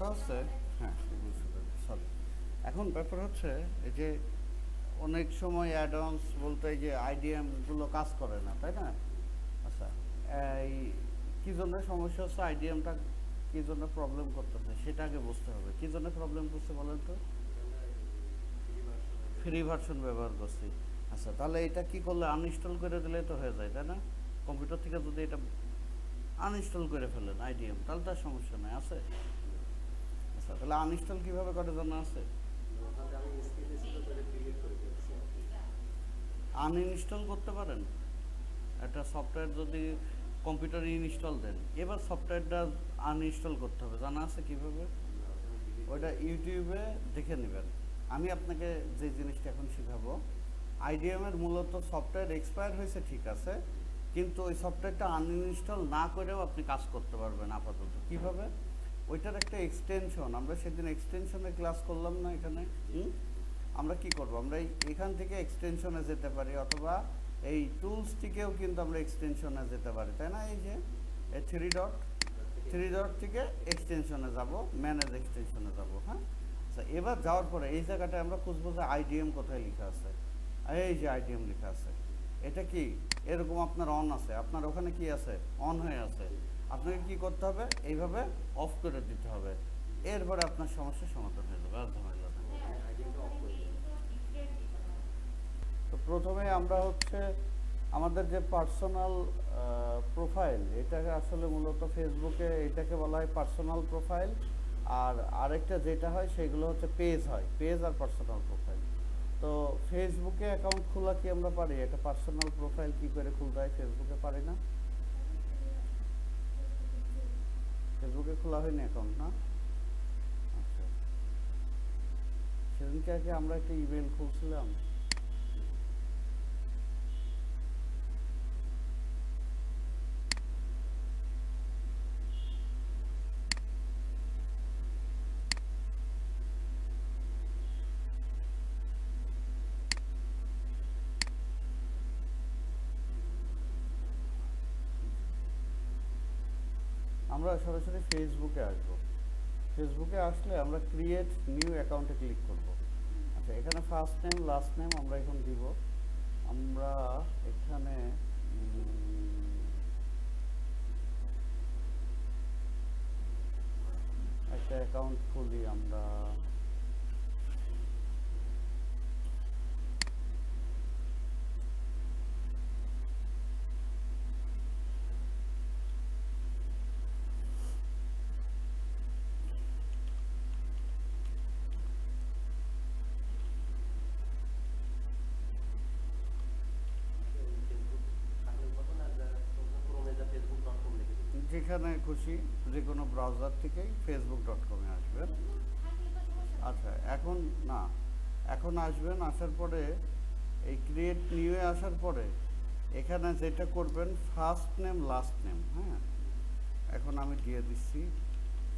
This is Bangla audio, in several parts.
ব্যাপারটা হচ্ছে, হ্যাঁ সরি, এখন ব্যাপার হচ্ছে এই যে অনেক সময় অ্যাডভান্স বলতে এই যে আইডিএমগুলো কাজ করে না, তাই না? আচ্ছা, এই কী জন্য সমস্যা হচ্ছে, আইডিএমটা কী জন্য প্রবলেম করতেছে সেটা আগে বুঝতে হবে। কী জন্য প্রবলেম করছে বলেন তো? ফ্রি ভার্সন ব্যবহার করছি। আচ্ছা, তাহলে এটা কি করলে, আনইনস্টল করে দিলে তো হয়ে যায়, তাই না? কম্পিউটার থেকে যদি এটা আনইনস্টল করে ফেলেন আইডিএম, তাহলে তার সমস্যা নেই, আছে। আচ্ছা, তাহলে আনইনস্টল কীভাবে করে জানা আছে? আনইনস্টল করতে পারেন একটা সফটওয়্যার, যদি কম্পিউটারে ইনস্টল দেন, এবার সফটওয়্যারটা আনইনস্টল করতে হবে, জানা আছে কীভাবে? ওইটা ইউটিউবে দেখে নেবেন। আমি আপনাকে যে জিনিসটা এখন শেখাবো, আইডিএমের মূলত সফটওয়্যার এক্সপায়ার হয়েছে ঠিক আছে, কিন্তু ওই সফটওয়্যারটা আনইনস্টল না করেও আপনি কাজ করতে পারবেন আপাতত। কীভাবে? ওইটার একটা এক্সটেনশন, আমরা সেদিন এক্সটেনশনের ক্লাস করলাম না এখানে। আমরা কি করব, আমরা এখান থেকে এক্সটেনশনে যেতে পারি, অথবা এই টুলসটিকেও কিন্তু আমরা এক্সটেনশনে যেতে পারি, তাই না? এই যে এই থ্রি ডট থেকে এক্সটেনশনে যাব, ম্যানেজ এক্সটেনশনে যাব। হ্যাঁ, আচ্ছা, এবার যাওয়ার পরে এই জায়গাটায় আমরা খুঁজবো যে আইডিএম কোথায় লেখা আছে। এই যে আইডিএম লেখা আছে, এটা কি এরকম আপনার অন আছে, আপনার ওখানে কি আছে, অন হয়ে আছে। আপনাকে কি করতে হবে, এইভাবে অফ করে দিতে হবে, এরপরে আপনার সমস্যার সমাধান হয়ে যাবে, আর ঝামেলা নেই। তো প্রথমে আমরা হচ্ছে আমাদের যে পার্সোনাল প্রোফাইল, এটাকে আসলে মূলত ফেসবুকে এটাকে বলা হয় পার্সোনাল প্রোফাইল, আর আরেকটা যেটা হয় সেগুলো হচ্ছে পেজ হয়, পেজ আর পার্সোনাল প্রোফাইল। তো ফেসবুকে অ্যাকাউন্ট খোলা কি আমরা পারি? একটা পার্সোনাল প্রোফাইল কি করে খুলতে হয় ফেসবুকে, পারি না? ফেসবুকে খোলা হয়নি অ্যাকাউন্ট, না? আচ্ছা, সেদিনকে আগে আমরা একটা ইমেল খুলছিলাম। আমরা সরাসরি ফেসবুকে আসবো। ফেসবুকে আসলে আমরা ক্রিয়েট নিউ অ্যাকাউন্টে ক্লিক করব। আচ্ছা, এখানে ফার্স্ট নেম লাস্ট নেম আমরা এখন দিব। আমরা এখানে একটা অ্যাকাউন্ট খুলি আমরা। যেখানে খুশি যে কোনো ব্রাউজার থেকেই facebook.com-এ আসবেন। আচ্ছা, এখন না, এখন আসবেন, আসার পরে এই ক্রিয়েট নিউয়ে আসার পরে এখানে যেটা করবেন ফার্স্ট নেম লাস্ট নেম। হ্যাঁ, এখন আমি দিয়ে দিচ্ছি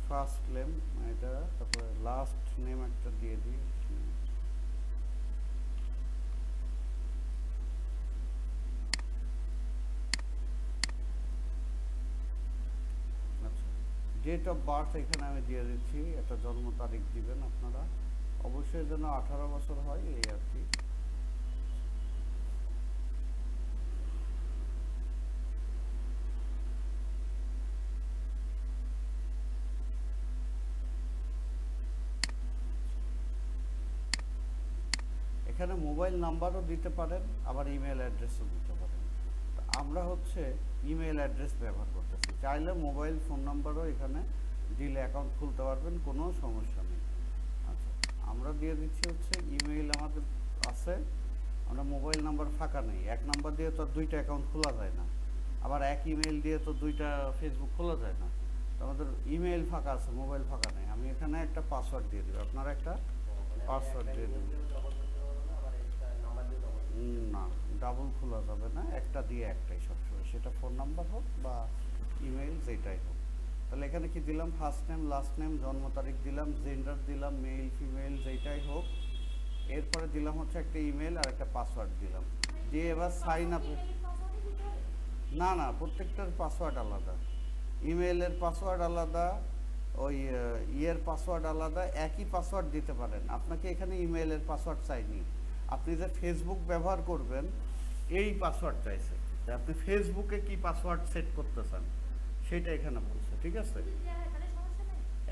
ফার্স্ট নেম এটা, তারপরে লাস্ট নেম একটা দিয়ে দিই। আচ্ছা, ডেট অফ বার্থ এখানে আমি দিয়ে দিচ্ছি, একটা জন্ম তারিখ দিবেন আপনারা, অবশ্যই যেন 18 বছর হয়, এই আর কি। এখানে মোবাইল নাম্বারও দিতে পারেন, আবার ইমেল অ্যাড্রেসও দিতে পারেন। আমরা হচ্ছে ইমেল অ্যাড্রেস ব্যবহার করতেছি, চাইলে মোবাইল ফোন নাম্বারও এখানে দিলে অ্যাকাউন্ট খুলতে পারবেন, কোনো সমস্যা নেই। আচ্ছা, আমরা দিয়ে দিচ্ছি হচ্ছে ইমেইল আমাদের আছে, আমরা মোবাইল নাম্বার ফাঁকা নেই, এক নাম্বার দিয়ে তো দুইটা অ্যাকাউন্ট খোলা যায় না, আবার এক ইমেল দিয়ে তো দুইটা ফেসবুক খোলা যায় না। তো আমাদের ইমেইল ফাঁকা আছে, মোবাইল ফাঁকা নেই। আমি এখানে একটা পাসওয়ার্ড দিয়ে দেবো, আপনারা একটা পাসওয়ার্ড দিয়ে দেবেন। না, ডাবল খোলা যাবে না, একটা দিয়ে একটাই সবসময়, সেটা ফোন নাম্বার হোক বা ইমেইল যেটাই হোক। তাহলে এখানে কি দিলাম, ফার্স্ট নেম লাস্ট নেম, জন্ম তারিখ দিলাম, জেন্ডার দিলাম মেল ফিমেল যেটাই হোক, এরপরে দিলাম হচ্ছে একটা ইমেল আর একটা পাসওয়ার্ড দিলাম, দিয়ে এবার সাইন আপ। না না, প্রত্যেকটার পাসওয়ার্ড আলাদা, ইমেইলের পাসওয়ার্ড আলাদা, ওই ইয়ের পাসওয়ার্ড আলাদা, একই পাসওয়ার্ড দিতে পারেন। আপনাকে এখানে ইমেইলের পাসওয়ার্ড চাইনি, আপনি যে ফেসবুক ব্যবহার করবেন এই পাসওয়ার্ড চাইছে। আপনি ফেসবুকে কি পাসওয়ার্ড সেট করতে চান সেটা এখানে বলছে, ঠিক আছে?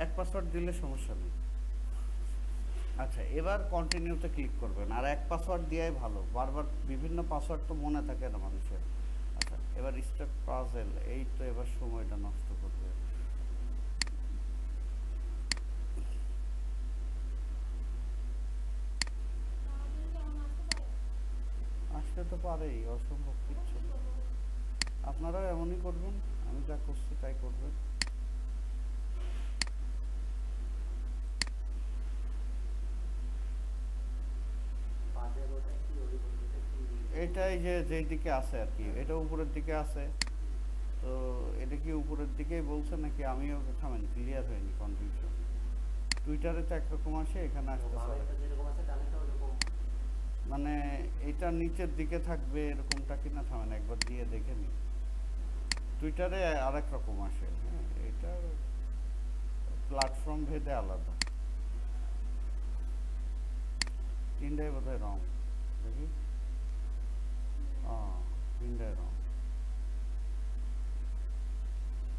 এক পাসওয়ার্ড দিলে সমস্যা নেই। আচ্ছা, এবার কন্টিনিউতে ক্লিক করবেন, আর এক পাসওয়ার্ড দেওয়াই ভালো, বারবার বিভিন্ন পাসওয়ার্ড তো মনে থাকে না মানুষের। আচ্ছা, এবার স্টার্ট পাজেল, এই তো এবার সময়টা নষ্ট করবে। আসতে তো পারেই, অসম্ভব কিচ্ছু না। আপনারাও এমনই করবেন, আমি যা করছি তাই করবেন। এটাই যে যেই দিকে আছে আর কি, এটা উপরের দিকে আছে, তো এটা কি উপরের দিকেই বলছে নাকি? আমিও থামেন, ক্লিয়ার হয়নি, কনফিউশন। টুইটারে তো একরকম আসে, এখানে আসতেছে মানে এটা নিচের দিকে থাকবে এরকমটা কিনা, থামেন একবার দিয়ে দেখে নি। টুইটারে আরেক রকম আসে, হ্যাঁ, এটা প্ল্যাটফর্ম ভেদে আলাদা। তিনটাই বোধ হয় রং, দেখি। তিনটাই রং।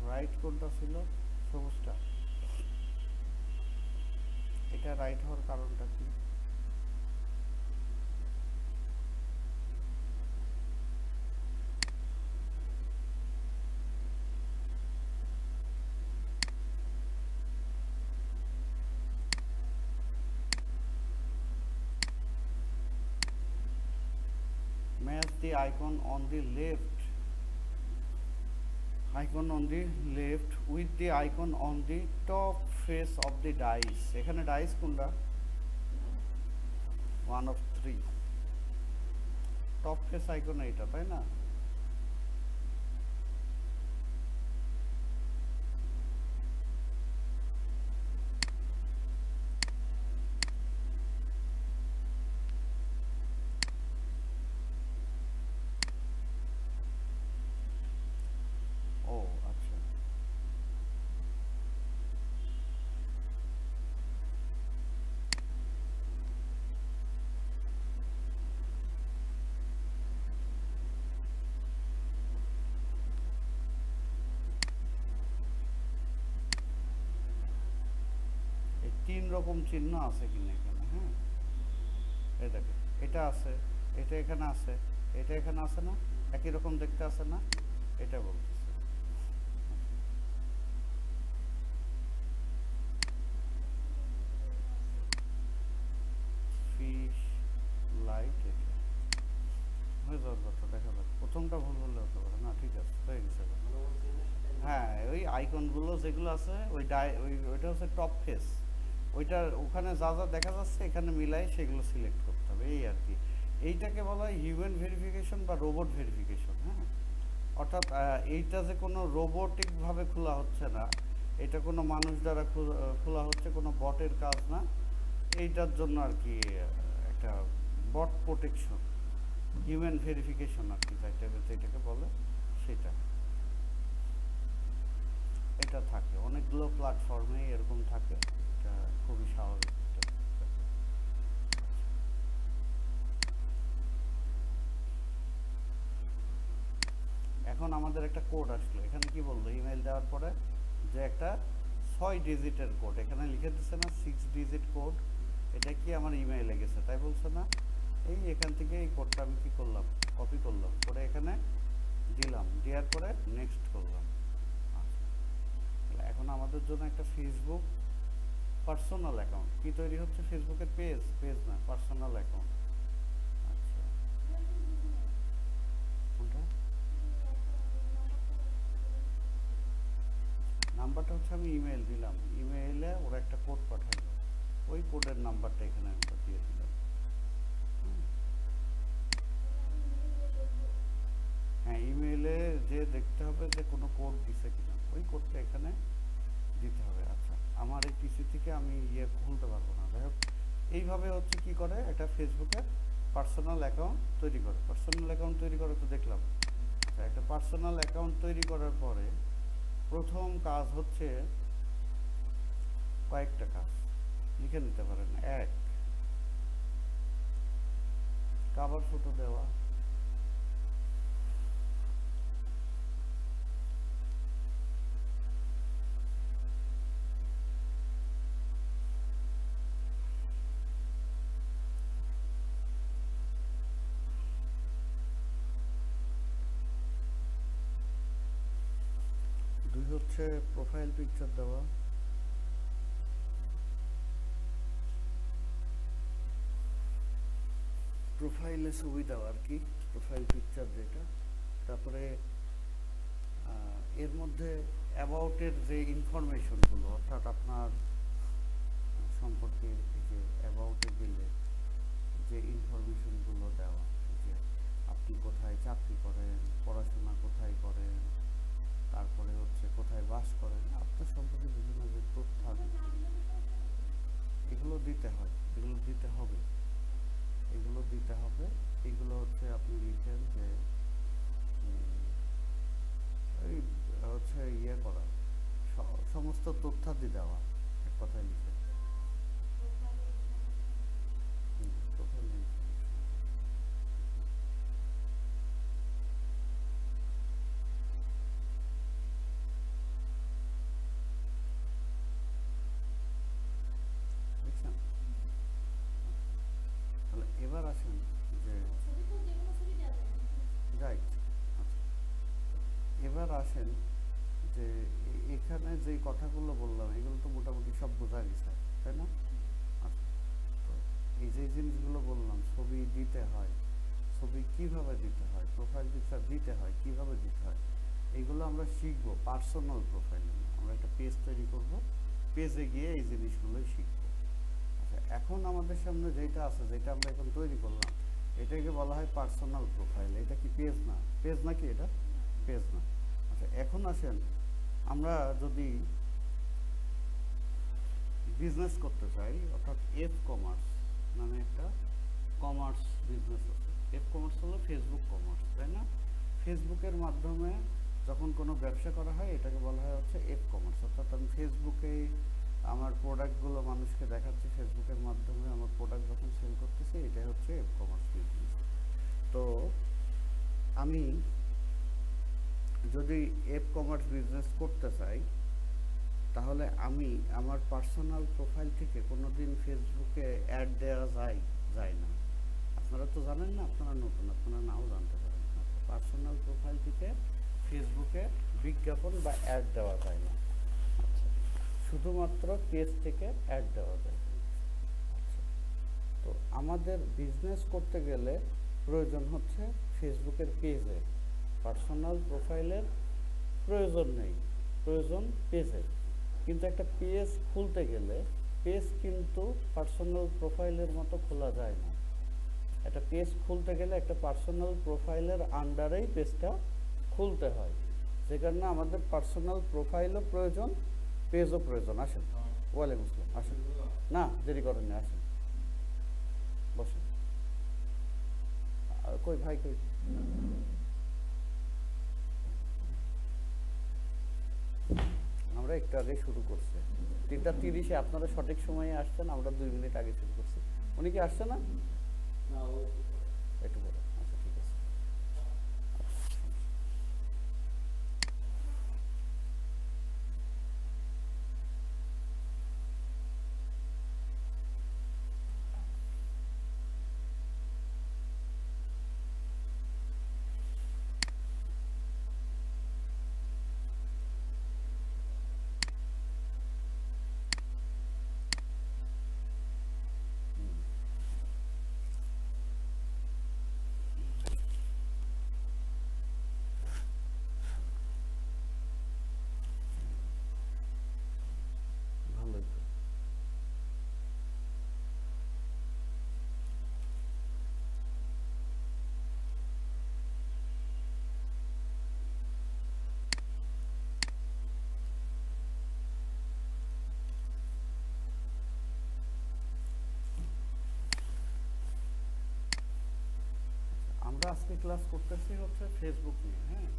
রাইট কোনটা ছিল? সবুজটা। এটা রাইট হওয়ার কারণটা কি? Match the icon on the left, icon on the left with the icon on the top face of the dice. এখানে ডাইস কোনটা? 1 of 3, টপ ফেস আইকন এইটা, তাই না? ও আচ্ছা, এই 3 রকম চিহ্ন আছে কিনা এখানে? হ্যাঁ, এই দেখেন, এটা আছে, এটা এখানে আছে, এটা এখানে আছে না? একই রকম দেখতে আছে না? এটা বলতেছে। ফিশ লাইট, এটা হয়ে যাওয়ার কথা, দেখা যাক। প্রথমটা ভুল বললে হতে পারে না, ঠিক আছে, হয়ে গেছে। হ্যাঁ, ওই আইকনগুলো যেগুলো আছে, ওইটা হচ্ছে টপ ফেস, ওইটার ওখানে যা যা দেখা যাচ্ছে এখানে মিলাই সেগুলো সিলেক্ট করতে হবে, এই আর কি। এইটাকে বলা হয় হিউম্যান ভেরিফিকেশন বা রোবট ভেরিফিকেশন। হ্যাঁ, অর্থাৎ এইটা যে কোনো রোবোটিকভাবে খোলা হচ্ছে না, এটা কোনো মানুষ দ্বারা খোলা হচ্ছে, কোনো বটের কাজ না। এইটার জন্য আর কি একটা বট প্রোটেকশন, হিউম্যান ভেরিফিকেশন আর কি, যেটাকে বলে সেটা। এটা থাকে অনেকগুলো প্ল্যাটফর্মে, এরকম থাকে, এটা খুবই স্বাভাবিক। এখন আমাদের একটা কোড আসলো, এখানে কি বললো ইমেল দেওয়ার পরে যে একটা 6 ডিজিটের কোড এখানে লিখে দিচ্ছে না, 6 ডিজিট কোড। এটা কি আমার ইমেইলে গেছে তাই বলছে না? এই এখান থেকে এই কোডটা আমি কি করলাম, কপি করলাম, করে এখানে দিলাম, দেওয়ার পরে নেক্সট করলাম। এখন আমাদের জন্য একটা ফেসবুক পার্সোনাল অ্যাকাউন্ট কি তৈরি হচ্ছে, ফেসবুকের পেজ না, পার্সোনাল অ্যাকাউন্ট। আচ্ছা, কোনটা? নাম্বারটা হচ্ছে আমি ইমেল দিলাম, ইমেইলে ওরা একটা কোড পাঠালো, ওই কোডের নাম্বারটা এখানে আমি দিয়ে দিলাম। হ্যাঁ, ইমেইলে যে দেখতে হবে যে কোনো কোড দিছে কিনা, ওই কোডটা এখানে দিতে হবে। আচ্ছা, আমার এই পিসি থেকে আমি খুলতে পারবো না, যাই হোক। এইভাবে হচ্ছে কি করে এটা ফেসবুকের পার্সোনাল অ্যাকাউন্ট তৈরি করে। পার্সোনাল অ্যাকাউন্ট তৈরি করে তো দেখলাম। আচ্ছা, একটা পার্সোনাল অ্যাকাউন্ট তৈরি করার পরে প্রথম কাজ হচ্ছে কয়েকটা কাজ লিখে নিতে পারেন। এক, কভার ফটো দেওয়া। দুই হচ্ছে প্রোফাইল পিকচার দেওয়া। প্রোফাইলে ছবি দেওয়া আর কি, প্রোফাইল পিকচার যেটা। তারপরে এর মধ্যে অ্যাবাউটের যে ইনফরমেশনগুলো, অর্থাৎ আপনার সম্পর্কে এই যে অ্যাবাউটে গেলে যে ইনফরমেশনগুলো দেওয়া, যে আপনি কোথায় চাকরি করেন, পড়াশোনা কোথায় করেন, তারপরে হচ্ছে কোথায় বাস করেন, আপনার সম্পর্কে বিভিন্ন যে তথ্য এগুলো দিতে হয়, এগুলো দিতে হবে, এগুলো দিতে হবে। এগুলো হচ্ছে আপনি লিখেন যে এই হচ্ছে ইয়ে করা, সমস্ত তথ্যাদি দেওয়া, এক কথায় লিখে। তাহলে এবার আসেন যে রাইট, আচ্ছা, এবার আসেন যে এখানে যে কথাগুলো বললাম এগুলো তো মোটামুটি সব বোঝা গেছে, তাই না? আচ্ছা, তো এই যে জিনিসগুলো বললাম, ছবি দিতে হয়, ছবি কিভাবে দিতে হয়, প্রোফাইল পিকচার দিতে হয়, কিভাবে দিতে হয়, এইগুলো আমরা শিখবো পার্সোনাল প্রোফাইলে। আমরা একটা পেজ তৈরি করব, পেজে গিয়ে এই জিনিসগুলোই শিখবো। আচ্ছা, এখন আমাদের সামনে যেটা আছে, যেটা আমরা এখন তৈরি করলাম, এটাকে বলা হয় পার্সোনাল প্রোফাইল। এটা কি পেজ না? পেজ নাকি এটা? পেজ না। আচ্ছা, এখন আসেন আমরা যদি বিজনেস করতে চাই, অর্থাৎ এফ কমার্স নামে একটা কমার্স বিজনেস আছে। এফ কমার্স হলো ফেসবুক কমার্স, তাই না? ফেসবুকের মাধ্যমে যখন কোনো ব্যবসা করা হয় এটাকে বলা হয় হচ্ছে এফ কমার্স। অর্থাৎ আমি ফেসবুকে আমার প্রোডাক্টগুলো মানুষকে দেখাচ্ছি, ফেসবুকের মাধ্যমে আমার প্রোডাক্ট যখন সেল করতেছি, এটাই হচ্ছে এফ কমার্স বিজনেস। তো আমি যদি এফ কমার্স বিজনেস করতে চাই, তাহলে আমি আমার পার্সোনাল প্রোফাইল থেকে কোনোদিন ফেসবুকে অ্যাড দেওয়া যায় না। আপনারা তো জানেন না, আপনারা নতুন, আপনারা নাও জানতে পারেন। পার্সোনাল প্রোফাইল থেকে ফেসবুকে বিজ্ঞাপন বা অ্যাড দেওয়া যায় না। আচ্ছা, শুধুমাত্র পেজ থেকে অ্যাড দেওয়া যায়। আচ্ছা, তো আমাদের বিজনেস করতে গেলে প্রয়োজন হচ্ছে ফেসবুকের পেজে, পার্সোনাল প্রোফাইলের প্রয়োজন নেই, প্রয়োজন পেজের। কিন্তু একটা পেজ খুলতে গেলে পেজ কিন্তু পার্সোনাল প্রোফাইলের মতো খোলা যায় না। একটা পেজ খুলতে গেলে একটা পার্সোনাল প্রোফাইলের আন্ডারেই পেজটা খুলতে হয়, যে কারণে আমাদের পার্সোনাল প্রোফাইলও প্রয়োজন, পেজও প্রয়োজন। আসেন। ওয়ালাইকুম আসসালাম। আসেন, না দেরি করেন না, আসেন বসেন। কই ভাই, কই? আমরা একটু আগে শুরু করছি, 3:30-এ। আপনারা সঠিক সময়ে আসছেন, আমরা 2 মিনিট আগে শুরু করছি। উনি কি আসছে না? একটু বলো। আচ্ছা, ঠিক আছে। ভালোই তো। আমরা আজকে ক্লাস করতেছি হচ্ছে ফেসবুক নিয়ে। হ্যাঁ,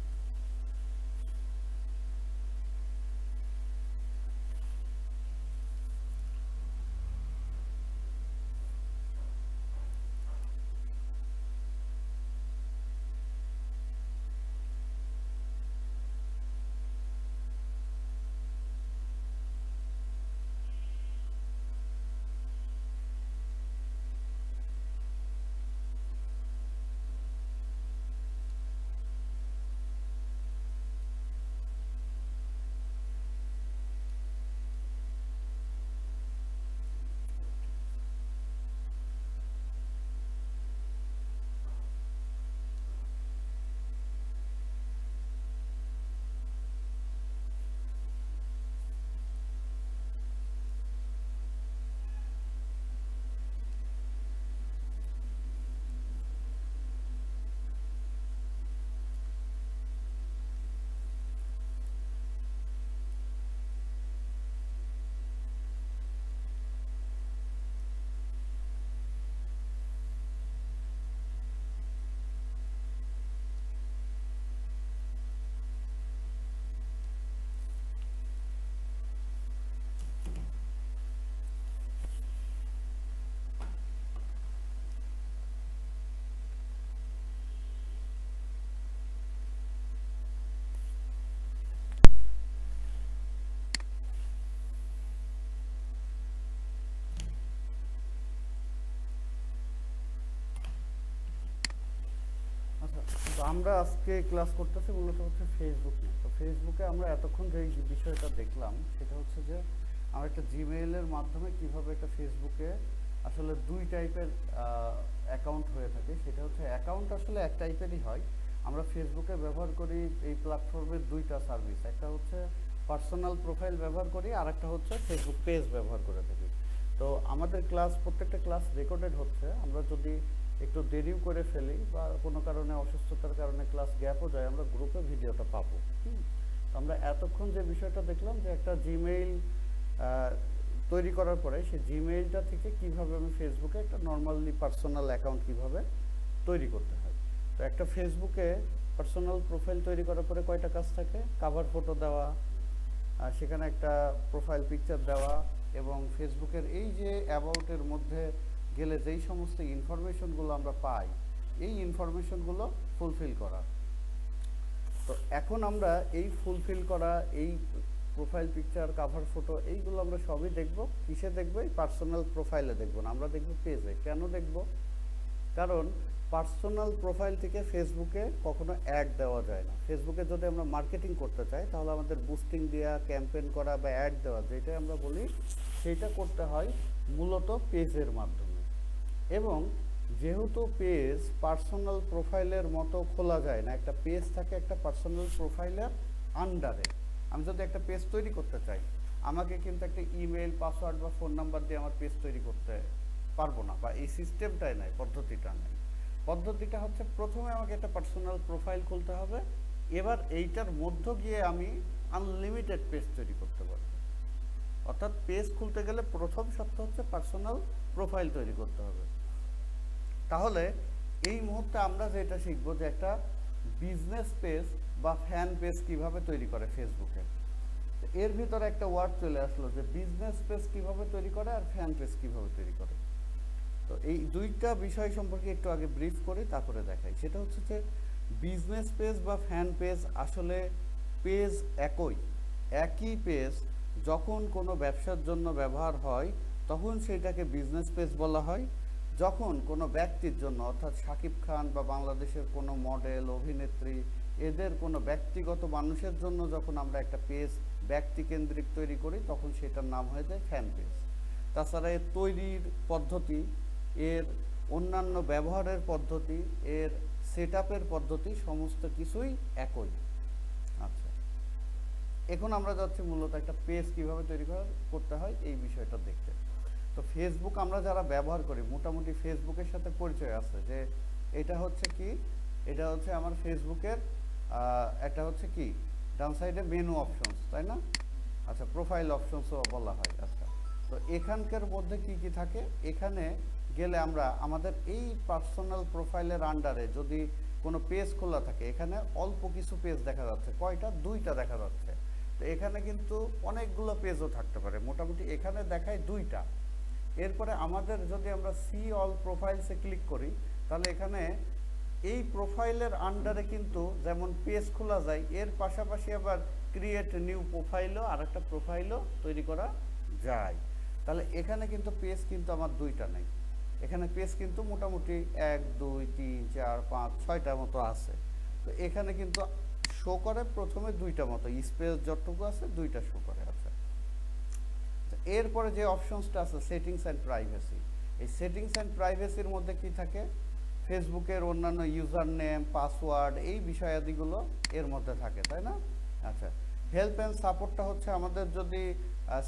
আমরা আজকে ক্লাস করতেছি মূলত হচ্ছে ফেসবুক নিয়ে। তো ফেসবুকে আমরা এতক্ষণ যে বিষয়টা দেখলাম সেটা হচ্ছে যে আমরা একটা জিমেইলের মাধ্যমে কিভাবে একটা ফেসবুকে আসলে দুই টাইপের অ্যাকাউন্ট হয়ে থাকে। সেটা হচ্ছে অ্যাকাউন্ট আসলে এক টাইপেরই হয়। আমরা ফেসবুকে ব্যবহার করি এই প্ল্যাটফর্মের দুইটা সার্ভিস, একটা হচ্ছে পার্সোনাল প্রোফাইল ব্যবহার করি আর একটা হচ্ছে ফেসবুক পেজ ব্যবহার করে থাকি। তো আমাদের ক্লাস প্রত্যেকটা ক্লাস রেকর্ডেড হচ্ছে। আমরা যদি একটু দেরিও করে ফেলি বা কোনো কারণে অসুস্থতার কারণে ক্লাস গ্যাপও যায়, আমরা গ্রুপে ভিডিওটা পাবো। তো আমরা এতক্ষণ যে বিষয়টা দেখলাম যে একটা জিমেইল তৈরি করার পরে সেই জিমেইলটা থেকে কিভাবে আমি ফেসবুকে একটা নর্মালি পার্সোনাল অ্যাকাউন্ট কিভাবে তৈরি করতে হয়। তো একটা ফেসবুকে পার্সোনাল প্রোফাইল তৈরি করার পরে কয়টা কাজ থাকে? কাভার ফটো দেওয়া, সেখানে একটা প্রোফাইল পিকচার দেওয়া, এবং ফেসবুকের এই যে অ্যাবাউটের মধ্যে গেলে যেই সমস্ত ইনফরমেশনগুলো আমরা পাই এই ইনফরমেশনগুলো ফুলফিল করা। তো এখন আমরা এই ফুলফিল করা এই প্রোফাইল পিকচার কাভার ফটো এইগুলো আমরা সবই দেখব। কিসে দেখব? এই পার্সোনাল প্রোফাইলে দেখব না, আমরা দেখব পেজে। কেন দেখব? কারণ পার্সোনাল প্রোফাইল থেকে ফেসবুকে কখনো অ্যাড দেওয়া যায় না। ফেসবুকে যদি আমরা মার্কেটিং করতে চাই তাহলে আমাদের বুস্টিং দেওয়া, ক্যাম্পেইন করা বা অ্যাড দেওয়া যেটা আমরা বলি সেইটা করতে হয় মূলত পেজের মাধ্যমে। এবং যেহেতু পেজ পার্সোনাল প্রোফাইলের মতো খোলা যায় না, একটা পেজ থাকে একটা পার্সোনাল প্রোফাইলের আন্ডারে। আমি যদি একটা পেজ তৈরি করতে চাই আমাকে কিন্তু একটা ইমেল, পাসওয়ার্ড বা ফোন নাম্বার দিয়ে আমার পেজ তৈরি করতে পারবো না, বা এই সিস্টেমটাই নাই, পদ্ধতিটা নাই। পদ্ধতিটা হচ্ছে প্রথমে আমাকে একটা পার্সোনাল প্রোফাইল খুলতে হবে, এবার এইটার মধ্য গিয়ে আমি আনলিমিটেড পেজ তৈরি করতে পারবো। অর্থাৎ পেজ খুলতে গেলে প্রথম শর্ত হচ্ছে পার্সোনাল প্রোফাইল তৈরি করতে হবে। তাহলে এই মুহূর্তে আমরা যেটা শিখবো যে একটা বিজনেস পেজ বা ফ্যান পেজ কিভাবে তৈরি করে ফেসবুকে। এর ভিতরে একটা ওয়ার্ড চলে আসলো যে বিজনেস পেজ কিভাবে তৈরি করে আর ফ্যান পেজ কিভাবে তৈরি করে। তো এই দুইটা বিষয় সম্পর্কে একটু আগে ব্রিফ করি, তারপরে দেখাই। সেটা হচ্ছে যে বিজনেস পেজ বা ফ্যান পেজ আসলে পেজ একই পেজ যখন কোনো ব্যবসার জন্য ব্যবহার হয় তখন সেটাকে বিজনেস পেজ বলা হয়। যখন কোনো ব্যক্তির জন্য, অর্থাৎ শাকিব খান বা বাংলাদেশের কোনো মডেল, অভিনেত্রী, এদের কোনো ব্যক্তিগত মানুষের জন্য যখন আমরা একটা পেজ ব্যক্তিকেন্দ্রিক তৈরি করি তখন সেটার নাম হয়ে যায় ফ্যান পেজ। তাছাড়া এর তৈরির পদ্ধতি, এর অন্যান্য ব্যবহারের পদ্ধতি, এর সেটআপের পদ্ধতি সমস্ত কিছুই একই। আচ্ছা, এখন আমরা যাচ্ছি মূলত একটা পেজ কিভাবে তৈরি করতে হয় এই বিষয়টা দেখতে। তো ফেসবুক আমরা যারা ব্যবহার করি মোটামুটি ফেসবুকের সাথে পরিচয় আছে যে এটা হচ্ছে কি, এটা হচ্ছে আমার ফেসবুকের একটা হচ্ছে কি ডান সাইডে মেনু অপশনস, তাই না? আচ্ছা, প্রোফাইল অপশনসও বলা হয়। আচ্ছা, তো এখানকার মধ্যে কি কি থাকে? এখানে গেলে আমরা আমাদের এই পার্সোনাল প্রোফাইলের আন্ডারে যদি কোনো পেজ খোলা থাকে এখানে অল্প কিছু পেজ দেখা যাচ্ছে। কয়টা? দুইটা দেখা যাচ্ছে। তো এখানে কিন্তু অনেকগুলো পেজও থাকতে পারে, মোটামুটি এখানে দেখায় দুইটা। এরপরে আমাদের যদি আমরা সি অল প্রোফাইলসে ক্লিক করি তাহলে এখানে এই প্রোফাইলের আন্ডারে কিন্তু যেমন পেজ খোলা যায় এর পাশাপাশি আবার ক্রিয়েট নিউ প্রোফাইলও আর একটা প্রোফাইলও তৈরি করা যায়। তাহলে এখানে কিন্তু পেজ কিন্তু আমার দুইটা নেই, এখানে পেজ কিন্তু মোটামুটি 1 2 3 4 5 6টার মতো আছে। তো এখানে কিন্তু শো করে প্রথমে দুইটা মতো, স্পেস যতটুকু আছে দুইটা শো করে। আছে এরপরে যে অপশনসটা আছে সেটিংস অ্যান্ড প্রাইভেসি। এই সেটিংস অ্যান্ড প্রাইভেসির মধ্যে কি থাকে? ফেসবুকের অন্যান্য ইউজার নেম, পাসওয়ার্ড, এই বিষয়াদিগুলো এর মধ্যে থাকে, তাই না? আচ্ছা, হেল্প অ্যান্ড সাপোর্টটা হচ্ছে আমাদের যদি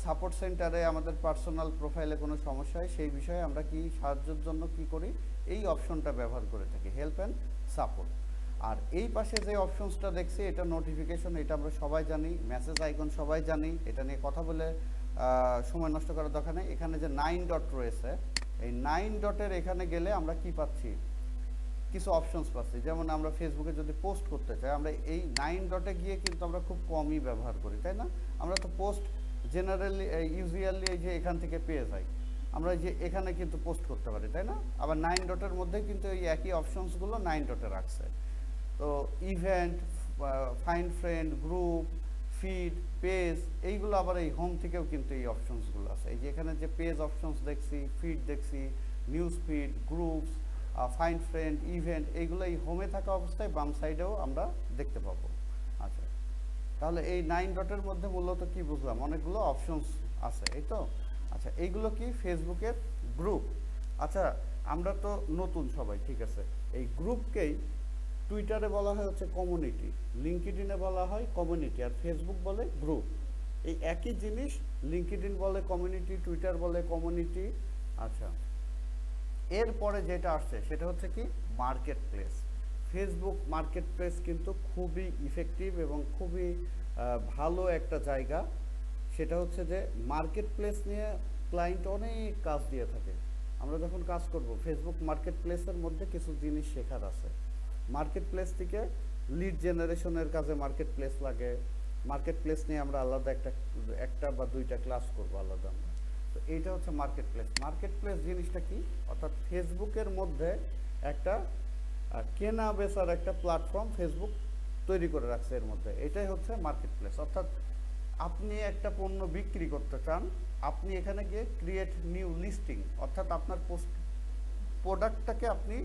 সাপোর্ট সেন্টারে আমাদের পার্সোনাল প্রোফাইলে কোনো সমস্যা হয় সেই বিষয়ে আমরা কি সাহায্যের জন্য কি করি, এই অপশনটা ব্যবহার করে থাকি, হেল্প অ্যান্ড সাপোর্ট। আর এই পাশে যে অপশনসটা দেখছি এটা নোটিফিকেশন, এটা আমরা সবাই জানি। মেসেজ আইকন সবাই জানি, এটা নিয়ে কথা বলে সময় নষ্ট করার দরকার নেই। এখানে যে 9 ডট রয়েছে এই 9 ডটের এখানে গেলে আমরা কি পাচ্ছি? কিছু অপশনস পাচ্ছি। যেমন আমরা ফেসবুকে যদি পোস্ট করতে চাই আমরা এই 9 ডটে গিয়ে কিন্তু আমরা খুব কমই ব্যবহার করি, তাই না? আমরা তো পোস্ট জেনারেলি ইউজুয়ালি এই যে এখান থেকে পেয়ে যাই, আমরা যে এখানে কিন্তু পোস্ট করতে পারি, তাই না? আবার 9 ডটের মধ্যে কিন্তু এই একই অপশনসগুলো 9 ডটে রাখছে। তো event, find friend, group, feed, page, এইগুলো আবার এই হোম থেকেও কিন্তু এই অপশনসগুলো আছে। এই যে এখানে যে পেজ অপশনস দেখছি, ফিড দেখছি, news feed, groups, find friend, event, এইগুলো এই হোমে থাকা অবস্থায় বাম সাইডেও আমরা দেখতে পাবো। আচ্ছা, তাহলে এই 9 ডটের মধ্যে মূলত কি বুঝলাম, অনেকগুলো অপশনস আছে, এই তো। আচ্ছা, এইগুলো কি ফেসবুকের গ্রুপ। আচ্ছা, আমরা তো নতুন সবাই, ঠিক আছে, এই গ্রুপকেই টুইটারে বলা হয় হচ্ছে কমিউনিটি, লিঙ্কডইনে বলা হয় কমিউনিটি, আর ফেসবুক বলে গ্রুপ। এই একই জিনিস, লিঙ্কডইন বলে কমিউনিটি, টুইটার বলে কমিউনিটি। আচ্ছা, এরপরে যেটা আসছে সেটা হচ্ছে কি market place. Facebook market place কিন্তু খুবই ইফেক্টিভ এবং খুবই ভালো একটা জায়গা। সেটা হচ্ছে যে মার্কেট প্লেস নিয়ে ক্লায়েন্ট অনেক কাজ দিয়ে থাকে। আমরা যখন কাজ করব ফেসবুক মার্কেট প্লেসের মধ্যে কিছু জিনিস শেখার আছে। মার্কেট প্লেস থেকে লিড জেনারেশনের কাজে মার্কেট প্লেস লাগে। মার্কেট প্লেস নিয়ে আমরা আলাদা একটা বা দুইটা ক্লাস করব আলাদা আমরা। তো এইটা হচ্ছে মার্কেট প্লেস। মার্কেট প্লেস জিনিসটা কি, অর্থাৎ ফেসবুকের মধ্যে একটা কেনা বেচার একটা প্ল্যাটফর্ম ফেসবুক তৈরি করে রাখছে এর মধ্যে, এটাই হচ্ছে মার্কেট প্লেস। অর্থাৎ আপনি একটা পণ্য বিক্রি করতে চান, আপনি এখানে গিয়ে ক্রিয়েট নিউ লিস্টিং, অর্থাৎ আপনার প্রোডাক্টটাকে আপনি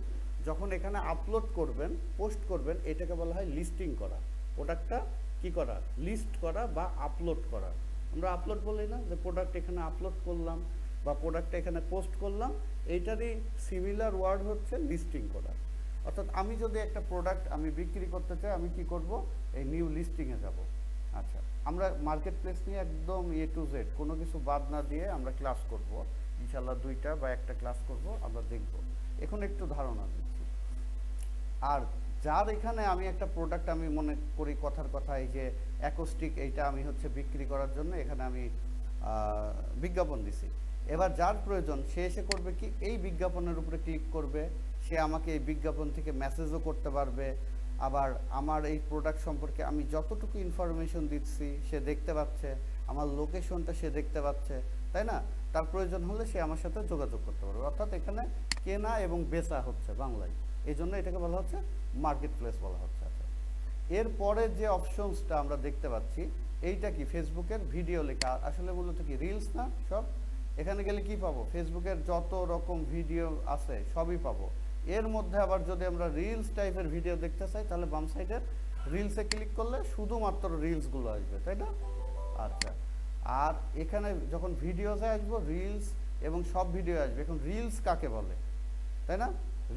যখন এখানে আপলোড করবেন, পোস্ট করবেন, এটাকে বলা হয় লিস্টিং করা। প্রোডাক্টটা কি করা, লিস্ট করা বা আপলোড করা। আমরা আপলোড বলি না, যে প্রোডাক্ট এখানে আপলোড করলাম বা প্রোডাক্টটা এখানে পোস্ট করলাম, এইটারই সিমিলার ওয়ার্ড হচ্ছে লিস্টিং করা। অর্থাৎ আমি যদি একটা প্রোডাক্ট আমি বিক্রি করতে চাই, আমি কি করব, এই নিউ লিস্টিংয়ে যাব। আচ্ছা, আমরা মার্কেট প্লেস নিয়ে একদম এ টু জেড কোনো কিছু বাদ না দিয়ে আমরা ক্লাস করব ইনশাল্লাহ, 2টা বা 1টা ক্লাস করব, আমরা দেখব। এখন একটু ধারণা দিচ্ছি। আর যার এখানে আমি একটা প্রোডাক্ট, আমি মনে করি কথার কথা এই যে অ্যাকোস্টিক, এইটা আমি হচ্ছে বিক্রি করার জন্য এখানে আমি বিজ্ঞাপন দিছি। এবার যার প্রয়োজন সে এসে করবে কি, এই বিজ্ঞাপনের উপরে ক্লিক করবে, সে আমাকে এই বিজ্ঞাপন থেকে মেসেজও করতে পারবে। আবার আমার এই প্রোডাক্ট সম্পর্কে আমি যতটুকু ইনফরমেশন দিচ্ছি সে দেখতে পাচ্ছে, আমার লোকেশনটা সে দেখতে পাচ্ছে, তাই না? তার প্রয়োজন হলে সে আমার সাথে যোগাযোগ করতে পারবে। অর্থাৎ এখানে কেনা এবং বেচা হচ্ছে বাংলায়, এই জন্য এটাকে বলা হচ্ছে মার্কেট প্লেস বলা হচ্ছে। আচ্ছা, এরপরে যে অপশনসটা আমরা দেখতে পাচ্ছি, এইটা কি ফেসবুকের ভিডিও লেখা, আসলে মূলত কি রিলস না সব। এখানে গেলে কি পাবো, ফেসবুকের যত রকম ভিডিও আছে সবই পাবো। এর মধ্যে আবার যদি আমরা রিলস টাইপের ভিডিও দেখতে চাই, তাহলে বাম সাইডের রিলসে ক্লিক করলে শুধুমাত্র রিলসগুলো আসবে, তাই না? আচ্ছা, আর এখানে যখন ভিডিওতে আসবো রিলস এবং সব ভিডিও আসবে। এখন রিলস কাকে বলে, তাই না?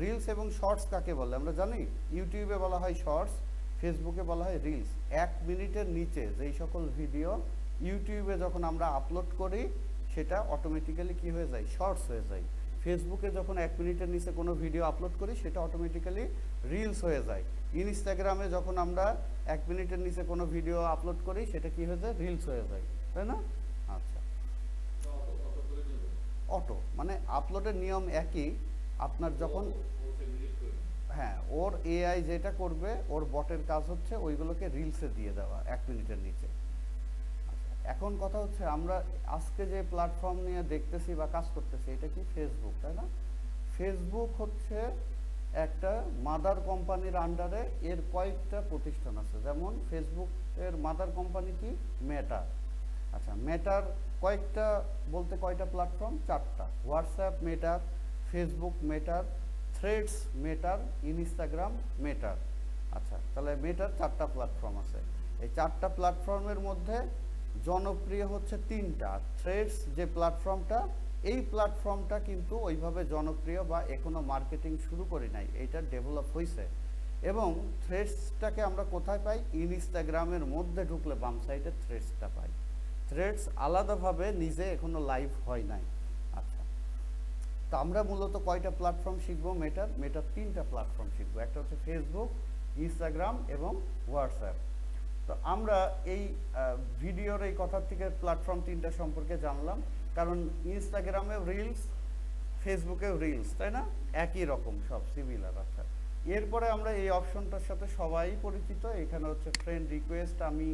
রিলস এবং শর্টস কাকে বলে আমরা জানি। ইউটিউবে বলা হয় শর্টস, ফেসবুকে বলা হয় রিলস। 1 মিনিটের নিচে যেই সকল ভিডিও ইউটিউবে যখন আমরা আপলোড করি, সেটা অটোমেটিক্যালি কি হয়ে যায়, শর্টস হয়ে যায়। ফেসবুকে যখন 1 মিনিটের নিচে কোনো ভিডিও আপলোড করি, সেটা অটোমেটিক্যালি রিলস হয়ে যায়। ইনস্টাগ্রামে যখন আমরা 1 মিনিটের নিচে কোনো ভিডিও আপলোড করি, সেটা কি হয়ে যায়, রিলস হয়ে যায়, তাই না? আচ্ছা, অটো মানে আপলোডের নিয়ম একই। আপনার যখন, হ্যাঁ, ওর এআই যেটা করবে, ওর বটের কাজ হচ্ছে ওইগুলোকে রিলসে দিয়ে দেওয়া 1 মিনিটের নিচে। এখন কথা হচ্ছে আমরা আজকে যে প্ল্যাটফর্ম নিয়ে দেখতেছি বা কাজ করতেছি, এটা কি ফেসবুক, তাই না? ফেসবুক হচ্ছে একটা মাদার কোম্পানির আন্ডারে এর কয়েকটা প্রতিষ্ঠান আছে। যেমন ফেসবুকের মাদার কোম্পানি কি, মেটা। আচ্ছা, মেটার কয়েকটা বলতে কয়টা প্ল্যাটফর্ম, 4টা। হোয়াটসঅ্যাপ মেটার, ফেসবুক মেটার, থ্রেডস মেটার, ইনস্টাগ্রাম মেটার। আচ্ছা, তাহলে মেটার 4টা প্ল্যাটফর্ম আছে। এই 4টা প্ল্যাটফর্মের মধ্যে জনপ্রিয় হচ্ছে 3টা। থ্রেডস যে প্ল্যাটফর্মটা, এই প্ল্যাটফর্মটা কিন্তু ওইভাবে জনপ্রিয় বা এখনো মার্কেটিং শুরু করি নাই, এইটা ডেভেলপ হয়েছে। এবং থ্রেডসটাকে আমরা কোথায় পাই, ইনস্টাগ্রামের মধ্যে ঢুকলে বাম সাইডে থ্রেডসটা পাই। থ্রেডস আলাদাভাবে নিজে এখনো লাইভ হয় নাই। আচ্ছা, তো আমরা মূলত কয়টা প্ল্যাটফর্ম শিখবো, মেটার 3টা প্ল্যাটফর্ম শিখবো। একটা হচ্ছে ফেসবুক, ইনস্টাগ্রাম এবং হোয়াটসঅ্যাপ। তো আমরা এই ভিডিওর এই কথার থেকে প্ল্যাটফর্ম 3টা সম্পর্কে জানলাম, কারণ ইনস্টাগ্রামেও রিলস, ফেসবুকেও রিলস, তাই না? একই রকম, সব সিমিলার। আচ্ছা, এরপরে আমরা এই অপশনটার সাথে সবাই পরিচিত। এখানে হচ্ছে ফ্রেন্ড রিকোয়েস্ট, আমি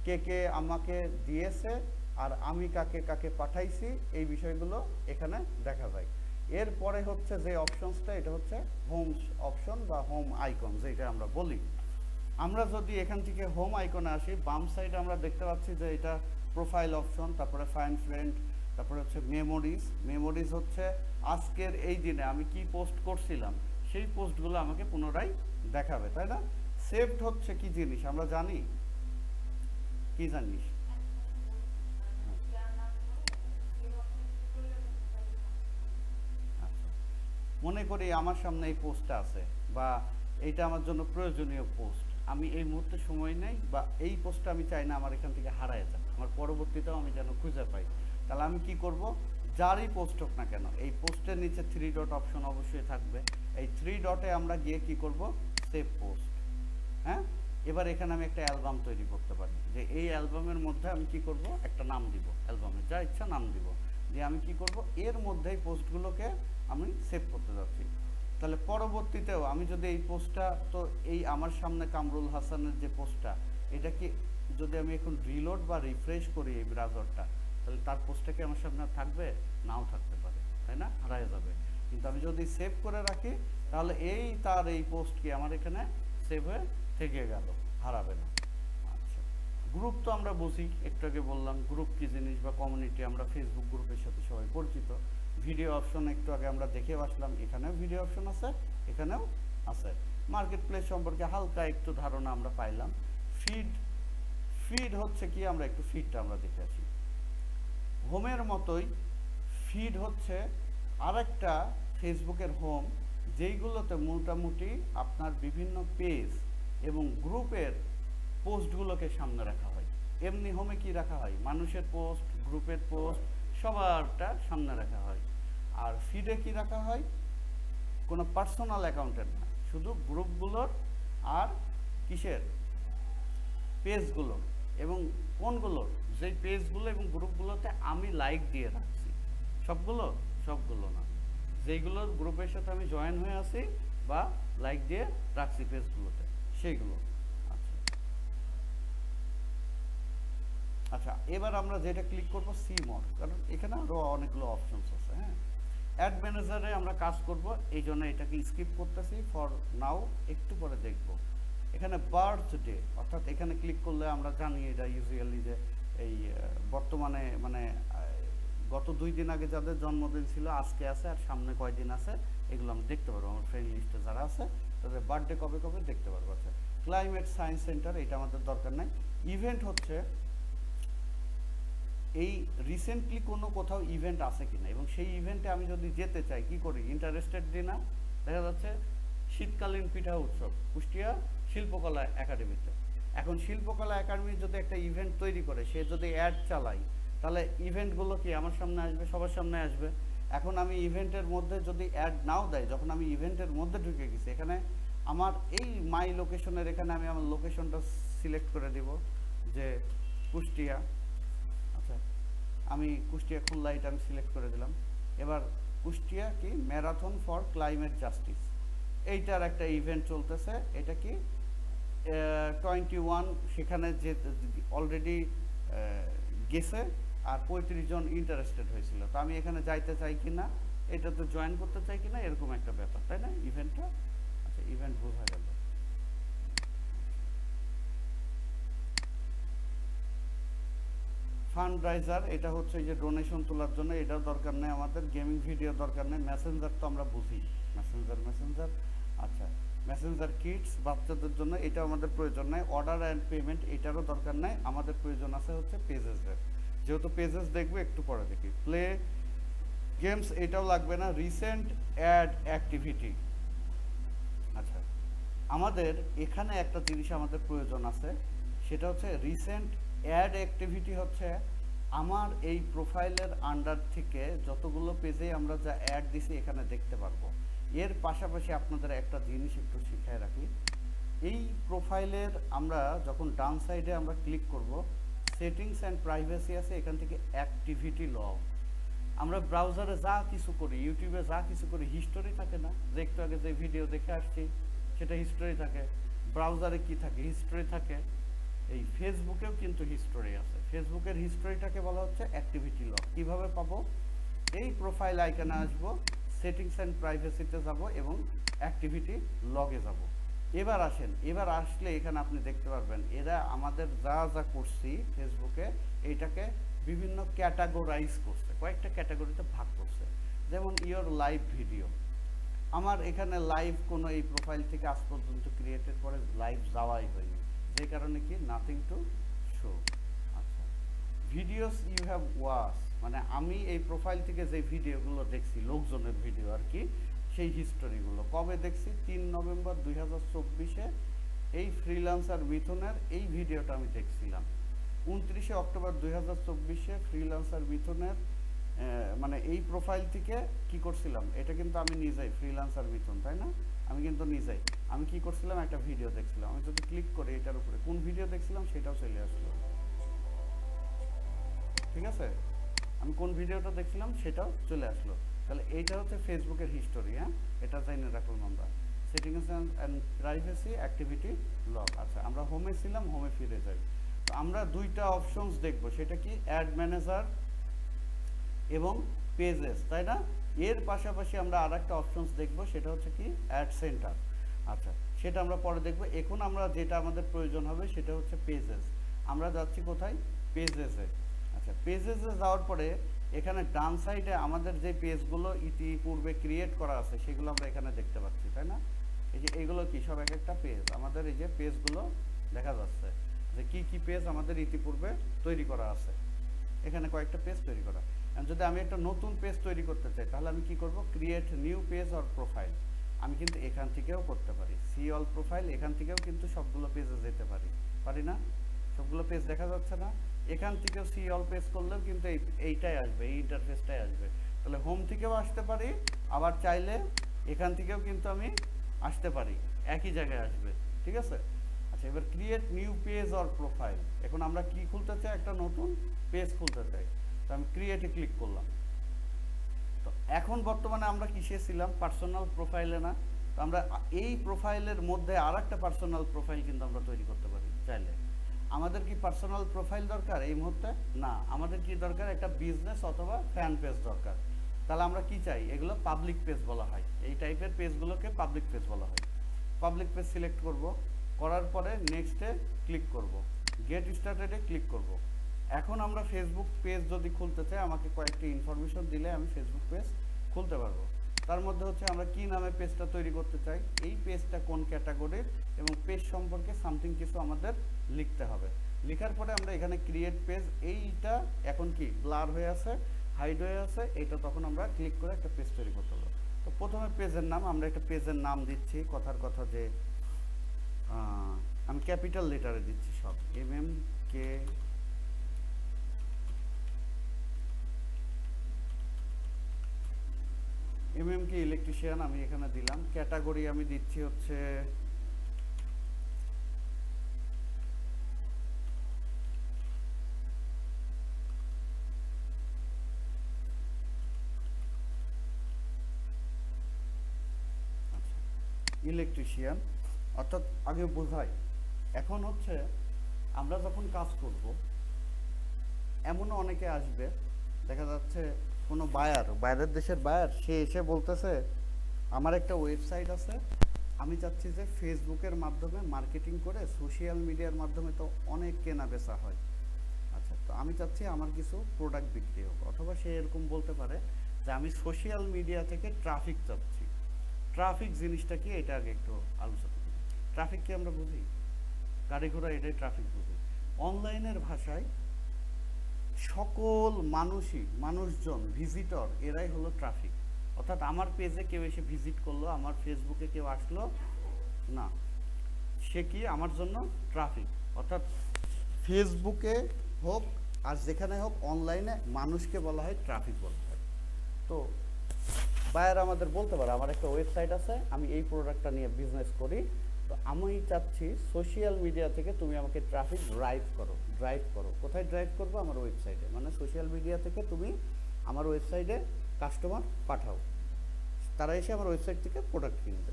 কে আমাকে দিয়েছে আর আমি কাকে কাকে পাঠাইছি, এই বিষয়গুলো এখানে দেখা যায়। এরপরে হচ্ছে যে অপশনসটা, এটা হচ্ছে হোম অপশন বা হোম আইকন যেটা আমরা বলি। আমরা যদি এখান থেকে হোম আইকনে আসি, বাম সাইডে আমরা দেখতে পাচ্ছি যে এটা প্রোফাইল অপশন, তারপরে ফাইন্ড ফ্রেন্ড, তারপরে হচ্ছে মেমোরিজ। মেমোরিজ হচ্ছে আজকের এই দিনে আমি কি পোস্ট করছিলাম সেই পোস্টগুলো আমাকে পুনরায় দেখাবে, তাই না? সেভড হচ্ছে কি জিনিস আমরা জানি, কি জানিস? আচ্ছা, মনে করি আমার সামনে এই পোস্টটা আছে বা এইটা আমার জন্য প্রয়োজনীয় পোস্ট, আমি এই মুহূর্তে সময় নেই বা এই পোস্টটা আমি চাই না আমার এখান থেকে হারায় যাক, আমার পরবর্তীতেও আমি যেন খুঁজে পাই। তাহলে আমি কি করব, যারই পোস্ট হোক না কেন এই পোস্টের নিচে 3 ডট অপশন অবশ্যই থাকবে। এই 3 ডটে আমরা গিয়ে কি করব, সেভ পোস্ট। হ্যাঁ, এবার এখানে আমি একটা অ্যালবাম তৈরি করতে পারি, যে এই অ্যালবামের মধ্যে আমি কি করব, একটা নাম দিব, অ্যালবামের যা ইচ্ছা নাম দিব, দিয়ে আমি কি করব, এর মধ্যেই পোস্টগুলোকে আমি সেভ করতে যাচ্ছি। তাহলে পরবর্তীতেও আমি যদি এই পোস্টটা, তো এই আমার সামনে কামরুল হাসানের যে পোস্টটা, এটা কি যদি আমি এখন রিলোড বা রিফ্রেশ করি এই ব্রাউজারটা, তাহলে তার পোস্টটা কি আমার সামনে থাকবে? নাও থাকতে পারে, তাই না, হারায় যাবে। কিন্তু আমি যদি সেভ করে রাখি তাহলে এই তার এই পোস্ট কি আমার এখানে সেভ হয়ে থেকে গেল, হারাবে না। আচ্ছা, গ্রুপ তো আমরা বুঝি, একটু আগে বললাম গ্রুপ কি জিনিস বা কমিউনিটি, আমরা ফেসবুক গ্রুপের সাথে সবাই পরিচিত। ভিডিও অপশন একটু আগে আমরা দেখেও আসলাম, এখানেও ভিডিও অপশন আছে, এখানেও আছে। মার্কেট প্লেস সম্পর্কে হালকা একটু ধারণা আমরা পাইলাম। ফিড, ফিড হচ্ছে কি, আমরা একটু ফিডটা আমরা দেখে আসি। হোমের মতোই ফিড হচ্ছে আরেকটা ফেসবুকের হোম, যেইগুলোতে মোটামুটি আপনার বিভিন্ন পেজ এবং গ্রুপের পোস্টগুলোকে সামনে রাখা হয়। এমনি হোমে কি রাখা হয়, মানুষের পোস্ট, গ্রুপের পোস্ট সবারটা সামনে রাখা হয়। আর ফিডে কি রাখা হয়, কোনো পার্সোনাল অ্যাকাউন্টের না, শুধু গ্রুপগুলোর আর কিসের, পেজগুলো। এবং কোনগুলোর, যেই পেজগুলো এবং গ্রুপগুলোতে আমি লাইক দিয়ে রাখছি, সবগুলো, সবগুলো না, যেইগুলোর গ্রুপের সাথে আমি জয়েন হয়ে আছি বা লাইক দিয়ে রাখছি পেজগুলোতে, সেইগুলো। আচ্ছা আচ্ছা, এবার আমরা যেটা ক্লিক করব সি মোর, কারণ এখানে আরও অনেকগুলো অপশনস আছে। হ্যাঁ, অ্যাড ম্যানেজারে আমরা কাজ করব, এই জন্য এটাকে স্কিপ করতেছি ফর নাও, একটু পরে দেখব। এখানে বার্থডে, অর্থাৎ এখানে ক্লিক করলে আমরা জানি এটা ইউজুয়ালি যে এই বর্তমানে মানে গত 2 দিন আগে যাদের জন্মদিন ছিল আজকে আছে, আর সামনে কয়দিন আছে এগুলো আমি দেখতে পারবো, আমার ফ্রেন্ড লিস্টে যারা আছে তাদের বার্থডে কবে কবে দেখতে পারবো। আচ্ছা, ক্লাইমেট সায়েন্স সেন্টার, এটা আমাদের দরকার নাই। ইভেন্ট হচ্ছে এই রিসেন্টলি কোনো কোথাও ইভেন্ট আছে কিনা, এবং সেই ইভেন্টে আমি যদি যেতে চাই কি করি, ইন্টারেস্টেড দিই না, দেখা যাচ্ছে শীতকালীন পিঠা উৎসব কুষ্টিয়া শিল্পকলা একাডেমিতে। এখন শিল্পকলা একাডেমি যদি একটা ইভেন্ট তৈরি করে, সে যদি অ্যাড চালাই, তাহলে ইভেন্টগুলো কি আমার সামনে আসবে, সবার সামনে আসবে। এখন আমি ইভেন্টের মধ্যে যদি অ্যাড নাও দেয়, যখন আমি ইভেন্টের মধ্যে ঢুকে গেছি, এখানে আমার এই মাই লোকেশনের এখানে আমি আমার লোকেশনটা সিলেক্ট করে দিব যে কুষ্টিয়া। আচ্ছা, আমি কুষ্টিয়া খুলনা এটা আমি সিলেক্ট করে দিলাম। এবার কুষ্টিয়া কি ম্যারাথন ফর ক্লাইমেট জাস্টিস, এইটার একটা ইভেন্ট চলতেছে। এটা কি 21, সেখানে যে অলরেডি গেছে, আর 35 জন ইন্টারেস্টেড হয়েছিল। তো আমি এখানে যাইতে চাই কিনা, এটাতে জয়েন করতে চাই কিনা, এরকম একটা ব্যাপার, তাই না ইভেন্টটা। আচ্ছা, ইভেন্ট বোঝা গেল। ফান্ড রাইজার, এটা হচ্ছে যে ডোনেশন তোলার জন্য, এটাও দরকার নেই আমাদের। গেমিং ভিডিও দরকার নেই। মেসেঞ্জার তো আমরা বুঝি, মেসেঞ্জার। আচ্ছা, মেসেঞ্জার কিডস বাচ্চাদের জন্য, এটা আমাদের প্রয়োজন নাই। অর্ডার অ্যান্ড পেমেন্ট, এটারও দরকার নাই। আমাদের প্রয়োজন আছে হচ্ছে পেজেসের, যেহেতু পেজেস দেখবো একটু পরে দেখি। প্লে গেমস, এটাও লাগবে না। রিসেন্ট অ্যাড অ্যাক্টিভিটি, আচ্ছা আমাদের এখানে একটা জিনিস আমাদের প্রয়োজন আছে, সেটা হচ্ছে রিসেন্ট অ্যাড অ্যাক্টিভিটি। হচ্ছে আমার এই প্রোফাইলের আন্ডার থেকে যতগুলো পেজে আমরা যা অ্যাড দিছি এখানে দেখতে পারবো। এর পাশাপাশি আপনাদের একটা জিনিস একটু শিখিয়ে রাখি, এই প্রোফাইলের আমরা যখন ডান সাইডে আমরা ক্লিক করব, সেটিংস অ্যান্ড প্রাইভেসি আছে, এখান থেকে অ্যাক্টিভিটি লগ। আমরা ব্রাউজারে যা কিছু করি, ইউটিউবে যা কিছু করি, হিস্টোরি থাকে না, যে একটু আগে যে ভিডিও দেখে আসছি সেটা হিস্টোরি থাকে। ব্রাউজারে কি থাকে, হিস্টোরি থাকে। এই ফেসবুকেও কিন্তু হিস্টোরি আছে, ফেসবুকের হিস্টোরিটাকে বলা হচ্ছে অ্যাক্টিভিটি লগ। কিভাবে পাবো, এই প্রোফাইল আইকনে আসবো, সেটিংস অ্যান্ড প্রাইভেসিতে যাব এবং অ্যাক্টিভিটি লগে যাব। এবার আসেন, এবার আসলে এখানে আপনি দেখতে পারবেন এরা আমাদের যা যা করছি ফেসবুকে, এইটাকে বিভিন্ন ক্যাটাগরাইজ করছে, কয়েকটা ক্যাটাগরিতে ভাগ করছে। যেমন ইয়োর লাইভ ভিডিও, আমার এখানে লাইভ কোনো এই প্রোফাইল থেকে আজ পর্যন্ত ক্রিয়েটের পরে লাইভ যাওয়াই হয়নি, যে কারণে কি নাথিং টু শো। আচ্ছা, ভিডিওস ইউ হ্যাভ ওয়াচ, মানে আমি এই প্রোফাইল থেকে যে ভিডিওগুলো দেখছি, লোকজনের ভিডিও আর কি, সেই হিস্টোরিগুলো কবে দেখছি, 3 নভেম্বর 2024-এ এই ফ্রিল্যান্সার মিথুনের এই ভিডিওটা আমি দেখছিলাম। 29 অক্টোবর 2024-এ ফ্রিল্যান্সার মিথুনের মানে এই প্রোফাইল থেকে কি করছিলাম, এটা কিন্তু আমি নিজেই ফ্রিল্যান্সার মিথুন, তাই না, আমি কিন্তু নিজেই আমি কি করছিলাম, একটা ভিডিও দেখছিলাম। আমি যদি ক্লিক করি এটার উপরে কোন ভিডিও দেখছিলাম সেটাও চলে আসলো, ঠিক আছে, আমি কোন ভিডিওটা দেখছিলাম সেটাও চলে আসলো। তাহলে এইটা হচ্ছে ফেসবুকের হিস্টোরি। হ্যাঁ, এটা জেনে রাখলাম আমরা। Settings and privacy activity log. আচ্ছা, আমরা হোমে ছিলাম, হোমে ফিরে যাই। তো আমরা দুইটা অপশনস দেখব, সেটা কি অ্যাড ম্যানেজার এবং পেজেস, তাই না। এর পাশাপাশি আমরা আর একটা অপশনস দেখব, সেটা হচ্ছে কি অ্যাড সেন্টার। আচ্ছা, সেটা আমরা পরে দেখব। এখন আমরা যেটা আমাদের প্রয়োজন হবে সেটা হচ্ছে পেজেস। আমরা যাচ্ছি কোথায়, পেজেসে। আচ্ছা, পেজেসে যাওয়ার পরে এখানে ডান সাইডে আমাদের যে পেজগুলো ইতিপূর্বে ক্রিয়েট করা আছে সেগুলো আমরা এখানে দেখতে পাচ্ছি, তাই না। এই যে এইগুলো কি সব এক একটা পেজ, আমাদের এই যে পেজগুলো দেখা যাচ্ছে যে কি কি পেজ আমাদের ইতিপূর্বে তৈরি করা আছে। এখানে কয়েকটা পেজ তৈরি করা। যদি আমি একটা নতুন পেজ তৈরি করতে চাই তাহলে আমি কি করব, create new page or profile. আমি কিন্তু এখান থেকেও করতে পারি, সি অল প্রোফাইল, এখান থেকেও কিন্তু সবগুলো পেজে যেতে পারি না, সবগুলো পেজ দেখা যাচ্ছে না। এখান থেকেও সি অল পেজ করলেও কিন্তু এইটাই আসবে, এই ইন্টারফেসটাই আসবে। তাহলে হোম থেকেও আসতে পারি, আবার চাইলে এখান থেকেও কিন্তু আমি আসতে পারি, একই জায়গায় আসবে, ঠিক আছে। আচ্ছা, এবার create new page or profile. এখন আমরা কি খুলতে চাই, একটা নতুন পেজ খুলতে চাই। তো আমি ক্রিয়েটে ক্লিক করলাম। তো এখন বর্তমানে আমরা কিসে ছিলাম, পার্সোনাল প্রোফাইলে না। তো আমরা এই প্রোফাইলের মধ্যে আর একটা পার্সোনাল প্রোফাইল কিন্তু আমরা তৈরি করতে পারি চাইলে। আমাদের কি পার্সোনাল প্রোফাইল দরকার এই মুহূর্তে? না, আমাদের কি দরকার, একটা বিজনেস অথবা ফ্যান পেজ দরকার। তাহলে আমরা কি চাই, এগুলো পাবলিক পেজ বলা হয়, এই টাইপের পেজগুলোকে পাবলিক পেজ বলা হয়। পাবলিক পেজ সিলেক্ট করব, করার পরে নেক্সটে ক্লিক করব, গেট স্টার্টেডে ক্লিক করব। এখন আমরা ফেসবুক পেজ যদি খুলতে চাই, আমাকে কয়েকটি ইনফরমেশন দিলে আমি ফেসবুক পেজ খুলতে পারবো। তার মধ্যে হচ্ছে আমরা কি নামে পেজটা তৈরি করতে চাই, এই পেজটা কোন ক্যাটাগরির, এবং পেজ সম্পর্কে সামথিং কিছু আমাদের লিখতে হবে। লেখার পরে আমরা এখানে ক্রিয়েট পেজ, এইটা এখন কি ব্লার হয়ে আছে, হাইড হয়ে আছে, এইটা তখন আমরা ক্লিক করে একটা পেজ তৈরি করতে পারবো। তো প্রথমে পেজের নাম, আমরা একটা পেজের নাম দিচ্ছি, কথার কথা যে আমি ক্যাপিটাল লেটারে দিচ্ছি সব, MMK ইলেকট্রিশিয়ান আমি এখানে দিলাম। ক্যাটাগরি আমি দিচ্ছি হচ্ছে ইলেকট্রিশিয়ান, অর্থাৎ আগে বোঝাই। এখন হচ্ছে আমরা যখন কাজ করব, এমনও অনেকে আসবে, দেখা যাচ্ছে কোনো বাইরের দেশের বায়ার, সে এসে বলতেছে আমার একটা ওয়েবসাইট আছে, আমি চাচ্ছি যে ফেসবুকের মাধ্যমে মার্কেটিং করে সোশ্যাল মিডিয়ার মাধ্যমে তো অনেক কেনা বেচা হয়। আচ্ছা, তো আমি চাচ্ছি আমার কিছু প্রোডাক্ট বিক্রি হোক। অথবা সে এরকম বলতে পারে যে আমি সোশ্যাল মিডিয়া থেকে ট্রাফিক চাচ্ছি। ট্রাফিক জিনিসটা কি, এটা আগে একটু আলোচনা করি। ট্রাফিক কি আমরা বুঝি, গাড়ি ঘোড়া, এটাই ট্রাফিক বুঝি। অনলাইনের ভাষায় সকল মানুষজন, ভিজিটর, এরাই হলো ট্রাফিক। অর্থাৎ আমার পেজে কেউ এসে ভিজিট করলো, আমার ফেসবুকে কেউ আসলো না, সে কি আমার জন্য ট্রাফিক। অর্থাৎ ফেসবুকে হোক আর যেখানে হোক, অনলাইনে মানুষকে বলা হয় ট্রাফিক বলা হয়। তো বায়ার আমাদের বলতে পারে আমার একটা ওয়েবসাইট আছে, আমি এই প্রোডাক্টটা নিয়ে বিজনেস করি, তো আমি চাচ্ছি সোশ্যাল মিডিয়া থেকে তুমি আমাকে ট্রাফিক ড্রাইভ করো। কোথায় ড্রাইভ করবো, আমার ওয়েবসাইটে। মানে সোশ্যাল মিডিয়া থেকে তুমি আমার ওয়েবসাইটে কাস্টমার পাঠাও, তারা এসে আমার ওয়েবসাইট থেকে প্রোডাক্ট কিনবে।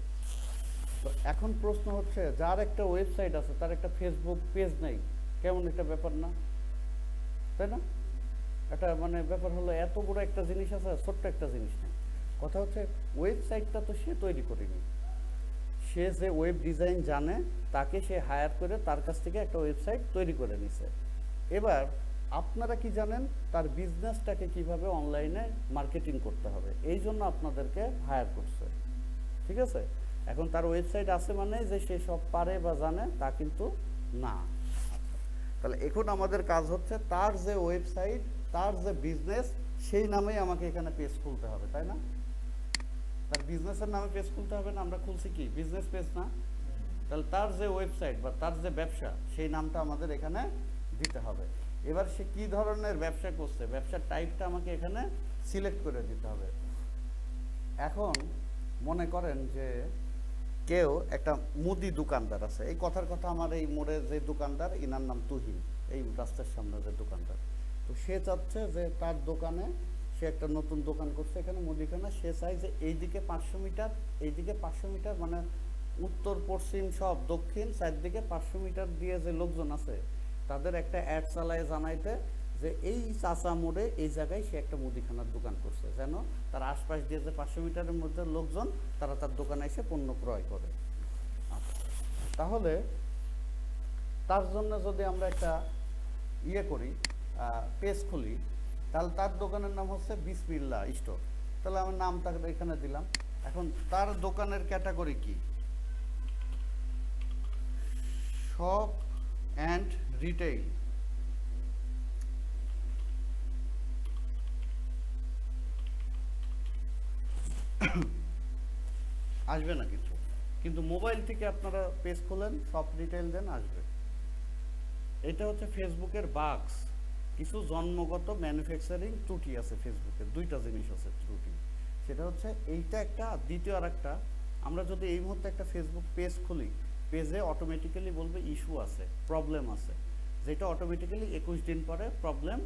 তো এখন প্রশ্ন হচ্ছে, যার একটা ওয়েবসাইট আছে তার একটা ফেসবুক পেজ নেই, কেমন একটা ব্যাপার না, তাই না। এটা মানে ব্যাপার হলো, এত বড় একটা জিনিস আছে, ছোট্ট একটা জিনিস নেই। কথা হচ্ছে ওয়েবসাইটটা তো সে তৈরি করেনি, সে যে ওয়েব ডিজাইন জানে তাকে সে হায়ার করে তার কাছ থেকে একটা ওয়েবসাইট তৈরি করে নিছে। এবার আপনারা কি জানেন, তার বিজনেসটাকে কিভাবে অনলাইনে মার্কেটিং করতে হবে, এই জন্য আপনাদেরকে হায়ার করছে। ঠিক আছে? এখন তার ওয়েবসাইট আছে মানে যে সে সব পারে বা জানে তা কিন্তু না। তাহলে এখন আমাদের কাজ হচ্ছে তার যে ওয়েবসাইট, তার যে বিজনেস, সেই নামেই আমাকে এখানে পেজ খুলতে হবে, তাই না? তার বিজনেসের নামে পেজ খুলতে হবে না? আমরা খুলছি কি বিজনেস পেজ না? তাহলে তার যে ওয়েবসাইট বা তার যে ব্যবসা, সেই নামটা আমাদের এখানে দিতে হবে। এবার সে কি ধরনের ব্যবসা করছে, ব্যবসার টাইপটা আমাকে এখানে সিলেক্ট করে দিতে হবে। এখন মনে করেন যে কেউ একটা মুদি দোকানদার আছে, এই কথার কথা আমার এই মোড়ে যে দোকানদার, ইনার নাম তুহিন, এই রাস্তার সামনে যে দোকানদার, তো সে চাচ্ছে যে তার দোকানে, সে একটা নতুন দোকান করছে এখানে মুদিখানা, সে চাই যে এইদিকে 500 মিটার, এইদিকে 500 মিটার, মানে উত্তর পশ্চিম সব দক্ষিণ চারদিকে 500 মিটার দিয়ে যে লোকজন আছে তাদের একটা অ্যাড চালায় জানাইতে যে এই চাচা মোড়ে এই জায়গায় সে একটা মুদিখানার দোকান করছে, যেন তার আশপাশ দিয়ে যে 500 মিটারের মধ্যে লোকজন তারা তার দোকানে এসে পণ্য ক্রয় করে। তাহলে তার জন্য যদি আমরা একটা ইয়ে করি, পেজ খুলি, তাহলে তার দোকানের নাম হচ্ছে বিসমিল্লাহ স্টোর। তাহলে আমি নামটা এখানে দিলাম। এখন তার দোকানের ক্যাটাগরি কি? Shop and retail. আসবে না কিছু, কিন্তু মোবাইল থেকে আপনারা পেজ খোলেন, শপ রিটেইল দেন, আসবে। এটা হচ্ছে ফেসবুকের বাগস, কিছু জন্মগত ম্যানুফ্যাকচারিং ত্রুটি আছে ফেসবুকের। দুইটা জিনিস আছে ত্রুটি, সেটা হচ্ছে এইটা একটা, দ্বিতীয় আর একটা, আমরা যদি এই মুহূর্তে একটা ফেসবুক পেজ খুলি, পেজে অটোমেটিক্যালি বলবে ইস্যু আছে, প্রবলেম আছে, যেটা অটোমেটিক্যালি 21 দিন পরে প্রবলেম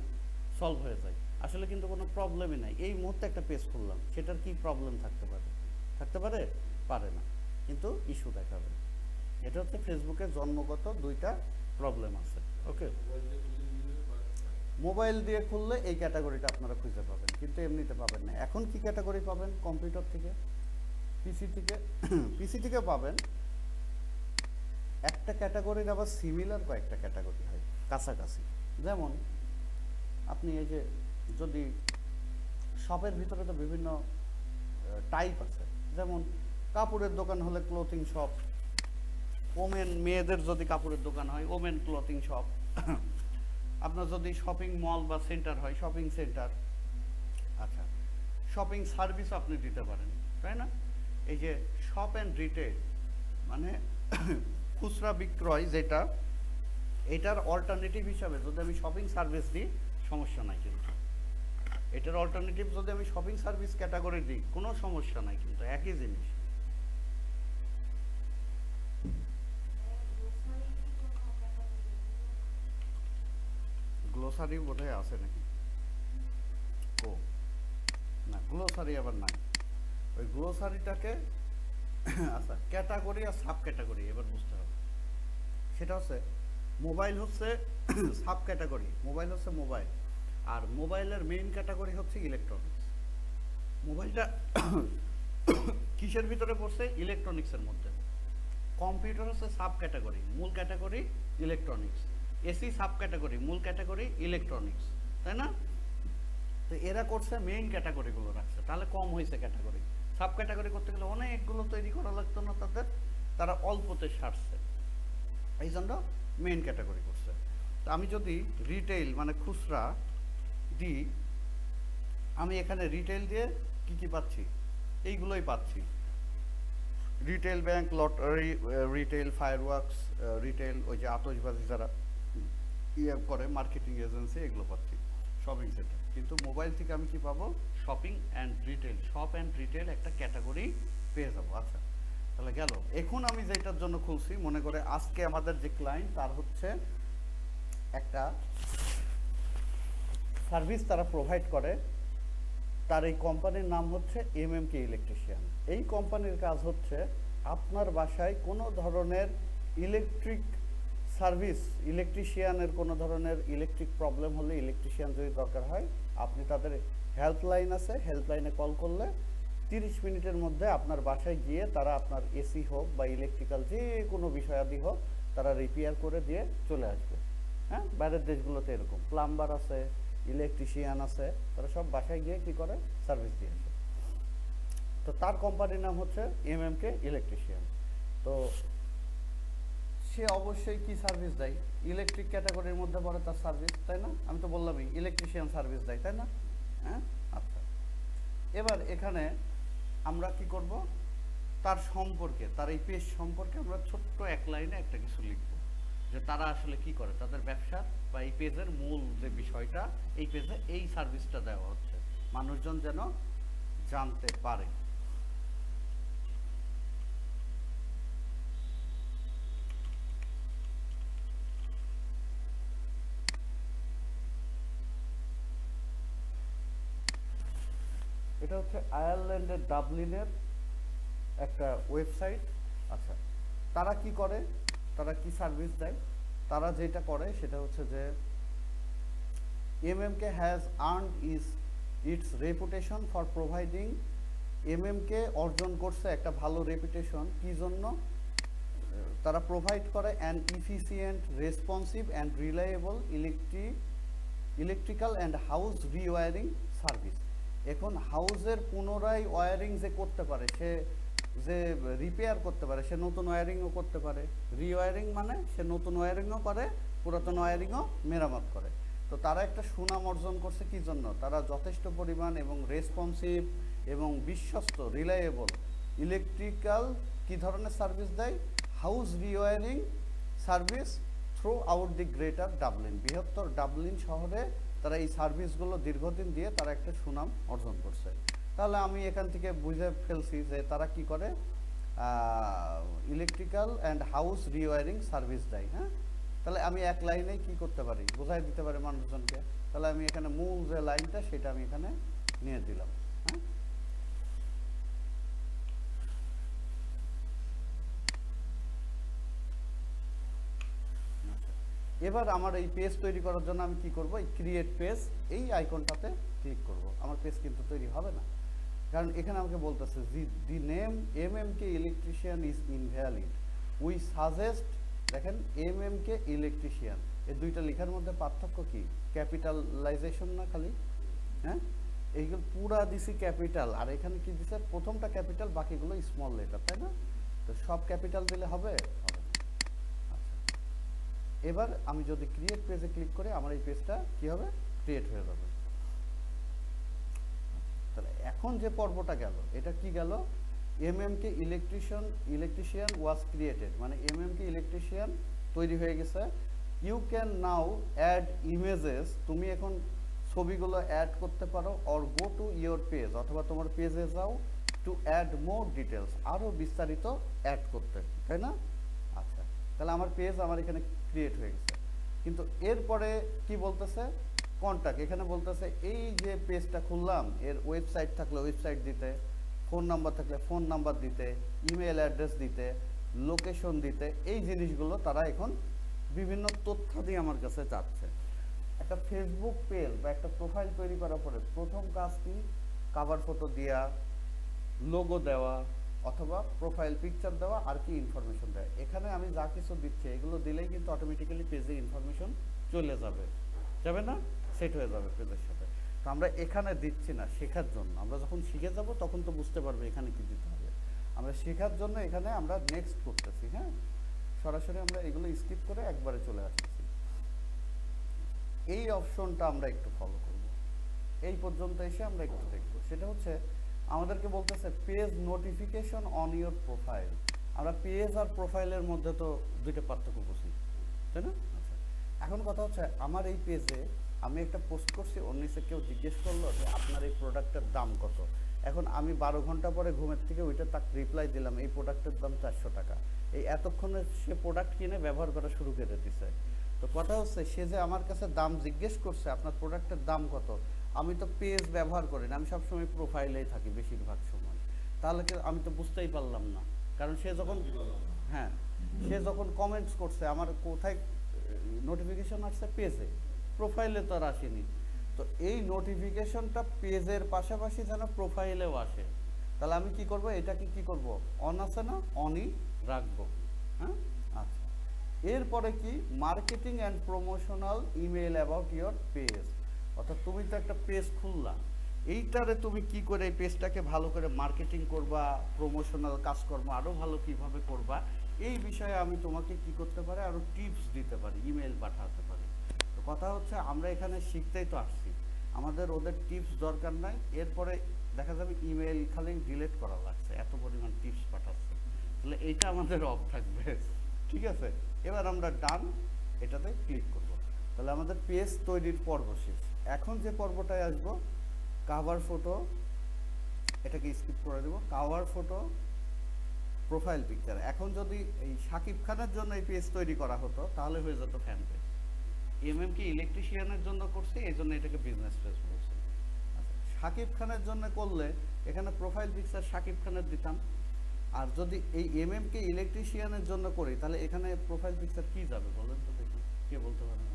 সলভ হয়ে যায়। আসলে কিন্তু কোনো প্রবলেমই নাই। এই মুহূর্তে একটা পেজ খুললাম, সেটার কি প্রবলেম থাকতে পারে? থাকতে পারে? পারে না, কিন্তু ইস্যু দেখাবে। এটা হচ্ছে ফেসবুকের জন্মগত দুইটা প্রবলেম আছে। ওকে, মোবাইল দিয়ে খুললে এই ক্যাটাগরিটা আপনারা খুঁজে পাবেন, কিন্তু এমনিতে পাবেন না। এখন কি ক্যাটাগরি পাবেন? কম্পিউটার থেকে, পিসি থেকে, পিসি থেকে পাবেন। একটা ক্যাটাগরির আবার সিমিলার কয়েকটা ক্যাটাগরি হয়, কাছাকাছি। যেমন আপনি এই যে যদি শপের ভিতরে তো বিভিন্ন টাইপ আছে, যেমন কাপড়ের দোকান হলে ক্লোথিং শপ, ওমেন মেয়েদের যদি কাপড়ের দোকান হয় ওমেন ক্লোথিং শপ, আপনার যদি শপিং মল বা সেন্টার হয় শপিং সেন্টার। আচ্ছা, শপিং সার্ভিস আপনি দিতে পারেন, তাই না? এই যে শপ অ্যান্ড রিটেল মানে খুচরা বিক্রয়, যেটা এটার অল্টারনেটিভ হিসাবে যদি আমি শপিং সার্ভিস দিই সমস্যা নাই, কিন্তু এটার অল্টারনেটিভ যদি আমি শপিং সার্ভিস ক্যাটাগরি দিই কোনো সমস্যা নাই, কিন্তু একই জিনিস। গ্লোসারি বোধহয় আছে নাকি? ও না, গ্লোসারি আবার নাই। ওই গ্লোসারিটাকে আচ্ছা, ক্যাটাগরি আর সাব ক্যাটাগরি এবার বুঝতে হবে। সেটা হচ্ছে মোবাইল হচ্ছে সাব ক্যাটাগরি, মোবাইল হচ্ছে মোবাইল, আর মোবাইলের মেইন ক্যাটাগরি হচ্ছে ইলেকট্রনিক্স। মোবাইলটা কিসের ভিতরে পড়ছে? ইলেকট্রনিক্সের মধ্যে। কম্পিউটার হচ্ছে সাব ক্যাটাগরি, মূল category electronics. AC sub category, মূল ক্যাটাগরি ইলেকট্রনিক্স, তাই না? তো এরা করছে মেইন ক্যাটাগরিগুলো রাখছে, তাহলে কম হয়েছে ক্যাটাগরি। সাব ক্যাটাগরি করতে গেলে অনেকগুলো তৈরি করা লাগতো না তাদের, তারা অল্পতে সারছে, এই জন্য মেইন ক্যাটাগরি করছে। তো আমি যদি রিটেইল মানে খুচরা দিই, আমি এখানে রিটেইল দিয়ে কি কি পাচ্ছি? এইগুলোই পাচ্ছি। Retail bank, lottery, retail fireworks, retail ওই যে আতশবাজি যারা ইয়ে করে মার্কেটিং এজেন্সি, এগুলো পাচ্ছি, শপিং সেন্টার। কিন্তু মোবাইল থেকে আমি কি পাবো? Shopping and retail, shop and retail একটা ক্যাটাগরি পেয়ে যাবো। আচ্ছা, তাহলে গেল। এখন আমি যেটার জন্য খুলছি, মনে করে আজকে আমাদের যে ক্লায়েন্ট তার হচ্ছে একটা সার্ভিস তারা প্রোভাইড করে, তার এই কোম্পানির নাম হচ্ছে এমএমকে ইলেকট্রিশিয়ান। এই কোম্পানির কাজ হচ্ছে আপনার বাসায় কোনো ধরনের ইলেকট্রিক সার্ভিস, ইলেকট্রিশিয়ানের কোনো ধরনের ইলেকট্রিক প্রবলেম হলে, ইলেকট্রিশিয়ান যদি দরকার হয়, আপনি তাদের হেল্পলাইন আছে, হেল্পলাইনে কল করলে 30 মিনিটের মধ্যে আপনার বাসায় গিয়ে তারা আপনার এসি হোক বা ইলেকট্রিক্যাল যে কোনো বিষয়াদি হোক তারা রিপেয়ার করে দিয়ে চলে আসবে। হ্যাঁ, বাইরের দেশগুলোতে এরকম প্লাম্বার আছে, ইলেকট্রিশিয়ান আছে, তারা সব বাসায় গিয়ে কি করে? সার্ভিস দিয়ে আসে। তো তার কোম্পানির নাম হচ্ছে এমএমকে ইলেকট্রিশিয়ান। তো সে অবশ্যই কি সার্ভিস দেয়, ইলেকট্রিক ক্যাটাগরির মধ্যে পড়ে তার সার্ভিস, তাই না? আমি তো বললামই ইলেকট্রিশিয়ান সার্ভিস দেয়, তাই না? হ্যাঁ, আচ্ছা। এবার এখানে আমরা কি করব, তার সম্পর্কে, তার এই পেজ সম্পর্কে আমরা ছোট্ট এক লাইনে একটা কিছু লিখব, যে তারা আসলে কি করে, তাদের ব্যবসা বা এই পেজের মূল যে বিষয়টা, এই পেজে এই সার্ভিসটা দেওয়া হচ্ছে, মানুষজন যেন জানতে পারে। এটা হচ্ছে আয়ারল্যান্ডের ডাবলিনের একটা ওয়েবসাইট। আচ্ছা, তারা কি করে, তারা কি সার্ভিস দেয়? তারা যেটা করে সেটা হচ্ছে যে এমএমকে has earned it's reputation for providing, এমএমকে অর্জন করছে একটা ভালো রেপুটেশন কি জন্য? তারা প্রোভাইড করে an efficient, responsive and reliable electrical and house rewiring service. এখন হাউসের পুনরায় ওয়ারিং যে করতে পারে, সে যে রিপেয়ার করতে পারে, সে নতুন ওয়ারিংও করতে পারে। রিওয়ারিং মানে সে নতুন ওয়ারিংও করে, পুরাতন ওয়ারিংও মেরামত করে। তো তারা একটা সুনাম অর্জন করছে কি জন্য? তারা যথেষ্ট পরিমাণ এবং রেসপন্সিভ এবং বিশ্বস্ত, রিলায়েবল ইলেকট্রিক্যাল কি ধরনের সার্ভিস দেয়? House rewiring service throughout the greater Dublin, বৃহত্তর ডাবলিন শহরে তারা এই সার্ভিসগুলো দীর্ঘদিন দিয়ে তারা একটা সুনাম অর্জন করছে। তাহলে আমি এখান থেকে বুঝে ফেলছি যে তারা কি করে, electrical and house rewiring service দেয়। হ্যাঁ, তাহলে আমি এক লাইনে কি করতে পারি, বোঝাই দিতে পারি মানুষজনকে। তাহলে আমি এখানে মূল যে লাইনটা সেটা আমি এখানে নিয়ে দিলাম। হ্যাঁ, এবার আমার এই পেজ তৈরি করার জন্য আমি কি করব, এই ক্রিয়েট পেজ এই আইকনটাতে ক্লিক করব। আমার পেজ কিন্তু তৈরি হবে না, কারণ এখানে আমাকে বলতেছে the name এমএমকে electrician is invalid, we suggest. দেখেন এমএমকে ইলেকট্রিশিয়ান, এই দুইটা লেখার মধ্যে পার্থক্য কি? ক্যাপিটালাইজেশন না খালি? হ্যাঁ, এইগুলো পুরা দিছি ক্যাপিটাল, আর এখানে কি দিছে, প্রথমটা ক্যাপিটাল, বাকিগুলো স্মল লেটার, তাই না? তো সব ক্যাপিটাল দিলে হবে? এবার আমি যদি ক্রিয়েট পেজে ক্লিক করি, আমার এই পেজটা কি হবে, ক্রিয়েট হয়ে যাবে। তাহলে এখন যে পর্বটা গেল, এটা কি গেল, এমএমকে ইলেকট্রিশিয়ান ওয়াজ ক্রিয়েটেড, মানে এমএমকে ইলেকট্রিশিয়ান তৈরি হয়ে গেছে। You can now add images, তুমি এখন ছবিগুলো অ্যাড করতে পারো, or go to your page, অথবা তোমার পেজে যাও, টু অ্যাড মোর ডিটেলস, আরও বিস্তারিত অ্যাড করতে, তাই না? আচ্ছা, তাহলে আমার পেজ আমার এখানে ক্রিয়েট হয়ে গেছে। কিন্তু এরপরে কি বলতেছে, কন্টাক্ট, এখানে বলতেছে এই যে পেজটা খুললাম, এর ওয়েবসাইট থাকলে ওয়েবসাইট দিতে, ফোন নাম্বার থাকলে ফোন নাম্বার দিতে, ইমেল অ্যাড্রেস দিতে, লোকেশন দিতে, এই জিনিসগুলো তারা এখন বিভিন্ন তথ্যাদি আমার কাছে চাচ্ছে। একটা ফেসবুক পেজ বা একটা প্রোফাইল তৈরি করার পরে প্রথম কাজ কি, কাভার ফটো দেওয়া, লোগো দেওয়া, অথবা প্রোফাইল পিকচার দেওয়া, আর কি ইনফরমেশন দেয়। এখানে আমি যা কিছু দিচ্ছি এগুলো দিলেই কিন্তু অটোমেটিক্যালি পেজে ইনফরমেশন চলে যাবে, যাবে না? সেট হয়ে যাবে পেজের সাথে। তো আমরা এখানে দিচ্ছি না শেখার জন্য, আমরা যখন শিখে যাব তখন তো বুঝতে পারবে এখানে কি দিতে হবে। আমরা শেখার জন্য এখানে আমরা নেক্সট করতেছি। হ্যাঁ, সরাসরি আমরা এগুলো স্কিপ করে একবারে চলে আসতেছি। এই অপশনটা আমরা একটু ফলো করব, এই পর্যন্ত এসে আমরা একটু দেখব। সেটা হচ্ছে আমাদেরকে বলতেছে page notification on your profile. আমরা পেজ আর প্রোফাইলের মধ্যে তো দুইটা পার্থক্য বুঝি, তাই না? আচ্ছা, এখন কথা হচ্ছে আমার এই পেজে আমি একটা পোস্ট করছি, অন্য কেউ জিজ্ঞেস করলো যে আপনার এই প্রোডাক্টের দাম কত। এখন আমি 12 ঘন্টা পরে ঘুমের থেকে ওইটা তাকে রিপ্লাই দিলাম এই প্রোডাক্টের দাম 400 টাকা। এই এতক্ষণে সে প্রোডাক্ট কিনে ব্যবহার করা শুরু করে দিছে। তো কথা হচ্ছে সে যে আমার কাছে দাম জিজ্ঞেস করছে, আপনার প্রোডাক্টের দাম কত, আমি তো পেজ ব্যবহার করি না, আমি সবসময় প্রোফাইলেই থাকি বেশিরভাগ সময়। তাহলে আমি তো বুঝতেই পারলাম না, কারণ সে যখন, হ্যাঁ, সে যখন কমেন্টস করছে আমার কোথায় নোটিফিকেশন আসছে, পেজে, প্রোফাইলে তো আর আসেনি। তো এই নোটিফিকেশনটা পেজের পাশাপাশি যেন প্রোফাইলেও আসে। তাহলে আমি কি করব, এটাকে কি করব, অন আছে না, অনই রাখবো। হ্যাঁ, আচ্ছা, এরপরে কি, marketing and promotional email about your page. অর্থাৎ তুমি তো একটা পেজ খুললা, এইটারে তুমি কি করে এই পেজটাকে ভালো করে মার্কেটিং করবা, প্রমোশনাল কাজকর্ম আরো ভালো কিভাবে করবা, এই বিষয়ে আমি তোমাকে কি করতে পারি আরো টিপস দিতে পারি, ইমেল পাঠাতে পারি। তো কথা হচ্ছে আমরা এখানে শিখতেই তো আসছি, আমাদের ওদের টিপস দরকার নাই। এরপরে দেখা যাবে ইমেল খালি ডিলিট করা লাগছে, এত পরিমাণ টিপস পাঠাচ্ছে, তাহলে এইটা আমাদের অফ থাকবে। ঠিক আছে, এবার আমরা ডান এটাতে ক্লিক করব। তাহলে আমাদের পেজ তৈরির পর্ব শেষ। এখন যে পর্বটায় আসবো, কাভার ফটো, এটাকে স্কিপ করে দেব। Cover photo, profile picture. এখন যদি এই শাকিব খানের জন্য এই পেজ তৈরি করা হতো তাহলে হয়ে যেত ফ্যান পেজ। কে ইলেকট্রিশিয়ানের জন্য করছি, এই জন্য এটাকে বিজনেস পেজ বলছি। আচ্ছা, শাকিব খানের জন্য করলে এখানে প্রোফাইল পিকচার শাকিব খানের দিতাম। আর যদি এই কে ইলেকট্রিশিয়ানের জন্য করি তাহলে এখানে প্রোফাইল পিকচার কি যাবে বলেন তো দেখি, কে বলতে পারেন?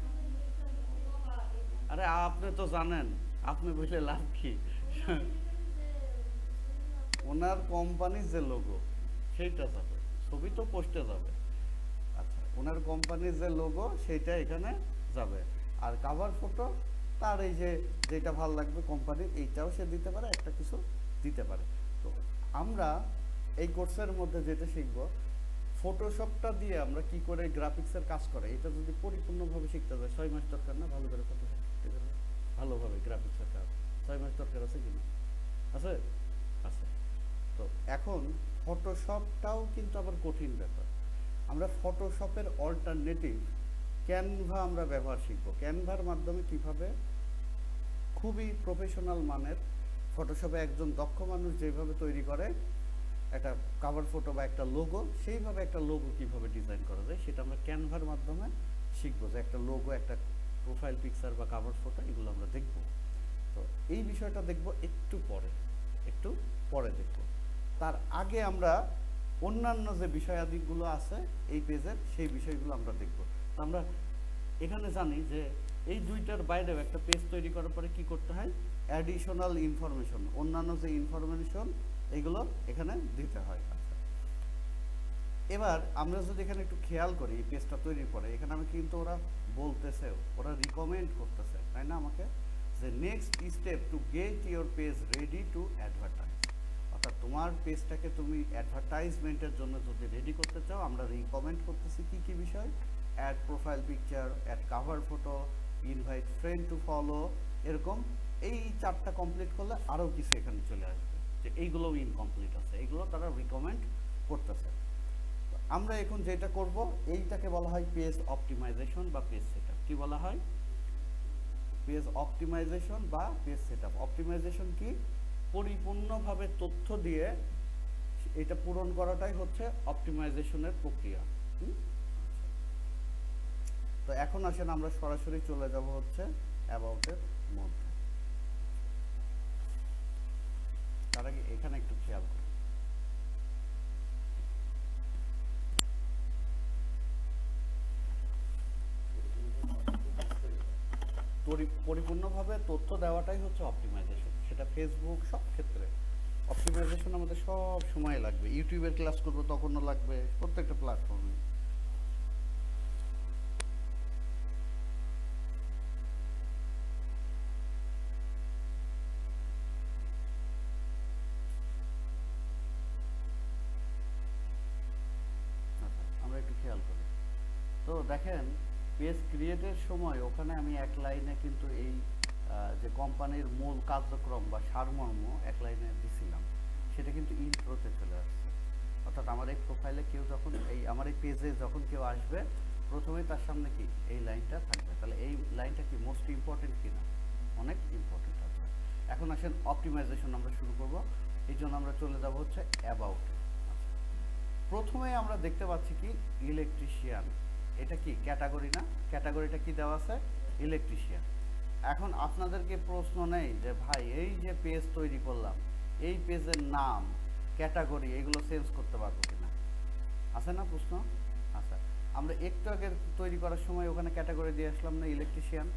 আরে আপনি তো জানেন, আপনি বুঝলে লাভ কি? ওনার কোম্পানির যে লোগো সেইটা যাবে, ছবি তো পোস্টে যাবে। আচ্ছা, ওনার কোম্পানির যে লোগো সেইটা এখানে যাবে। আর কাভার ফটো তার এই যে যেটা ভালো লাগবে কোম্পানির, এইটাও সে দিতে পারে, একটা কিছু দিতে পারে। তো আমরা এই কোর্সের মধ্যে যেটা শিখব, ফটোশপটা দিয়ে আমরা কি করে গ্রাফিক্সের কাজ করে, এটা যদি পরিপূর্ণভাবে শিখতে যায় 6 মাস দরকার না? ভালো করে ফটোশপ শিখতে গেলে ভালোভাবে গ্রাফিক্সের কাজ 6 মাস দরকার আছে কি না? আছে, আছে। তো এখন ফটোশপটাও কিন্তু আবার কঠিন ব্যাপার। আমরা ফটোশপের অল্টারনেটিভ ক্যানভা আমরা ব্যবহার শিখব। ক্যানভার মাধ্যমে কিভাবে খুবই প্রফেশনাল মানের ফটোশপে একজন দক্ষ মানুষ যেভাবে তৈরি করে একটা কাভার ফটো বা একটা লোগো, সেইভাবে একটা লোগো কিভাবে ডিজাইন করা যায় সেটা আমরা ক্যানভার মাধ্যমে শিখবো। যে একটা লোগো, একটা প্রোফাইল পিকচার বা কাভার ফটো, এগুলো আমরা দেখব। তো এই বিষয়টা দেখব একটু পরে, একটু পরে দেখব। তার আগে আমরা অন্যান্য যে বিষয়াদিগুলো আছে এই পেজের, সেই বিষয়গুলো আমরা দেখব। তো আমরা এখানে জানি যে এই দুইটার বাইরেও একটা পেজ তৈরি করার পরে কি করতে হয়, অ্যাডিশনাল ইনফরমেশন, অন্যান্য যে ইনফরমেশন এগুলো এখানে দিতে হয়। আচ্ছা, এবার আমরা যদি এখানে একটু খেয়াল করি এই পেজটা তৈরির পরে, এখানে আমি কিন্তু ওরা বলতেছে, ওরা রিকমেন্ড করতেছে, তাই না আমাকে, যে next step to get your page ready to advertise. অর্থাৎ তোমার পেজটাকে তুমি অ্যাডভার্টাইজমেন্টের জন্য যদি রেডি করতে চাও, আমরা রিকমেন্ড করতেছি কি কি বিষয়, add profile picture, add cover photo, invite friend to follow, এরকম এই 4টা কমপ্লিট করলে আরও কিছু এখানে চলে আসবে যে এইগুলোও ইনকমপ্লিট আছে, এইগুলো তারা রিকমেন্ড করতেছে। আমরা এখন যেটা করব, এইটাকে বলা হয় পেজ অপটিমাইজেশন বা পেজ সেটআপ। কি বলা হয়? পেজ অপটিমাইজেশন বা পেজ সেটআপ। অপটিমাইজেশন কি? পরিপূর্ণভাবে তথ্য দিয়ে এটা পূরণ করাটাই হচ্ছে অপটিমাইজেশনের প্রক্রিয়া। তো এখন আসেন আমরা সরাসরি চলে যাব হচ্ছে অ্যাবাউটের মধ্যে। তার আগে এখানে একটু খেয়াল করুন, পরিপূর্ণভাবে তথ্য দেওয়াটাই হচ্ছে অপটিমাইজেশন। সেটা ফেসবুক, সব ক্ষেত্রে অপটিমাইজেশন আমাদের সব সময় লাগবে। ইউটিউবের ক্লাস করবো তখনও লাগবে, প্রত্যেকটা প্ল্যাটফর্মে। আমরা একটু খেয়াল করি। তো দেখেন পেজ ক্রিয়েটের সময় ওখানে আমি এক লাইনে কিন্তু এই যে কোম্পানির মূল কার্যক্রম বা সারমর্ম এক লাইনে দিছিলাম, সেটা কিন্তু ইন্ট্রোতে চলে আসছে। অর্থাৎ আমার এই প্রোফাইলে কেউ যখন আমার এই পেজে যখন কেউ আসবে, প্রথমেই তার সামনে কি এই লাইনটা থাকবে। তাহলে এই লাইনটা কি মোস্ট ইম্পর্টেন্ট কিনা? অনেক ইম্পর্টেন্ট আছে। এখন আসেন অপটিমাইজেশন আমরা শুরু করব। এই জন্য আমরা চলে যাব হচ্ছে অ্যাবাউটে। প্রথমে আমরা দেখতে পাচ্ছি কি ইলেকট্রিশিয়ান, এটা কি ক্যাটাগরি না? ক্যাটাগরিটা কি দেওয়া আছে? ইলেকট্রিশিয়ান। এখন আপনাদেরকে প্রশ্ন নেই যে ভাই এই যে পেজ তৈরি করলাম, এই পেজের নাম, ক্যাটাগরি এগুলো চেঞ্জ করতে পারবো কিনা? আছে না প্রশ্ন? আচ্ছা, আমরা একটু আগে তৈরি করার সময় ওখানে ক্যাটাগরি দিয়ে আসলাম না ইলেকট্রিশিয়ান।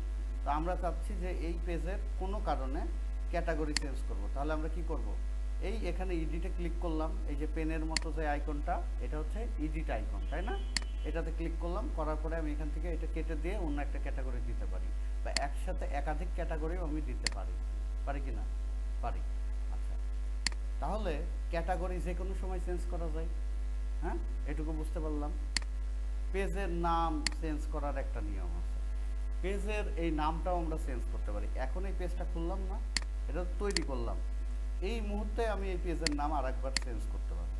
তো আমরা চাচ্ছি যে এই পেজের কোনো কারণে ক্যাটাগরি চেঞ্জ করব। তাহলে আমরা কি করব, এই এখানে ইডিটে ক্লিক করলাম, এই যে পেনের মতো যে আইকনটা, এটা হচ্ছে ইডিট আইকন, তাই না? এটাতে ক্লিক করলাম, করার পরে আমি এখান থেকে এটা কেটে দিয়ে অন্য একটা ক্যাটাগরি দিতে পারি, বা একসাথে একাধিক ক্যাটাগরিও আমি দিতে পারি, পারি কি না? তাহলে ক্যাটাগরি যে কোনো সময় চেঞ্জ করা যায়। হ্যাঁ, এটুকু বুঝতে পারলাম। পেজের নাম চেঞ্জ করার একটা নিয়ম আছে। পেজের এই নামটাও আমরা চেঞ্জ করতে পারি। এখন এই পেজটা খুললাম না, এটা তৈরি করলাম, এই মুহূর্তে আমি এই পেজের নাম আরেকবার চেঞ্জ করতে পারবো,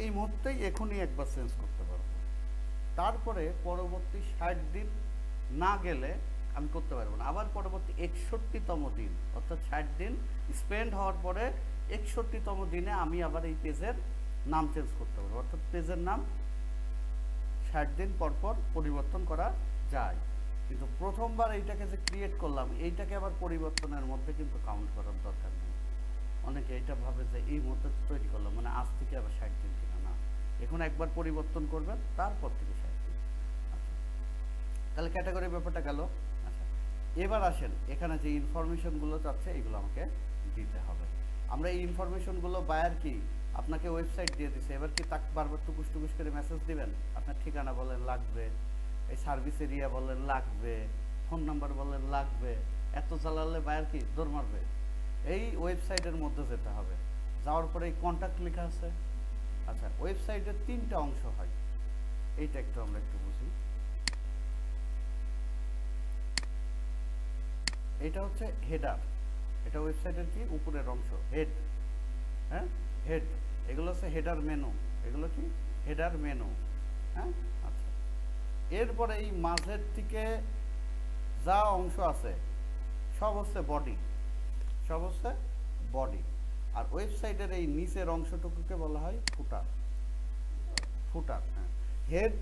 এই মুহূর্তেই এখনই একবার চেঞ্জ করতে পারবো। তারপরে পরবর্তী 60 দিন না গেলে আমি করতে পারবো না। আবার পরবর্তী 61তম দিন, অর্থাৎ 60 দিন স্পেন্ড হওয়ার পরে 61তম দিনে আমি আবার এই পেজের নাম চেঞ্জ করতে পারবো। অর্থাৎ পেজের নাম 60 দিন পর পর পরিবর্তন করা যায়। কিন্তু প্রথমবার এইটাকে যে ক্রিয়েট করলাম, এইটাকে আবার পরিবর্তনের মধ্যে কিন্তু কাউন্ট করার দরকার নেই। অনেকে এটা ভাবে যে এই মুহূর্তে তৈরি করলাম মানে আজ থেকে আবার 60 দিন কিনা, না, এখন একবার পরিবর্তন করবেন, তারপর থেকে 60 দিন। আচ্ছা, তাহলে ক্যাটাগরি ব্যাপারটা গেল। আচ্ছা, এবার আসেন এখানে যে ইনফরমেশনগুলো চাচ্ছে এগুলো আমাকে দিতে হবে। আমরা এই ইনফরমেশনগুলো বায়ার কি আপনাকে ওয়েবসাইট দিয়ে দিছে, এবার কি তাকে বারবার টুকুস টুকুস করে মেসেজ দিবেন? আপনার ঠিকানা বলেন লাগবে, এই সার্ভিস এরিয়া বলেন লাগবে, ফোন নাম্বার বলেন লাগবে, এত চালালে বায়ার কি দৌড় মারবে? এই ওয়েবসাইটের মধ্যে যেতে হবে, যাওয়ার পরে এই কন্ট্যাক্ট লেখা আছে। আচ্ছা, ওয়েবসাইটের 3টা অংশ হয়, এইটা একটু আমরা একটু বুঝি। এটা হচ্ছে হেডার, এটা ওয়েবসাইটের কি উপরের অংশ, হেড। হ্যাঁ, হেড, এগুলো হচ্ছে হেডার মেনু, এগুলো কি হেডার মেনু। হ্যাঁ, আচ্ছা, এরপরে এই মাঝের থেকে যা অংশ আছে সব হচ্ছে বডি, সব হচ্ছে বডি। আর ওয়েবসাইটের এই নিচের অংশটুকুকে বলা হয় ফুটার, ফুটার। হ্যাঁ, হেড,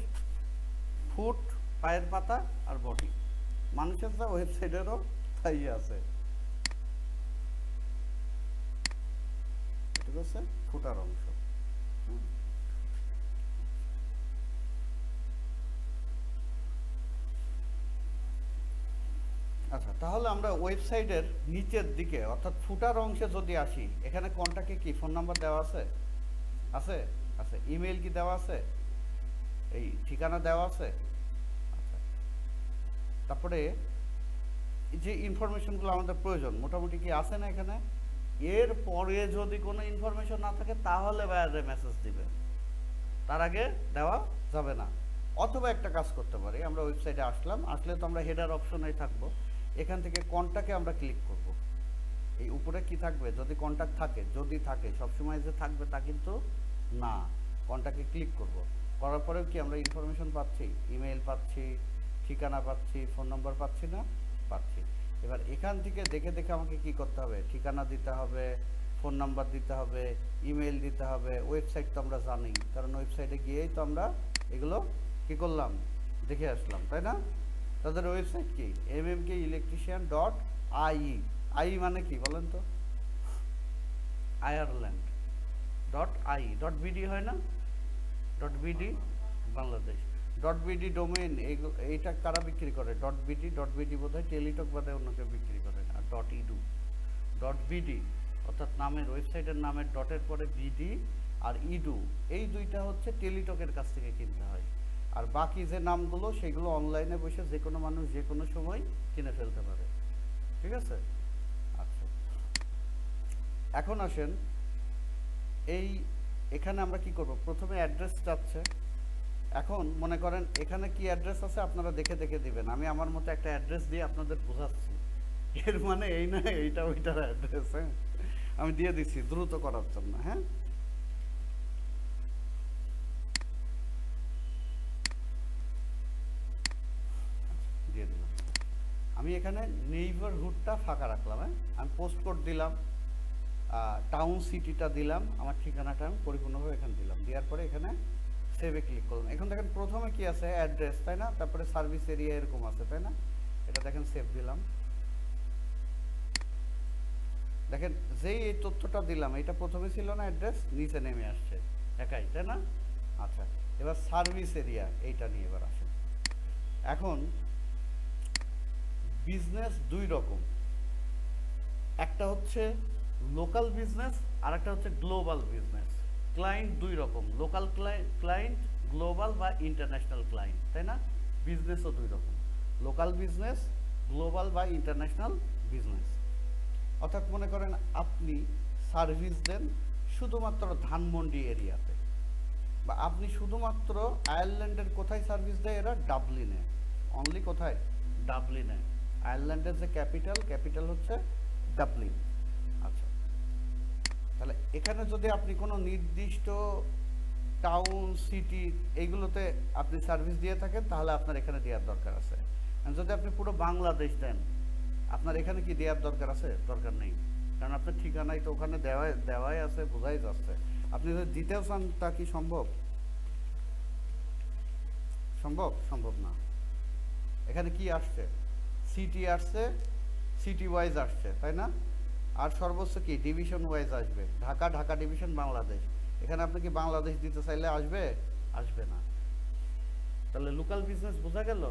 ফুট, পায়ের পাতা আর বডি। মানুষের যা ওয়েবসাইটেরও তাই আছে, এটা হচ্ছে ফুটার অংশ। আচ্ছা, তাহলে আমরা ওয়েবসাইটের নিচের দিকে অর্থাৎ ফুটার অংশে যদি আসি, এখানে কন্টাক্টে কি ফোন নাম্বার দেওয়া আছে? আছে, আছে। ইমেল কি দেওয়া আছে? এই ঠিকানা দেওয়া আছে। আচ্ছা, তারপরে যে ইনফরমেশনগুলো আমাদের প্রয়োজন মোটামুটি কি আছে না এখানে? এর পরে যদি কোনো ইনফরমেশন না থাকে তাহলে বায়ারে মেসেজ দিবে, তার আগে দেওয়া যাবে না। অথবা একটা কাজ করতে পারি, আমরা ওয়েবসাইটে আসলাম, আসলে তো আমরা হেডার অপশনেই থাকবো, এখান থেকে কন্ট্যাক্টে আমরা ক্লিক করব। এই উপরে কি থাকবে? যদি কন্ট্যাক্ট থাকে, যদি থাকে, সবসময় যে থাকবে তা কিন্তু না। কন্ট্যাক্টে ক্লিক করব, করার পরেও কি আমরা ইনফরমেশন পাচ্ছি? ইমেল পাচ্ছি, ঠিকানা পাচ্ছি, ফোন নাম্বার পাচ্ছি না? পাচ্ছি। এবার এখান থেকে দেখে দেখে আমাকে কি করতে হবে? ঠিকানা দিতে হবে, ফোন নাম্বার দিতে হবে, ইমেল দিতে হবে। ওয়েবসাইট তো আমরা জানি, কারণ ওয়েবসাইটে গিয়েই তো আমরা এগুলো কি করলাম, দেখে আসলাম, তাই না? তাদের ওয়েবসাইট কি? mmkelectrician.ie। আই মানে কি বলেন তো? আয়ারল্যান্ড.ai, .bd হয় না? .bd বাংলাদেশ, .bd ডোমেইন এইটা কারা বিক্রি করে? .bd বোধহয় টেলিটক বাদে অন্য কেউ বিক্রি করে না। আর .edu, .bd অর্থাৎ নামের, ওয়েবসাইটের নামের ডটের পরে বিডি আর ইডু, এই দুইটা হচ্ছে টেলিটকের কাছ থেকে কিনতে হয়। আর বাকি যে নামগুলো সেগুলো অনলাইনে বসে যে কোনো মানুষ যে কোনো সময় কিনে ফেলতে পারে, ঠিক আছে? আচ্ছা, এখন আসেন এই এখানে আমরা কি করব? প্রথমে অ্যাড্রেস চাচ্ছে। এখন মনে করেন এখানে কি অ্যাড্রেস আছে আপনারা দেখে দেখে দিবেন, আমি আমার মতো একটা অ্যাড্রেস দিয়ে আপনাদের বোঝাচ্ছি। এর মানে এই না এইটা ওইটার অ্যাড্রেস, হ্যাঁ, আমি দিয়ে দিচ্ছি দ্রুত করার জন্য। হ্যাঁ, দিয়ে দিলাম। আমি এখানে নেইবারহুডটা ফাঁকা রাখলাম। হ্যাঁ, আমি পোস্ট কোড দিলাম, টাউন সিটিটা দিলাম, আমার ঠিকানাটা আমি পরিপূর্ণভাবে এখানে দিলাম। দেওয়ার পরে এখানে সেভে ক্লিক করলাম। এখন দেখেন প্রথমে কি আছে? অ্যাড্রেস, তাই না? তারপরে সার্ভিস এরিয়া এরকম আছে, তাই না? এটা দেখেন সেভ দিলাম। দেখেন যেই এই তথ্যটা দিলাম, এটা প্রথমে ছিল না অ্যাড্রেস, নিচে নেমে আসছে একাই, তাই না? আচ্ছা, এবার সার্ভিস এরিয়া এইটা নিয়ে এবার আসেন। এখন বিজনেস দুই রকম, একটা হচ্ছে লোকাল বিজনেস আর একটা হচ্ছে গ্লোবাল বিজনেস। ক্লায়েন্ট দুই রকম, লোকাল ক্লায়েন্ট, গ্লোবাল বা ইন্টারন্যাশনাল ক্লায়েন্ট, তাই না? বিজনেসও দুই রকম, লোকাল বিজনেস, গ্লোবাল বা ইন্টারন্যাশনাল বিজনেস। অর্থাৎ মনে করেন আপনি সার্ভিস দেন শুধুমাত্র ধানমন্ডি এরিয়াতে, বা আপনি শুধুমাত্র আয়ারল্যান্ডের কোথায় সার্ভিস দেয় এরা, ডাবলিনে, অনলি কোথায়, ডাবলিনে। আয়ারল্যান্ডের যে ক্যাপিটাল হচ্ছে ডাবলিন। আচ্ছা, তাহলে এখানে যদি আপনি কোনো নির্দিষ্ট টাউন সিটি এইগুলোতে আপনি সার্ভিস দিয়ে থাকেন তাহলে আপনার এখানে দেওয়ার দরকার আছে। যদি আপনি পুরো বাংলাদেশ দেন আপনার এখানে কি দেওয়ার দরকার আছে, দরকার নেই, কারণ আপনার ঠিকানাই তো ওখানে দেওয়াই আছে, বোঝাই যাচ্ছে। আপনি যদি দিতেও চান তা কি সম্ভব, সম্ভব না। এখানে কি আসছে, সিটি আসছে, সিটি ওয়াইজ আসছে, তাই না? আর সর্বোচ্চ কি ডিভিশন ওয়াইজ আসবে, ঢাকা ডিভিশন বাংলাদেশ। এখানে আপনি কি বাংলাদেশ দিতে চাইলে আসবে না। তাহলে লোকাল বিজনেস বোঝা গেল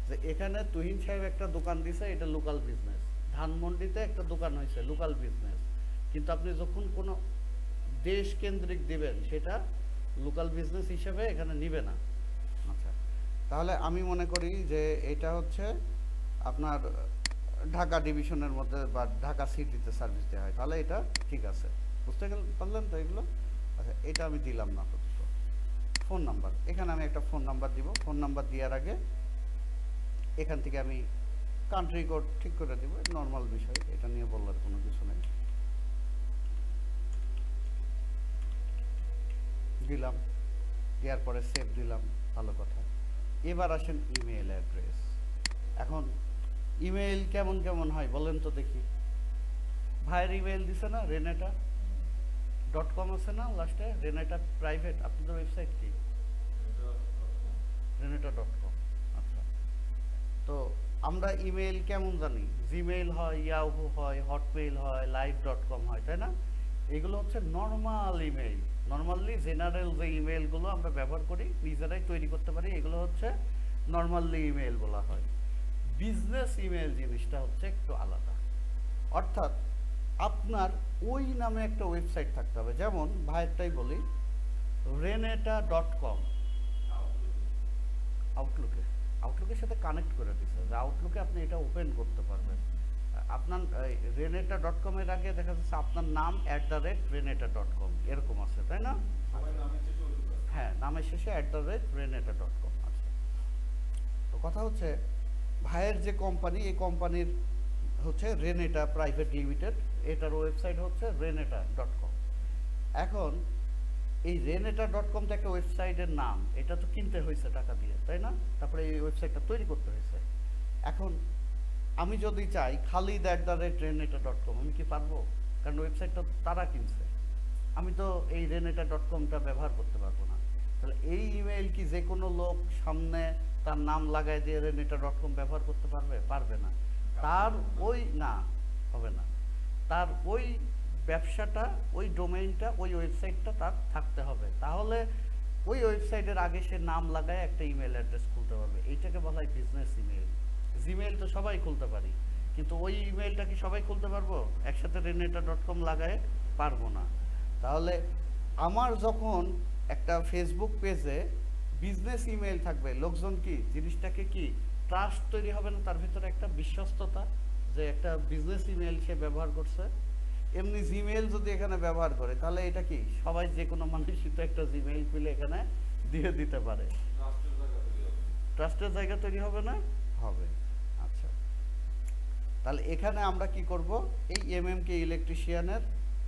যে এখানে তুহিন সাহেব একটা দোকান দিছে, এটা লোকাল বিজনেস। ধানমন্ডিতে একটা দোকান হয়েছে, লোকাল বিজনেস। কিন্তু আপনি যখন কোনো দেশ কেন্দ্রিক দিবেন সেটা লোকাল বিজনেস হিসেবে এখানে নিবে না। আচ্ছা, তাহলে আমি মনে করি যে এটা হচ্ছে আপনার ঢাকা ডিভিশনের মধ্যে বা ঢাকা সিটিতে সার্ভিস দেওয়া হয়, তাহলে এটা ঠিক আছে। বুঝতে পারলেন তো এগুলো? আচ্ছা, এটা আমি দিলাম না আপাতত। ফোন নাম্বার, এখানে আমি একটা ফোন নাম্বার দিব। ফোন নাম্বার দেওয়ার আগে এখান থেকে আমি কান্ট্রি কোড ঠিক করে দিব, নর্মাল বিষয়, এটা নিয়ে বলার কোনো কিছু নেই। দিলাম, দেওয়ার পরে সেভ দিলাম, ভালো কথা। এবার আসেন ইমেল অ্যাড্রেস। এখন ইমেল কেমন হয় বলেন তো দেখি। ভাইয়ের ইমেল দিছে না, reneta.com আছে না লাস্টে, রেনেটা প্রাইভেট। আপনাদের ওয়েবসাইট কি? reneta.com। আচ্ছা, তো আমরা ইমেল কেমন জানি, জিমেইল হয়, ইয়াহু হয়, হটমেইল হয়, live.com হয়, তাই না? এগুলো হচ্ছে নর্মাল ইমেইল। নর্মালি জেনারেল যে ইমেইলগুলো আমরা ব্যবহার করি, নিজেরাই তৈরি করতে পারি, এগুলো হচ্ছে নর্মালি ইমেইল বলা হয়। বিজনেস ইমেল জিনিসটা হচ্ছে একটু আলাদা। অর্থাৎ আপনার ওই নামে একটা ওয়েবসাইট থাকতে হবে। যেমন ভাইয়েরটাই বলি, reneta.com। আউটলুকের সাথে কানেক্ট করে দিচ্ছে, যে আউটলুকে আপনি এটা ওপেন করতে পারবেন। আপনার reneta.com এর আগে দেখা যাচ্ছে আপনার নাম @reneta.com এরকম আছে, তাই না? হ্যাঁ, নামের শেষে @reneta.com আছে। তো কথা হচ্ছে ভাইয়ের যে কোম্পানি, এই কোম্পানির হচ্ছে রেনেটা প্রাইভেট লিমিটেড, এটার ওয়েবসাইট হচ্ছে reneta.com। এখন এই reneta.com তো একটা ওয়েবসাইটের নাম, এটা তো কিনতে হয়েছে টাকা দিয়ে, তাই না? তারপরে এই ওয়েবসাইটটা তৈরি করতে হয়েছে। এখন আমি যদি চাই খালিদ @reneta.com, আমি কি পারবো? কারণ ওয়েবসাইটটা তারা কিনছে, আমি তো এই reneta.comটা ব্যবহার করতে পারবো না। তাহলে এই ইমেইল কি যে কোনো লোক সামনে তার নাম লাগায় দিয়ে reneta.com ব্যবহার করতে পারবে না। তার ওই না, হবে না। তার ওই ব্যবসাটা, ওই ডোমেইনটা, ওই ওয়েবসাইটটা তার থাকতে হবে, তাহলে ওই ওয়েবসাইটের আগে সে নাম লাগায় একটা ইমেল অ্যাড্রেস খুলতে পারবে। এইটাকে বলা হয় বিজনেস ইমেল। জিমেইল তো সবাই খুলতে পারি, কিন্তু ওই ইমেলটা কি সবাই খুলতে পারবো? একসাথে reneta.com লাগায় পারবো না। তাহলে আমার যখন একটা ফেসবুক পেজে বিজনেস ইমেল থাকবে, লোকজন কি জিনিসটাকে কি ট্রাস্ট তৈরি হবে না, তার ভিতরে একটা বিশ্বস্ততা, যে একটা বিজনেস ইমেল সে ব্যবহার করছে। এমনি জিমেইল যদি এখানে ব্যবহার করে তাহলে এটা কি সবাই, যে কোনো মানুষই তো একটা জিমেইল খুলে এখানে দিয়ে দিতে পারে, ট্রাস্টের জায়গা তৈরি হবে না? হবে। আচ্ছা, তাহলে এখানে আমরা কি করব, এই MMK ইলেকট্রিশিয়ানের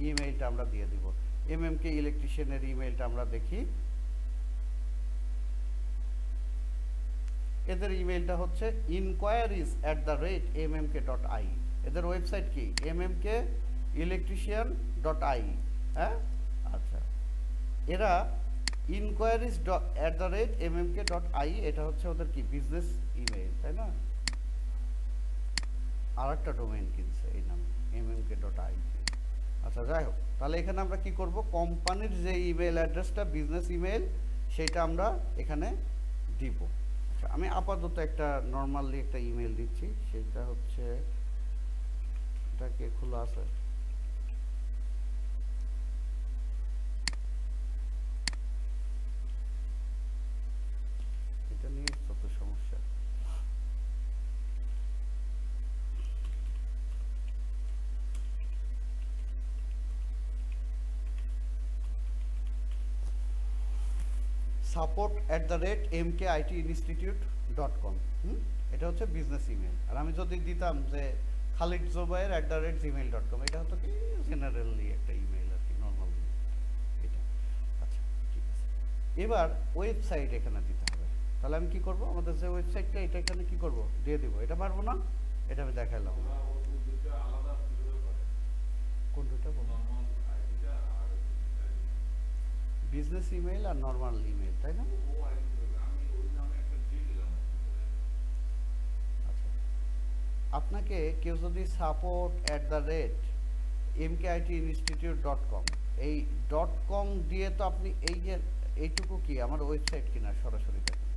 ইমেইলটা আমরা দিয়ে দিব। MMK ইলেকট্রিশিয়ানের ইমেইলটা আমরা দেখি। এদের ইমেইলটা হচ্ছে inquiries@mmk.ie। এদের ওয়েবসাইট কি, mmkelectrician.ie। হ্যাঁ, আচ্ছা, এরা inquiries@mmk.ie, এটা হচ্ছে ওদের কি বিজনেস ইমেইল, তাই না? আর একটা ডোমেইন কিনছে এই নাম mmk.ie। আচ্ছা, যাই হোক, তাহলে এখানে আমরা কি করব, কোম্পানির যে ইমেল অ্যাড্রেসটা বিজনেস ইমেল সেটা আমরা এখানে দিব। আচ্ছা, আমি আপাতত একটা নর্মালি একটা ইমেল দিচ্ছি, সেটা হচ্ছে, এটাকে খোলা আছে, এটা নিয়ে যত সমস্যা। support@mkitinstitute.com। এটা হচ্ছে বিজনেস ইমেল। আর আমি যদি দিতাম যে khalidzubair@gmail.com, এটা হতো কি জেনারেলি একটা ইমেল আর কি, নর্মাল এটা। আচ্ছা ঠিক আছে, এবার ওয়েবসাইট এখানে দিতে হবে। তাহলে আমি কি করব, আমাদের যে ওয়েবসাইটটা এটা এখানে কি করব, দিয়ে দিব। এটা পারবো না, এটা আমি দেখাইলাম। কোন দুটো বিজনেস ইমেল আর নর্মাল ইমেল, তাই না? আচ্ছা, আপনাকে কেউ যদি support@mkitinstitute.com, এই .com দিয়ে তো আপনি এই যে এইটুকু কি আমার ওয়েবসাইট কিনা, সরাসরি দেখেন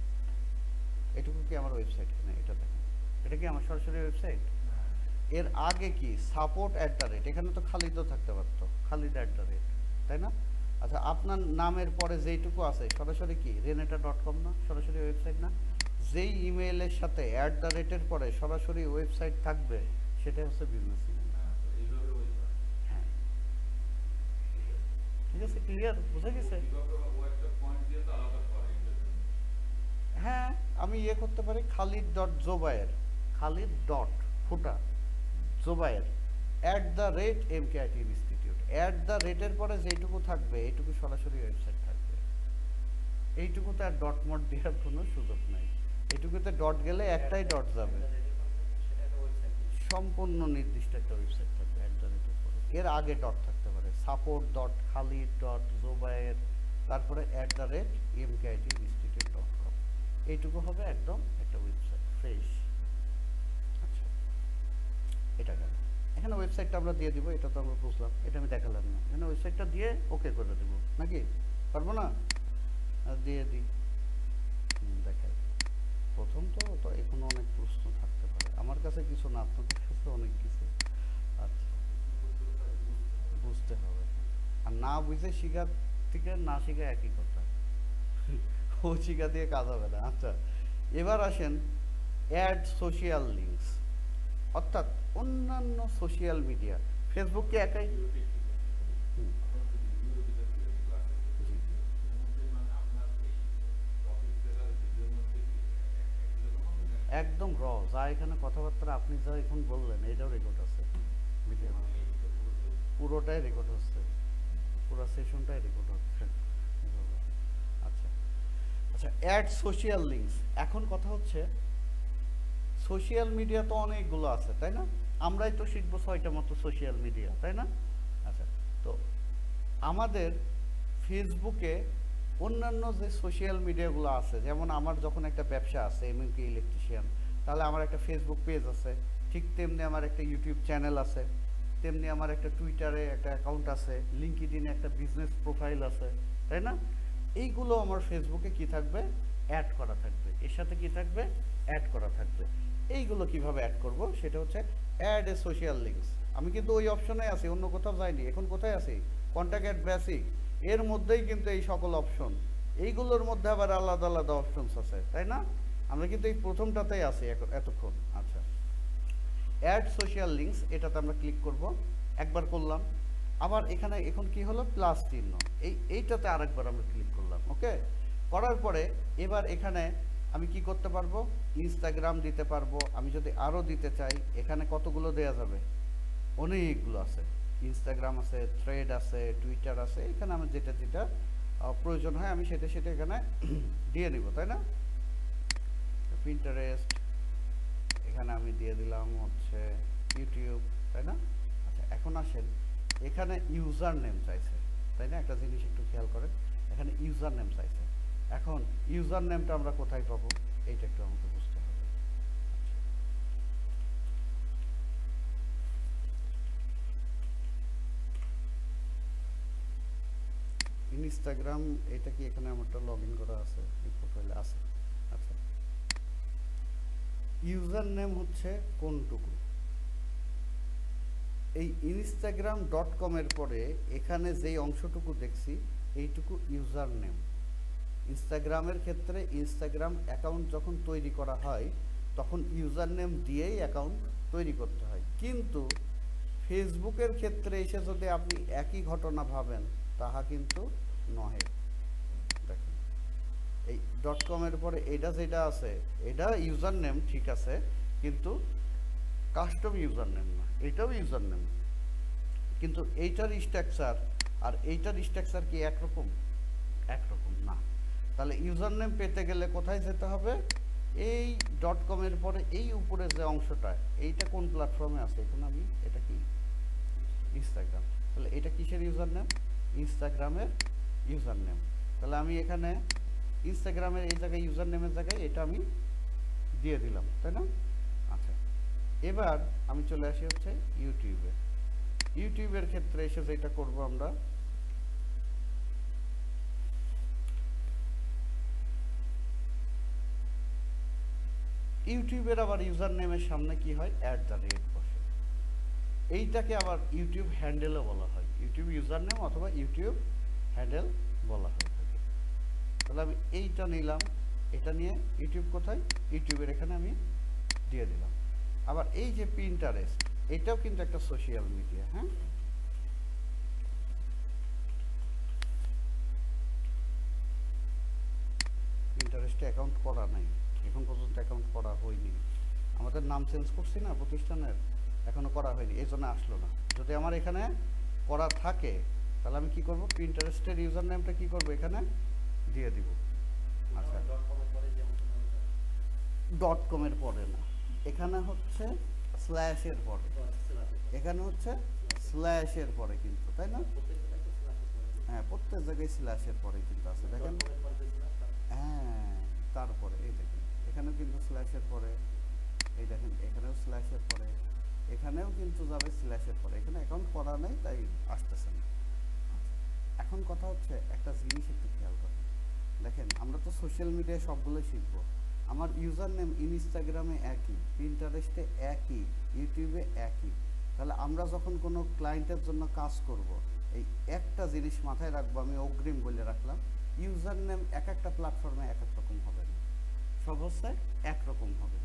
এইটুকু কি আমার ওয়েবসাইট কিনা, এটা দেখেন, এটা কি আমার সরাসরি ওয়েবসাইট? এর আগে কি support@, এখানে তো খালিদও থাকতে পারতো, খালিদ@, তাই না? আচ্ছা, আপনার নামের পরে যেইটুকু আছে সরাসরি কি reneta.com না, সরাসরি ওয়েবসাইট না? যেই ইমেইলের সাথে @এর পরে সরাসরি ওয়েবসাইট থাকবে সেটা হচ্ছে বিজনেস ইমেল। হ্যাঁ ঠিক আছে, ক্লিয়ার, বুঝা গেছে? হ্যাঁ, আমি ইয়ে করতে পারি khalid.zubair, khalid.zubair @mkitinstitute, @এর পরে যেইটুকু থাকবে এইটুকু সরাসরি ওয়েবসাইট থাকবে। এইটুকুতে আর ডট মট দেওয়ার কোনো সুযোগ নাই। এইটুকুতে ডট গেলে একটাই ডট যাবে, সম্পূর্ণ নির্দিষ্ট একটা ওয়েবসাইট থাকবে @এর পরে। এর আগে ডট থাকতে পারে, support.khalid.zubair, তারপরে @mkitinstitute.com, এইটুকু হবে একদম একটা ওয়েবসাইট ফ্রেশ। আচ্ছা, এটা গেল। এখানে ওয়েবসাইটটা আমরা দিয়ে দিব, এটা তো আমরা বুঝলাম, এটা আমি দেখালাম না। এখানে ওয়েবসাইটটা দিয়ে ওকে করে দেবো নাকি, পারবো না? দিয়ে দিই, দেখাই। প্রথম তো এখনো অনেক প্রশ্ন থাকতে পারে, আমার কাছে কিছু না, আপনাদের কাছে অনেক কিছু। আচ্ছা, বুঝতে হবে, আর না বুঝে শিখা থেকে না শিখা একই কথা, ও শিখা দিয়ে কাজ হবে না। আচ্ছা, এবার আসেন অ্যাড সোশিয়াল লিঙ্কস, অর্থাৎ অন্যান্য সোশিয়াল মিডিয়া। ফেসবুক কি একাই? একদম র, যা এখানে কথাবার্তা আপনি যা এখন বললেন এটাও রেকর্ড আছে ভিডিও, পুরোটাই রেকর্ড হচ্ছে, পুরো সেশনটাই রেকর্ড হচ্ছে। আচ্ছা আচ্ছা, অ্যাড সোশিয়াল লিঙ্কস। এখন কথা হচ্ছে সোশিয়াল মিডিয়া তো অনেকগুলো আছে, তাই না? আমরাই তো শিখবো 6টা মতো সোশিয়াল মিডিয়া, তাই না? আচ্ছা, তো আমাদের ফেসবুকে অন্যান্য যে সোশিয়াল মিডিয়াগুলো আছে, যেমন আমার যখন একটা ব্যবসা আছে এমএমকে ইলেকট্রিশিয়ান, তাহলে আমার একটা ফেসবুক পেজ আছে, ঠিক তেমনি আমার একটা ইউটিউব চ্যানেল আছে, তেমনি আমার একটা টুইটারে একটা অ্যাকাউন্ট আছে, লিঙ্কডইনে একটা বিজনেস প্রোফাইল আছে, তাই না? এইগুলো আমার ফেসবুকে কি থাকবে, অ্যাড করা থাকবে, এর সাথে কি থাকবে, অ্যাড করা থাকবে। এইগুলো কিভাবে অ্যাড করব সেটা হচ্ছে অ্যাড এ সোশিয়াল লিঙ্কস। আমি কিন্তু ওই অপশনে আছি, অন্য কোথাও যাইনি। এখন কোথায় আছি, কন্ট্যাক্ট অ্যাড বেসিক, এর মধ্যেই কিন্তু এই সকল অপশন, এইগুলোর মধ্যে আবার আলাদা আলাদা অপশনস আছে, তাই না? আমরা কিন্তু এই প্রথমটাতেই আছি এতক্ষণ। আচ্ছা, অ্যাড সোশিয়াল লিঙ্কস, এটাতে আমরা ক্লিক করব, একবার করলাম, আবার এখানে এখন কি হলো, প্লাস চিহ্ন, এইটাতে আরেকবার আমরা ক্লিক করলাম। ওকে, করার পরে এবার এখানে আমি কি করতে পারবো, ইনস্টাগ্রাম দিতে পারবো। আমি যদি আরও দিতে চাই, এখানে কতগুলো দেয়া যাবে, অনেকগুলো আছে, ইনস্টাগ্রাম আছে, থ্রেড আছে, টুইটার আছে, এখানে আমার যেটা যেটা প্রয়োজন হয় আমি সেটা এখানে দিয়ে দিব, তাই না? পিন্টারেস্ট, এখানে আমি দিয়ে দিলাম হচ্ছে ইউটিউব, তাই না? আচ্ছা, এখন আসেন, এখানে ইউজার নেম চাইছে, তাই না? একটা জিনিস একটু খেয়াল করেন, এখানে ইউজার নেম চাইছে। এখন ইউজার নেমটা আমরা কোথায় পাবো, এইটা একটু আমাকে বুঝতে হবে। ইনস্টাগ্রাম, এটা কি এখানে আমারটা লগ ইন করা আছে, এই প্রোফাইলে আছে। আচ্ছা, ইউজার নেম হচ্ছে কোনটুকু, এই instagram.com এর পরে এখানে যেই অংশটুকু দেখছি এইটুকু ইউজার নেম। ইনস্টাগ্রামের ক্ষেত্রে ইনস্টাগ্রাম অ্যাকাউন্ট যখন তৈরি করা হয় তখন ইউজার নেম দিয়েই অ্যাকাউন্ট তৈরি করতে হয়, কিন্তু ফেসবুকের ক্ষেত্রে এসে যদি আপনি একই ঘটনা ভাবেন তাহা কিন্তু নহে। দেখেন, এই .com এর পরে এটা যেটা আছে এটা ইউজার নেম ঠিক আছে, কিন্তু কাস্টম ইউজার নেম না, এটাও ইউজার নেম, কিন্তু এইটার স্ট্রাকচার আর এইটার স্ট্রাকচার কি একরকম? একরকম না। তাহলে ইউজার নেম পেতে গেলে কোথায় যেতে হবে? এই .com এর পরে এই উপরে যে অংশটা, এইটা কোন প্ল্যাটফর্মে আছে? এখন আমি এটা কি ইনস্টাগ্রাম, তাহলে এটা কিসের ইউজার নেম? ইনস্টাগ্রামের ইউজার নেম। তাহলে আমি এখানে ইনস্টাগ্রামের এই জায়গায় ইউজার নেমের জায়গায় এটা আমি দিয়ে দিলাম, তাই না? আচ্ছা, এবার আমি চলে আসি হচ্ছে ইউটিউবে। ইউটিউবের ক্ষেত্রে এসে যেটা করব আমরা, ইউটিউবের আবার ইউজার নেমের সামনে কি হয়? @ বসে। এইটাকে আবার ইউটিউব হ্যান্ডেলও বলা হয়, ইউটিউব ইউজার নেম অথবা ইউটিউব হ্যান্ডেল বলা হয়ে থাকে। তাহলে আমি এইটা নিলাম, এটা নিয়ে ইউটিউব কোথায়? ইউটিউবের এখানে আমি দিয়ে দিলাম। আবার এই যে পিন্টারেস্ট, এটাও কিন্তু একটা সোশ্যাল মিডিয়া, হ্যাঁ? পিন্টারেস্টে অ্যাকাউন্ট করা নাই, এখন পর্যন্ত অ্যাকাউন্ট করা হয়নি। আমাদের নাম চেঞ্জ করছি না প্রতিষ্ঠানের, এখনো করা হয়নি, এই জন্য আসলো না। যদি আমার এখানে করা থাকে তাহলে আমি কি করব? পিন্টারেস্টের ইউজার নেমটা কি করব? এখানে দিয়ে দিব। আচ্ছা, .com এর পরে না, এখানে হচ্ছে স্ল্যাশের পরে, এখানে হচ্ছে স্ল্যাশের পরে কিন্তু, তাই না? হ্যাঁ, প্রত্যেক জায়গায় স্ল্যাশের পরে কিন্তু আছে, দেখেন। হ্যাঁ, তারপরে এই দেখেন এখানেও কিন্তু স্ল্যাশের পরে, এই দেখেন এখানেও স্ল্যাশের পরে, এখানেও কিন্তু যাবে স্ল্যাশের পরে। এখানে অ্যাকাউন্ট করা নেই তাই আসতেছে না। এখন কথা হচ্ছে একটা জিনিস একটু খেয়াল করেন, দেখেন আমরা তো সোশ্যাল মিডিয়ায় সবগুলোই শিখবো। আমার ইউজার নেম ইনস্টাগ্রামে একই, পিন্টারেস্টে একই, ইউটিউবে একই। তাহলে আমরা যখন কোনো ক্লায়েন্টের জন্য কাজ করব, এই একটা জিনিস মাথায় রাখবো, আমি অগ্রিম বলে রাখলাম, ইউজার নেম এক একটা প্ল্যাটফর্মে এক এক রকম হবে না, সব হচ্ছে একরকম হবে।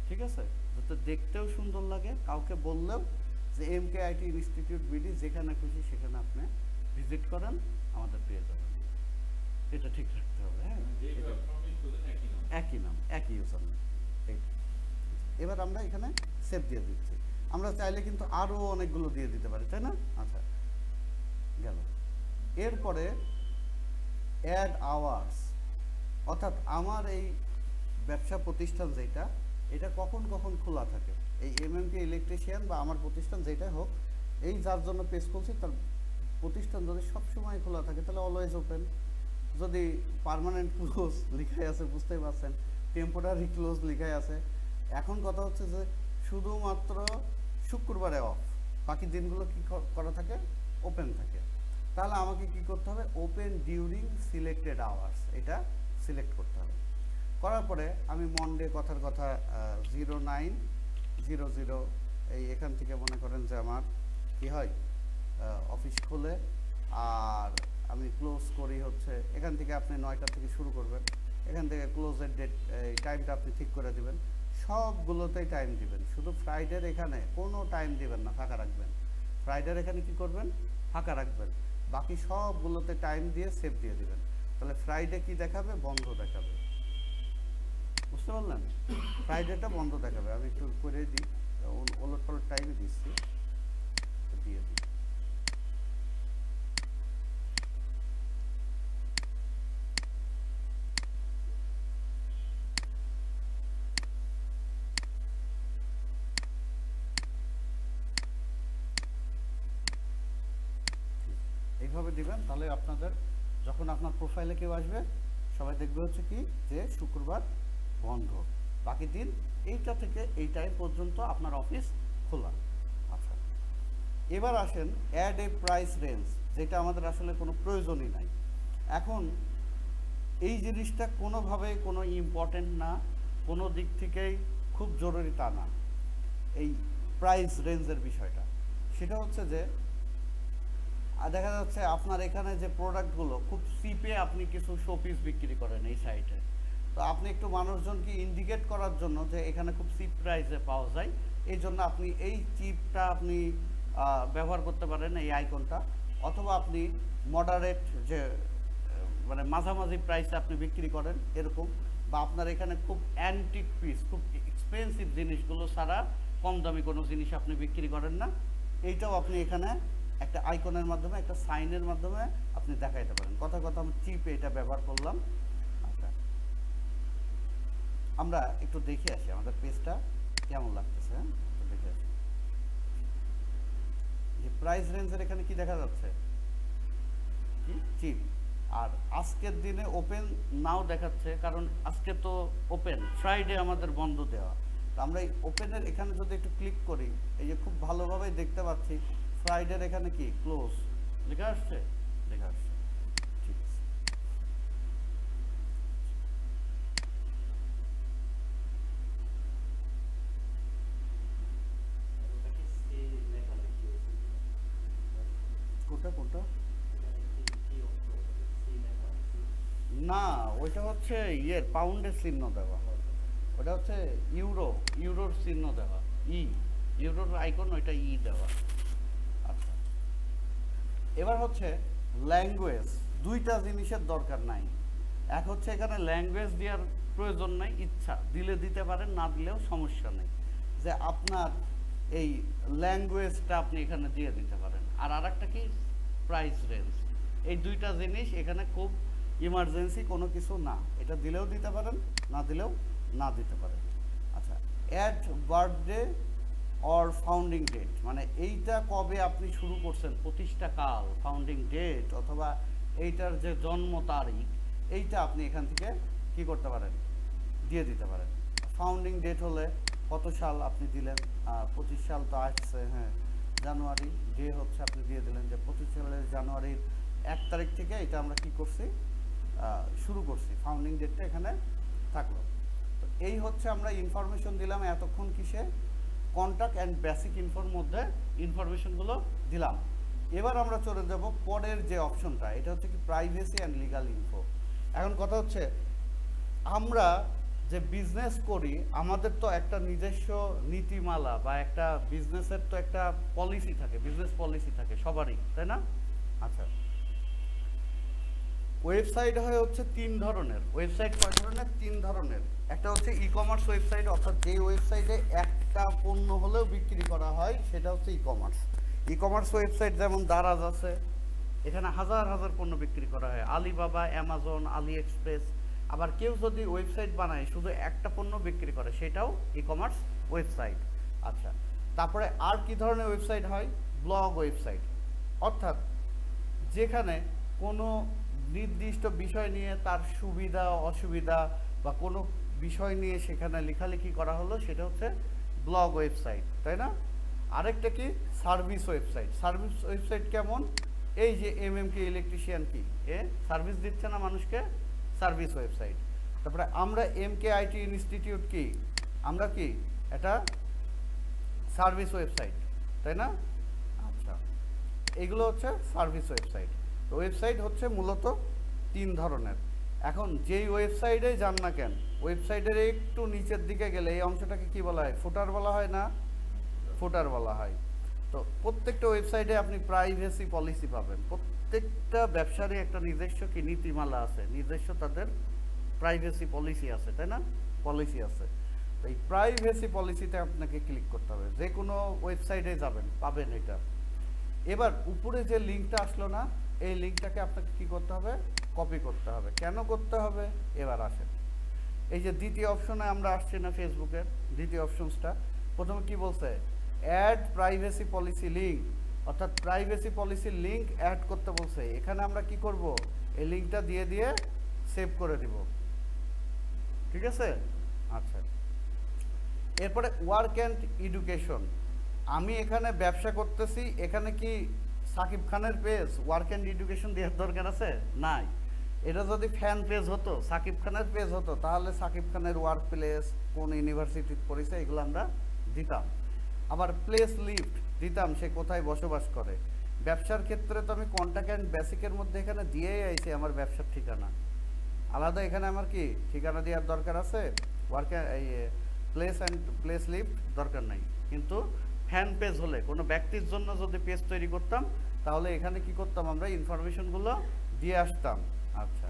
ঠিক আছে? যাতে দেখতেও সুন্দর লাগে, কাউকে বললেও যে MKIT ইনস্টিটিউট বিডি, যেখানে খুশি সেখানে আপনি ভিজিট করেন, আমাদের পেয়ে যাবেন। এটা ঠিক রাখতে হবে, হ্যাঁ? একই নাম, একই ইউজার নেম। এবার আমরা এখানে সেভ দিয়ে দিচ্ছি। আমরা চাইলে কিন্তু আরও অনেকগুলো দিয়ে দিতে পারি, তাই না? আচ্ছা, গেল। এরপরে অ্যাড আওয়ার্স, অর্থাৎ আমার এই ব্যবসা প্রতিষ্ঠান যেটা, এটা কখন কখন খোলা থাকে, এই MMK ইলেকট্রিশিয়ান বা আমার প্রতিষ্ঠান যেটা হোক, এই যার জন্য পেজ খুলছি তার প্রতিষ্ঠান যদি সবসময় খোলা থাকে তাহলে অলওয়েজ ওপেন। যদি পার্মানেন্ট ক্লোজ লেখাই আছে, বুঝতেই পারছেন, টেম্পোরারি ক্লোজ লেখাই আছে। এখন কথা হচ্ছে যে শুধুমাত্র শুক্রবারে অফ, বাকি দিনগুলো কি করা থাকে? ওপেন থাকে। তাহলে আমাকে কি করতে হবে? ওপেন ডিউরিং সিলেক্টেড আওয়ার্স, এটা সিলেক্ট করতে হবে। করার পরে আমি মনডে কথার কথা 0900, এই এখান থেকে মনে করেন যে আমার কি হয়, অফিস খোলে, আর আমি ক্লোজ করি হচ্ছে এখান থেকে, আপনি 9টা থেকে শুরু করবেন, এখান থেকে ক্লোজের ডেট, এই টাইমটা আপনি ঠিক করে দিবেন। সবগুলোতেই টাইম দিবেন, শুধু ফ্রাইডের এখানে কোনো টাইম দিবেন না, ফাঁকা রাখবেন। ফ্রাইডের এখানে কি করবেন? ফাঁকা রাখবেন। বাকি সবগুলোতে টাইম দিয়ে সেভ দিয়ে দিবেন। তাহলে ফ্রাইডে কি দেখাবে? বন্ধ দেখাবে। বুঝতে পারলেন? ফ্রাইডেটা বন্ধ দেখাবে। আমি একটু করে দিই, ওলট পালট টাইমে দিচ্ছি, দিয়ে দিই। এইভাবে দিবেন, তাহলে আপনাদের যখন আপনার প্রোফাইলে কেউ আসবে সবাই দেখবে হচ্ছে কি যে শুক্রবার বন্ধ, বাকি দিন এইটা থেকে এই টাইম পর্যন্ত আপনার অফিস খোলা। আচ্ছা, এবার আসেন অ্যাড এ প্রাইস রেঞ্জ, যেটা আমাদের আসলে কোনো প্রয়োজনই নাই। এখন এই জিনিসটা কোনোভাবে কোনো ইম্পর্টেন্ট না, কোনো দিক থেকেই খুব জরুরি তা না। এই প্রাইস রেঞ্জের বিষয়টা সেটা হচ্ছে যে দেখা যাচ্ছে আপনার এখানে যে প্রোডাক্টগুলো খুব চিপে আপনি কিছু শোপিস বিক্রি করেন এই সাইটে, তো আপনি একটু মানুষজনকে ইন্ডিকেট করার জন্য যে এখানে খুব চিপ প্রাইসে পাওয়া যায়, এই জন্য আপনি এই চিপটা আপনি ব্যবহার করতে পারেন, এই আইকনটা। অথবা আপনি মডারেট যে মানে মাঝামাঝি প্রাইসে আপনি বিক্রি করেন এরকম, বা আপনার এখানে খুব অ্যান্টিক পিস, খুব এক্সপেন্সিভ জিনিসগুলো ছাড়া কম দামি কোনো জিনিস আপনি বিক্রি করেন না, এইটাও আপনি এখানে একটা আইকনের মাধ্যমে, একটা সাইনের মাধ্যমে আপনি দেখাইতে পারেন। কথা আমি চিপে এটা ব্যবহার করলাম। আচ্ছা, আমরা একটু দেখে আসি আমাদের পেজটা কেমন লাগতেছে। হ্যাঁ, একটু দেখে আসি যে প্রাইস রেঞ্জের এখানে কি দেখা যাচ্ছে, কি চিপ। আর আজকের দিনে ওপেন নাও দেখাচ্ছে, কারণ আজকে তো ওপেন, ফ্রাইডে আমাদের বন্ধ দেওয়া। তো আমরা এই ওপেনের এখানে যদি একটু ক্লিক করি, এই যে খুব ভালোভাবে দেখতে পাচ্ছি ফ্রাইডের এখানে কি ক্লোজ লেখা আসছে, লেখা আসছে। ঠিক আছে, কোনটা কোনটা? না, ওইটা হচ্ছে ইয়ের পাউন্ডের চিহ্ন দেওয়া, ওটা হচ্ছে ইউরোর চিহ্ন দেওয়া, ইউরোর আইকন, ওইটা দেওয়া। আচ্ছা, এবার হচ্ছে ল্যাঙ্গুয়েজ, দুইটা জিনিসের দরকার নাই। এক হচ্ছে এখানে ল্যাঙ্গুয়েজ দেওয়ার প্রয়োজন নাই, ইচ্ছা দিলে দিতে পারেন, না দিলেও সমস্যা নেই, যে আপনার এই ল্যাঙ্গুয়েজটা আপনি এখানে দিয়ে দিতে পারেন। আর আরেকটা কি, প্রাইস রেঞ্জ। এই দুইটা জিনিস এখানে খুব ইমার্জেন্সি কোনো কিছু না, এটা দিলেও দিতে পারেন, না দিলেও না দিতে পারেন। আচ্ছা, add birthday or founding date, মানে এইটা কবে আপনি শুরু করছেন, প্রতিষ্ঠা কাল, ফাউন্ডিং ডেট, অথবা এইটার যে জন্ম তারিখ, এইটা আপনি এখান থেকে কি করতে পারেন, দিয়ে দিতে পারেন। ফাউন্ডিং ডেট হলে কত সাল আপনি দিলেন, 25 সাল তো আসছে, হ্যাঁ জানুয়ারি, ডে হচ্ছে আপনি দিয়ে দিলেন যে 25 সালের জানুয়ারির 1 তারিখ থেকে এটা আমরা কি করছি, শুরু করছি, ফাউন্ডিং ডেটটা এখানে থাকলো। তো এই হচ্ছে আমরা ইনফরমেশন দিলাম এতক্ষণ কিসে, কন্ট্যাক্ট অ্যান্ড বেসিক ইনফোর মধ্যে ইনফরমেশনগুলো দিলাম। এবার আমরা চলে যাব পরের যে অপশনটা, এটা হচ্ছে কি প্রাইভেসি অ্যান্ড লিগাল ইনফো। এখন কথা হচ্ছে আমরা যে বিজনেস করি, আমাদের তো একটা নিজস্ব নীতিমালা বা একটা বিজনেসের তো একটা পলিসি থাকে, বিজনেস পলিসি থাকে সবারই, তাই না? আচ্ছা, ওয়েবসাইট হয় হচ্ছে 3 ধরনের। ওয়েবসাইট কয় ধরনের? 3 ধরনের। একটা হচ্ছে ই কমার্স ওয়েবসাইট, অর্থাৎ যে ওয়েবসাইটে একটা পণ্য হলেও বিক্রি করা হয় সেটা হচ্ছে e commerce. E commerce website যেমন দারাজ আছে, এখানে হাজার হাজার পণ্য বিক্রি করা হয়, আলিবাবা, অ্যামাজন, আলি এক্সপ্রেস। আবার কেউ যদি ওয়েবসাইট বানায় শুধু একটা পণ্য বিক্রি করে, সেটাও ই কমার্স ওয়েবসাইট। আচ্ছা, তারপরে আর কি ধরনের ওয়েবসাইট হয়? ব্লগ ওয়েবসাইট, অর্থাৎ যেখানে কোনো নির্দিষ্ট বিষয় নিয়ে তার সুবিধা অসুবিধা বা কোনো বিষয় নিয়ে সেখানে লেখালেখি করা হলো, সেটা হচ্ছে ব্লগ ওয়েবসাইট, তাই না? আরেকটা কি, সার্ভিস ওয়েবসাইট। সার্ভিস ওয়েবসাইট কেমন? এই যে এমএমকে ইলেকট্রিশিয়ান কি এ সার্ভিস দিচ্ছে না মানুষকে, সার্ভিস ওয়েবসাইট। তারপরে আমরা এমকে আইটি ইনস্টিটিউট কি, আমরা কি এটা সার্ভিস ওয়েবসাইট, তাই না? আচ্ছা, এগুলো হচ্ছে সার্ভিস ওয়েবসাইট। তো ওয়েবসাইট হচ্ছে মূলত 3 ধরনের। এখন যেই ওয়েবসাইটে যান না কেন, ওয়েবসাইটের একটু নিচের দিকে গেলে এই অংশটাকে কি বলা হয়, ফুটার বলা হয় না, ফুটার বলা হয়। তো প্রত্যেকটা ওয়েবসাইটে আপনি প্রাইভেসি পলিসি পাবেন। প্রত্যেকটা ব্যবসারই একটা নিজস্ব কি নীতিমালা আছে, নিজস্ব তাদের প্রাইভেসি পলিসি আছে, তাই না? পলিসি আছে। তো এই প্রাইভেসি পলিসিতে আপনাকে ক্লিক করতে হবে, যে কোনো ওয়েবসাইটে যাবেন পাবেন এটা। এবার উপরে যে লিঙ্কটা আসলো না, এই লিঙ্কটাকে আপনাকে কি করতে হবে, কপি করতে হবে। কেন করতে হবে? এবার আসেন, এই যে দ্বিতীয় অপশনে আমরা আসছি না, ফেসবুকের দ্বিতীয় অপশনসটা, প্রথমে কি বলছে, অ্যাড প্রাইভেসি পলিসি লিঙ্ক, অর্থাৎ প্রাইভেসি পলিসির লিঙ্ক অ্যাড করতে বলছে। এখানে আমরা কি করব, এই লিঙ্কটা দিয়ে দিয়ে সেভ করে দিব, ঠিক আছে? আচ্ছা, এরপরে ওয়ার্ক অ্যান্ড এডুকেশন। আমি এখানে ব্যবসা করতেছি, এখানে কি সাকিব খানের পেজ ওয়ার্ক অ্যান্ড এডুকেশন দেওয়ার দরকার আছে? নাই। এটা যদি ফ্যান পেজ হতো, সাকিব খানের পেজ হতো, তাহলে সাকিব খানের ওয়ার্ক প্লেস, কোন ইউনিভার্সিটির পড়েছে, এগুলো আমরা দিতাম। আবার প্লেস লিফট দিতাম, সে কোথায় বসবাস করে। ব্যবসার ক্ষেত্রে তো আমি কন্ট্যাক্ট অ্যান্ড বেসিকের মধ্যে এখানে দিয়েই আইছি আমার ব্যবসার ঠিকানা। আলাদা এখানে আমার কি ঠিকানা দেওয়ার দরকার আছে? ওয়ার্ক এই প্লেস লিফট দরকার নাই। কিন্তু ফ্যান পেজ হলে, কোনো ব্যক্তির জন্য যদি পেজ তৈরি করতাম, তাহলে এখানে কি করতাম, আমরা ইনফরমেশনগুলো দিয়ে আসতাম। আচ্ছা,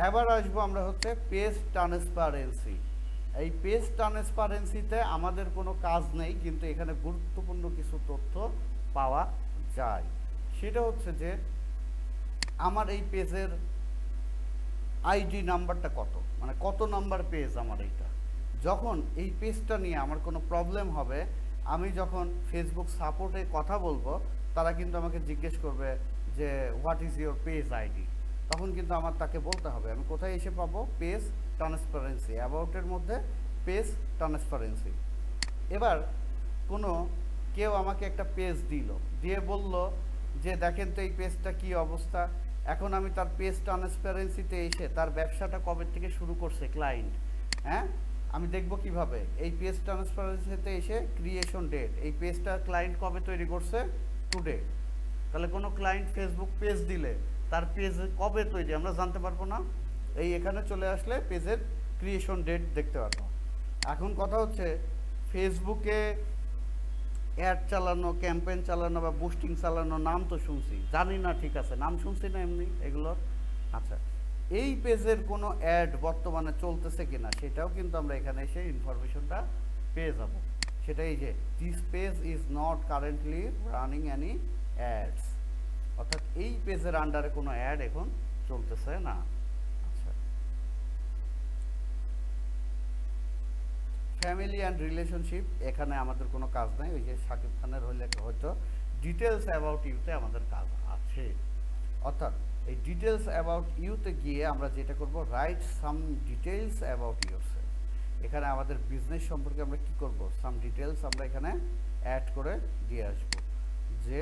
এবার আসবো আমরা হচ্ছে পেজ ট্রান্সপারেন্সি। এই পেজ ট্রান্সপারেন্সিতে আমাদের কোনো কাজ নেই, কিন্তু এখানে গুরুত্বপূর্ণ কিছু তথ্য পাওয়া যায়। সেটা হচ্ছে যে আমার এই পেজের আইডি নাম্বারটা কত, মানে কত নাম্বার পেজ আমার এইটা। যখন এই পেজটা নিয়ে আমার কোনো প্রবলেম হবে, আমি যখন ফেসবুক সাপোর্টে কথা বলবো, তারা কিন্তু আমাকে জিজ্ঞেস করবে যে what is your page ID. তখন কিন্তু আমার তাকে বলতে হবে আমি কোথায় এসে পাবো, পেজ ট্রান্সপারেন্সি, অ্যাবাউটের মধ্যে পেজ ট্রান্সপারেন্সি। এবার কোনো কেউ আমাকে একটা পেজ দিল, দিয়ে বলল যে দেখেন তো এই পেজটা কি অবস্থা। এখন আমি তার পেজ ট্রান্সপারেন্সিতে এসে তার ব্যবসাটা কবে থেকে শুরু করছে ক্লায়েন্ট, হ্যাঁ, আমি দেখব কিভাবে। এই পেজ ট্রান্সপারেন্সিতে এসে ক্রিয়েশন ডেট, এই পেজটা ক্লায়েন্ট কবে তৈরি করছে, টুডে। তাহলে কোনো ক্লায়েন্ট ফেসবুক পেজ দিলে তার পেজ কবে তৈরি আমরা জানতে পারবো না। এই এখানে চলে আসলে পেজের ক্রিয়েশন ডেট দেখতে পারবো। এখন কথা হচ্ছে ফেসবুকে অ্যাড চালানো, ক্যাম্পেইন চালানো বা বুস্টিং চালানো, নাম তো শুনছি, জানি না, ঠিক আছে, নাম শুনছি না এমনি এগুলোর। আচ্ছা, এই পেজের কোনো অ্যাড বর্তমানে চলতেছে কিনা সেটাও কিন্তু আমরা এখানে এসে ইনফরমেশনটা পেয়ে যাব। সেটা এই যে this page is not currently running any ads, অর্থাৎ এই পেজের আন্ডারে কোনো অ্যাড এখন চলতেছে না। আচ্ছা, ফ্যামিলি অ্যান্ড রিলেশনশিপ, এখানে আমাদের কোনো কাজ নাই। ওই যে শাকিব খানের হলে হয়তো ডিটেলস অ্যাবাউট ইউতে আমাদের কাজ আছে। অর্থাৎ এই ডিটেলস অ্যাবাউট ইউতে গিয়ে আমরা যেটা করব, write some details about yourself. এখানে আমাদের বিজনেস সম্পর্কে আমরা কি করব, সাম ডিটেলস আমরা এখানে অ্যাড করে দিয়ে আসবো। যে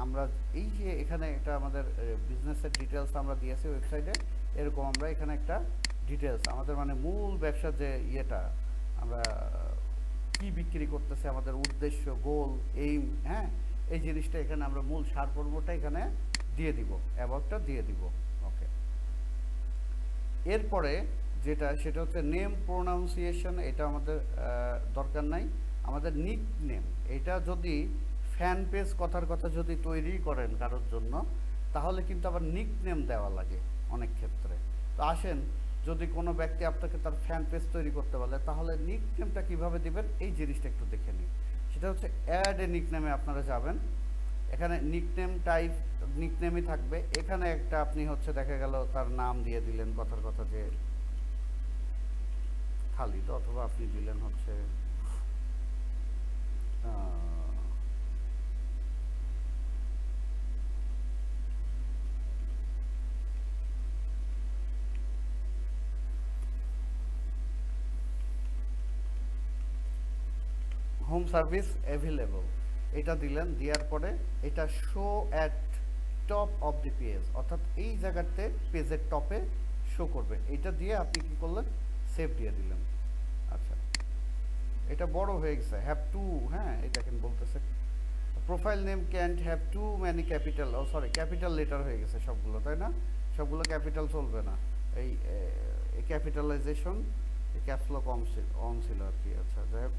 আমরা এই যে এখানে একটা আমাদের বিজনেসের ডিটেলস আমরা দিয়েছি ওয়েবসাইটে, এরকম আমরা এখানে একটা ডিটেলস আমাদের মানে মূল ব্যবসার যে ইয়েটা, আমরা কি বিক্রি করতেছে, আমাদের উদ্দেশ্য, গোল, এইম, হ্যাঁ, এই জিনিসটা এখানে আমরা মূল সারপর্বটা এখানে দিয়ে দিব, অ্যাবাউটটা দিয়ে দিব। ওকে, এরপরে যেটা সেটা হচ্ছে নেম প্রোনাউন্সিয়েশন, এটা আমাদের দরকার নাই। আমাদের নিক নেম, এটা যদি ফ্যান পেজ কথার কথা যদি তৈরি করেন কারোর জন্য, তাহলে কিন্তু আবার নিক নেম দেওয়া লাগে অনেক ক্ষেত্রে। তো আসেন, যদি কোনো ব্যক্তি আপনাকে তার ফ্যান পেজ তৈরি করতে বলে, তাহলে নিক নেমটা কীভাবে দিবেন এই জিনিসটা একটু দেখে নিন। সেটা হচ্ছে অ্যাড এ নিক নেমে আপনারা যাবেন, এখানে নিকনেম টাইপ নিকনেমই থাকবে। এখানে একটা আপনি হচ্ছে দেখা গেল তার নাম দিয়ে দিলেন কথার কথা যে খালিদ, অথবা আপনি দিলেন হচ্ছে হোম সার্ভিস অ্যাভেলেবল, এটা দিলেন। দেওয়ার পরে এটা show at top of the page, অর্থাৎ এই জায়গাতে পেজের টপে শো করবে। এটা দিয়ে আপনি কি করলেন, সেভ দিয়ে দিলেন। আচ্ছা, এটা বড় হয়ে গেছে, হ্যাভ টু, হ্যাঁ এই দেখেন বলতেছে profile name can't have too many capital, oh sorry capital letter হয়ে গেছে সবগুলো, তাই না? সবগুলো ক্যাপিটাল চলবে না, এই ক্যাপিটালাইজেশন ক্যাপসলক অন ছিল আর কি। আচ্ছা, যাই হোক,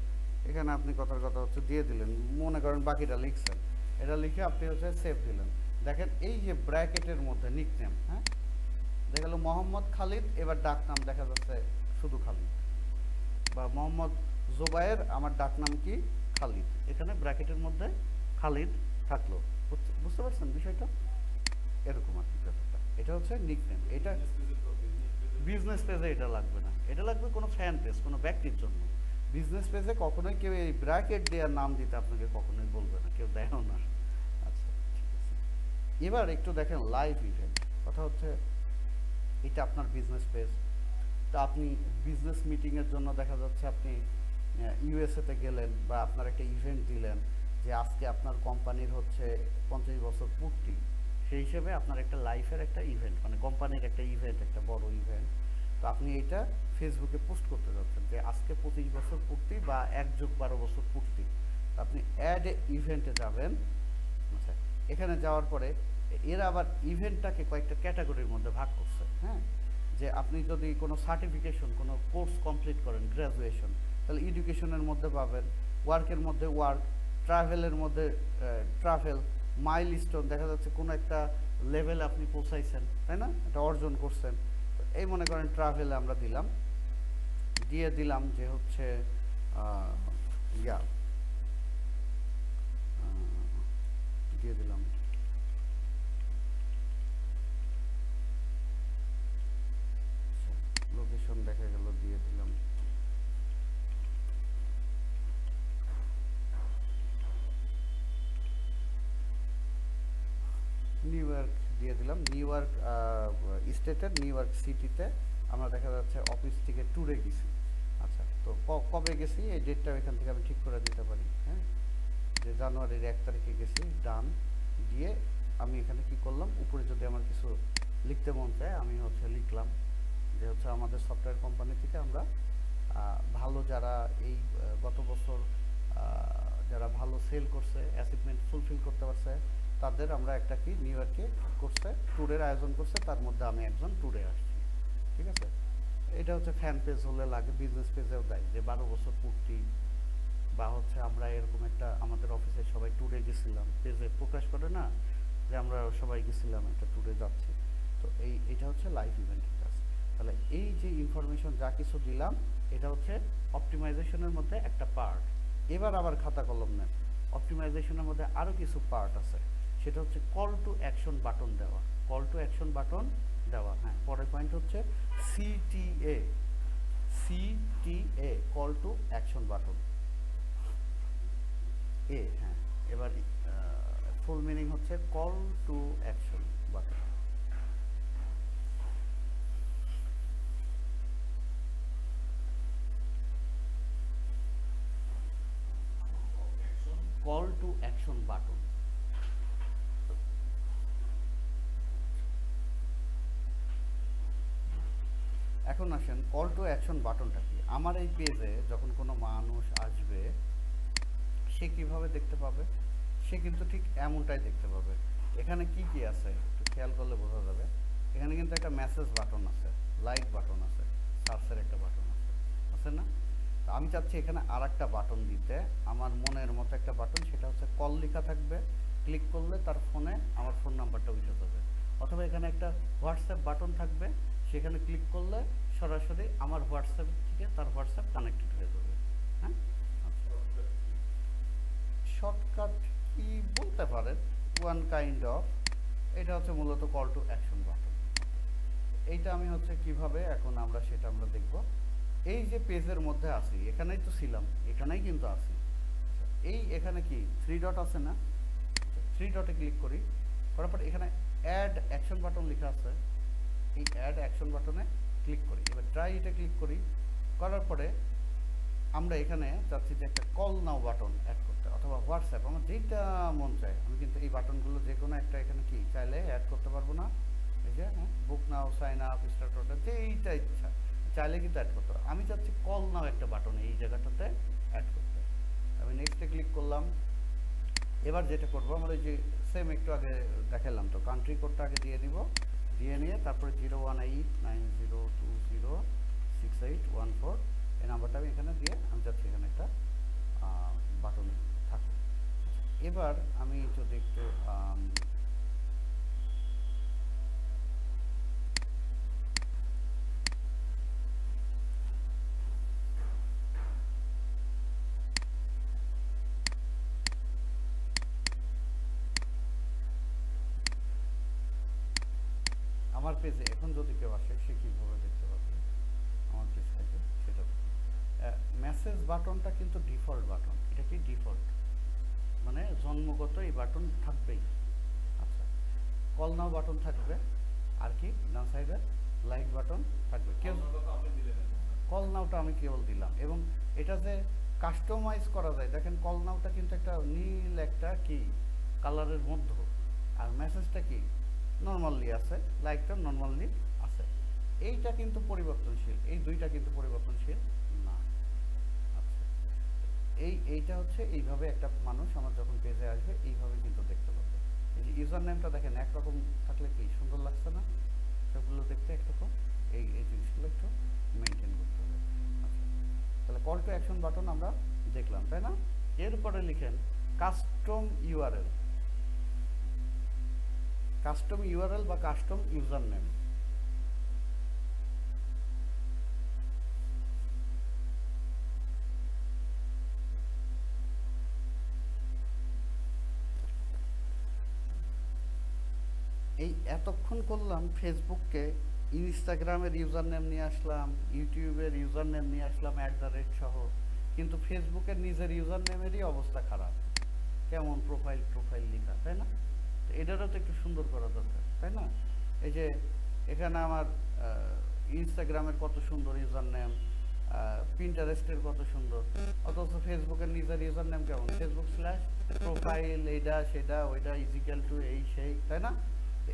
এখানে আপনি কথার কথা হচ্ছে দিয়ে দিলেন, মনে করেন বাকিটা লিখছেন, এটা লিখে আপনি হচ্ছে সেভ দিলেন। দেখেন এই যে ব্র্যাকেটের মধ্যে নিকনেম, হ্যাঁ, দেখা গেল মোহাম্মদ খালিদ, এবার ডাক নাম দেখা যাচ্ছে শুধু খালিদ, বা মোহাম্মদ জোবায়ের, আমার ডাক নাম কি খালিদ, এখানে ব্র্যাকেটের মধ্যে খালিদ থাকলো। বুঝতে পারছেন বিষয়টা? এরকম আর কি ব্যাপারটা। এটা হচ্ছে নিকনেম, এটা বিজনেস পেজে এটা লাগবে না, এটা লাগবে কোনো ফ্যান পেজ, কোনো ব্যক্তির জন্য। বিজনেস পেজে কখনোই কেউ এই ব্র্যাকেট দেওয়ার নাম দিতে আপনাকে কখনোই বলবে না, কেউ দেয়ও না। আচ্ছা, ঠিক আছে, এবার একটু দেখেন লাইভ ইভেন্ট। কথা হচ্ছে এটা আপনার বিজনেস পেজ, তা আপনি বিজনেস মিটিংয়ের জন্য দেখা যাচ্ছে আপনি ইউএসএতে গেলেন, বা আপনার একটা ইভেন্ট দিলেন যে আজকে আপনার কোম্পানির হচ্ছে 50 বছর পূর্তি, সেই হিসেবে আপনার একটা লাইফের একটা ইভেন্ট, মানে কোম্পানির একটা ইভেন্ট, একটা বড় ইভেন্ট। তো আপনি এটা ফেসবুকে পোস্ট করতে যাচ্ছেন যে আজকে 25 বছর পূর্তি বা 1+12 বছর পূর্তি। তো আপনি অ্যাড ইভেন্টে যাবেন। আচ্ছা, এখানে যাওয়ার পরে এরা আবার ইভেন্টটাকে কয়েকটা ক্যাটাগরির মধ্যে ভাগ করছে, হ্যাঁ, যে আপনি যদি কোনো সার্টিফিকেশন, কোনো কোর্স কমপ্লিট করেন, গ্র্যাজুয়েশন, তাহলে এডুকেশনের মধ্যে পাবেন, ওয়ার্কের মধ্যে ওয়ার্ক, ট্রাভেলের মধ্যে ট্রাভেল, মাইলস্টোন, দেখা যাচ্ছে কোনো একটা লেভেল আপনি পৌঁছাইছেন, তাই না? এটা অর্জন করছেন। তো এই মনে করেন ট্রাভেলে আমরা দিলাম, দিয়ে দিলাম যে হচ্ছে ইয়া দিয়ে দিলাম লোকেশন, দেখা গেল দিয়ে দিলাম নিউ ইয়র্ক, দিয়ে দিলাম নিউ ইয়র্ক স্টেটের নিউ ইয়র্ক সিটিতে আমরা দেখা যাচ্ছে অফিস থেকে ট্যুরে গেছি। আচ্ছা, তো কবে গেছি এই ডেটটা এখান থেকে আমি ঠিক করে দিতে পারি। হ্যাঁ, যে জানুয়ারির 1 তারিখে গেছি, ডান দিয়ে আমি এখানে কি করলাম, উপরে যদি আমার কিছু লিখতে মন চায় আমি হচ্ছে লিখলাম যে হচ্ছে আমাদের সফটওয়্যার কোম্পানি থেকে আমরা ভালো যারা এই গত বছর যারা ভালো সেল করছে, অ্যাচিভমেন্ট ফুলফিল করতে পারছে, তাদের আমরা একটা কি নিউ ইয়র্কে করছে ট্যুরের আয়োজন করছে, তার মধ্যে আমি একজন ট্যুরে আসছি। ঠিক আছে, এটা হচ্ছে ফ্যান পেজ হলে লাগে, বিজনেস পেজেও দেয় যে 12 বছর পূর্তি, বা হচ্ছে আমরা এরকম একটা আমাদের অফিসে সবাই ট্যুরে গেছিলাম, পেজে প্রকাশ করে না যে আমরা সবাই গেছিলাম একটা ট্যুরে যাচ্ছি। তো এটা হচ্ছে লাইভ ইভেন্টের কাজ। তাহলে এই যে ইনফরমেশন যা কিছু দিলাম এটা হচ্ছে অপটিমাইজেশনের মধ্যে একটা পার্ট। এবার আবার খাতা কলম নেন, অপটিমাইজেশনের মধ্যে আরও কিছু পার্ট আছে, সেটা হচ্ছে কল টু অ্যাকশন বাটন দেওয়া। কল টু অ্যাকশন বাটন দেওয়া, হ্যাঁ, পরের পয়েন্ট হচ্ছে CTA. CTA, call to action button এ। হ্যাঁ, এবার ফুল মিনিং হচ্ছে call to action button. Call to action button. এখন আসেন কল টু অ্যাকশন বাটনটা কি। আমার এই পেজে যখন কোনো মানুষ আসবে সে কিভাবে দেখতে পাবে, সে কিন্তু ঠিক এমনটাই দেখতে পাবে। এখানে কি কি আছে একটু খেয়াল করলে বোঝা যাবে। এখানে কিন্তু একটা মেসেজ বাটন আছে, লাইক বাটন আছে, সার্চের একটা বাটন আছে, আছে না? তো আমি চাচ্ছি এখানে আর একটা বাটন দিতে, আমার মনের মতো একটা বাটন, সেটা হচ্ছে কল লেখা থাকবে, ক্লিক করলে তার ফোনে আমার ফোন নাম্বারটা উঠে যাবে। অথবা এখানে একটা হোয়াটসঅ্যাপ বাটন থাকবে, সেখানে ক্লিক করলে সরাসরি আমার হোয়াটসঅ্যাপ থেকে তার হোয়াটসঅ্যাপ কানেক্টেড হয়ে যাবে। হ্যাঁ, শর্টকাট কি বলতে পারেন, ওয়ান কাইন্ড অফ। এটা হচ্ছে মূলত কল টু অ্যাকশন বাটন। এইটা আমি হচ্ছে কিভাবে এখন আমরা সেটা আমরা দেখব। এই যে পেজের মধ্যে আছি, এখানেই তো ছিলাম, এখানেই কিন্তু আছি। এই এখানে কি 3 ডট আছে না, 3 ডটে ক্লিক করি, করার পর এখানে অ্যাড অ্যাকশন বাটন লেখা আছে, এই অ্যাড অ্যাকশন বাটনে ক্লিক করি। এবার ট্রাই এটা ক্লিক করি, করার পরে আমরা এখানে চাচ্ছি যে একটা কল নাও বাটন অ্যাড করতে, অথবা হোয়াটসঅ্যাপ, আমার যেটা মন চায়। আমি কিন্তু এই বাটনগুলো যে কোনো একটা এখানে কি চাইলে অ্যাড করতে পারবো না। এই যে বুক নাও, সাইন আপ, স্টার্ট অর্ডার, যেইটা ইচ্ছা চাইলে কিন্তু অ্যাড করতে পারবো। আমি চাচ্ছি কল নাও একটা বাটন এই জায়গাটাতে অ্যাড করতে। আমি নেক্সটে ক্লিক করলাম। এবার যেটা করবো, আমরা এই যে সেম একটু আগে দেখালাম, তো কান্ট্রি কোডটা আগে দিয়ে দিব, দিয়ে নিয়ে তারপরে 01890268141 এই নাম্বারটা আমি এখানে দিয়ে আমি যাচ্ছি এখানে একটা বাটন থাকে। এবার আমি যদি একটু আমার পেজে এখন যদি কেউ আসে সে কীভাবে দেখতে পাবে আমার পেজ থেকে সেটা। মেসেজ বাটনটা কিন্তু ডিফল্ট বাটন, এটা কি ডিফল্ট, মানে জন্মগত এই বাটন থাকবেই। আচ্ছা, কল নাও বাটন থাকবে, আর কি ডান সাইডে লাইক বাটন থাকবে। কেউ কল নাওটা আমি কেবল দিলাম, এবং এটা যে কাস্টমাইজ করা যায়, দেখেন কল নাওটা কিন্তু একটা নীল একটা কি কালারের মধ্যে, আর মেসেজটা কি নর্মালি আছে, লাইকটা নর্মালি আছে। এইটা কিন্তু পরিবর্তনশীল, এই দুইটা কিন্তু পরিবর্তনশীল না। আচ্ছা, এইটা হচ্ছে এইভাবে একটা মানুষ আমার যখন পেজে আসবে এইভাবে কিন্তু দেখতে পাবে। এই যে ইউজার নেমটা দেখেন একরকম থাকলে কি সুন্দর লাগছে না, সবগুলো দেখতে একরকম। এই জিনিসগুলো একটু মেনটেন করতে হবে। আচ্ছা, তাহলে কল টু অ্যাকশন বাটন আমরা দেখলাম, তাই না? এরপরে লিখেন কাস্টম ইউআরএল। কাস্টম ইউআরএল বা কাস্টম ইউজার নেম। এই এতক্ষণ করলাম ফেসবুককে, ইনস্টাগ্রামের ইউজার নেম নিয়ে আসলাম, ইউটিউবের ইউজার নেম নিয়ে আসলাম @ সহ, কিন্তু ফেসবুকের নিজের ইউজার নেমেরই অবস্থা খারাপ। কেমন প্রোফাইল লেখা, তাই না? তো এটারও তো একটু সুন্দর করা দরকার, তাই না? এই যে এখানে আমার ইনস্টাগ্রামের কত সুন্দর ইউজার নেম, পিন্টারেস্টের কত সুন্দর, অথচ ফেসবুকের নিজের ইউজার নেম কেমন, ফেসবুক/প্রোফাইল, এইটা সেটা ওইটা ইজিক্যাল টু এই সেই, তাই না?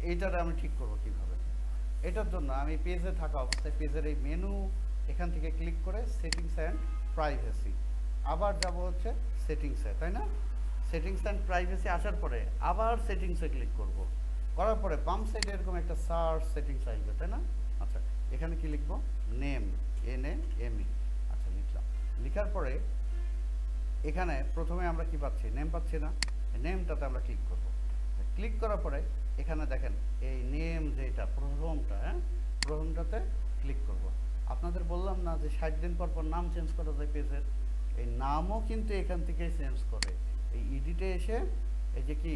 এইটার আমি ঠিক করবো কিভাবে? এটার জন্য আমি পেজে থাকা অবস্থায় পেজের এই মেনু এখান থেকে ক্লিক করে সেটিংস অ্যান্ড প্রাইভেসি, আবার যাব হচ্ছে সেটিংসে, তাই না? সেটিংস অ্যান্ড প্রাইভেসি আসার পরে আবার সেটিংসে ক্লিক করব, করার পরে বাম সাইডে এরকম একটা সার্চ সেটিংস আসবে, তাই না? আচ্ছা, এখানে কি লিখবো? Name, NAME। আচ্ছা, লিখলাম। লিখার পরে এখানে প্রথমে আমরা কি পাচ্ছি? নেম পাচ্ছি না? নেমটাতে আমরা ক্লিক করব। ক্লিক করার পরে এখানে দেখেন এই নেম যেটা প্রথমটা, প্রথমটাতে ক্লিক করব। আপনাদের বললাম না যে 60 দিন পর পর নাম চেঞ্জ করা যায় পেজের, এই নামও কিন্তু এখান থেকেই চেঞ্জ করে। এই এডিটে এসে এই যে কি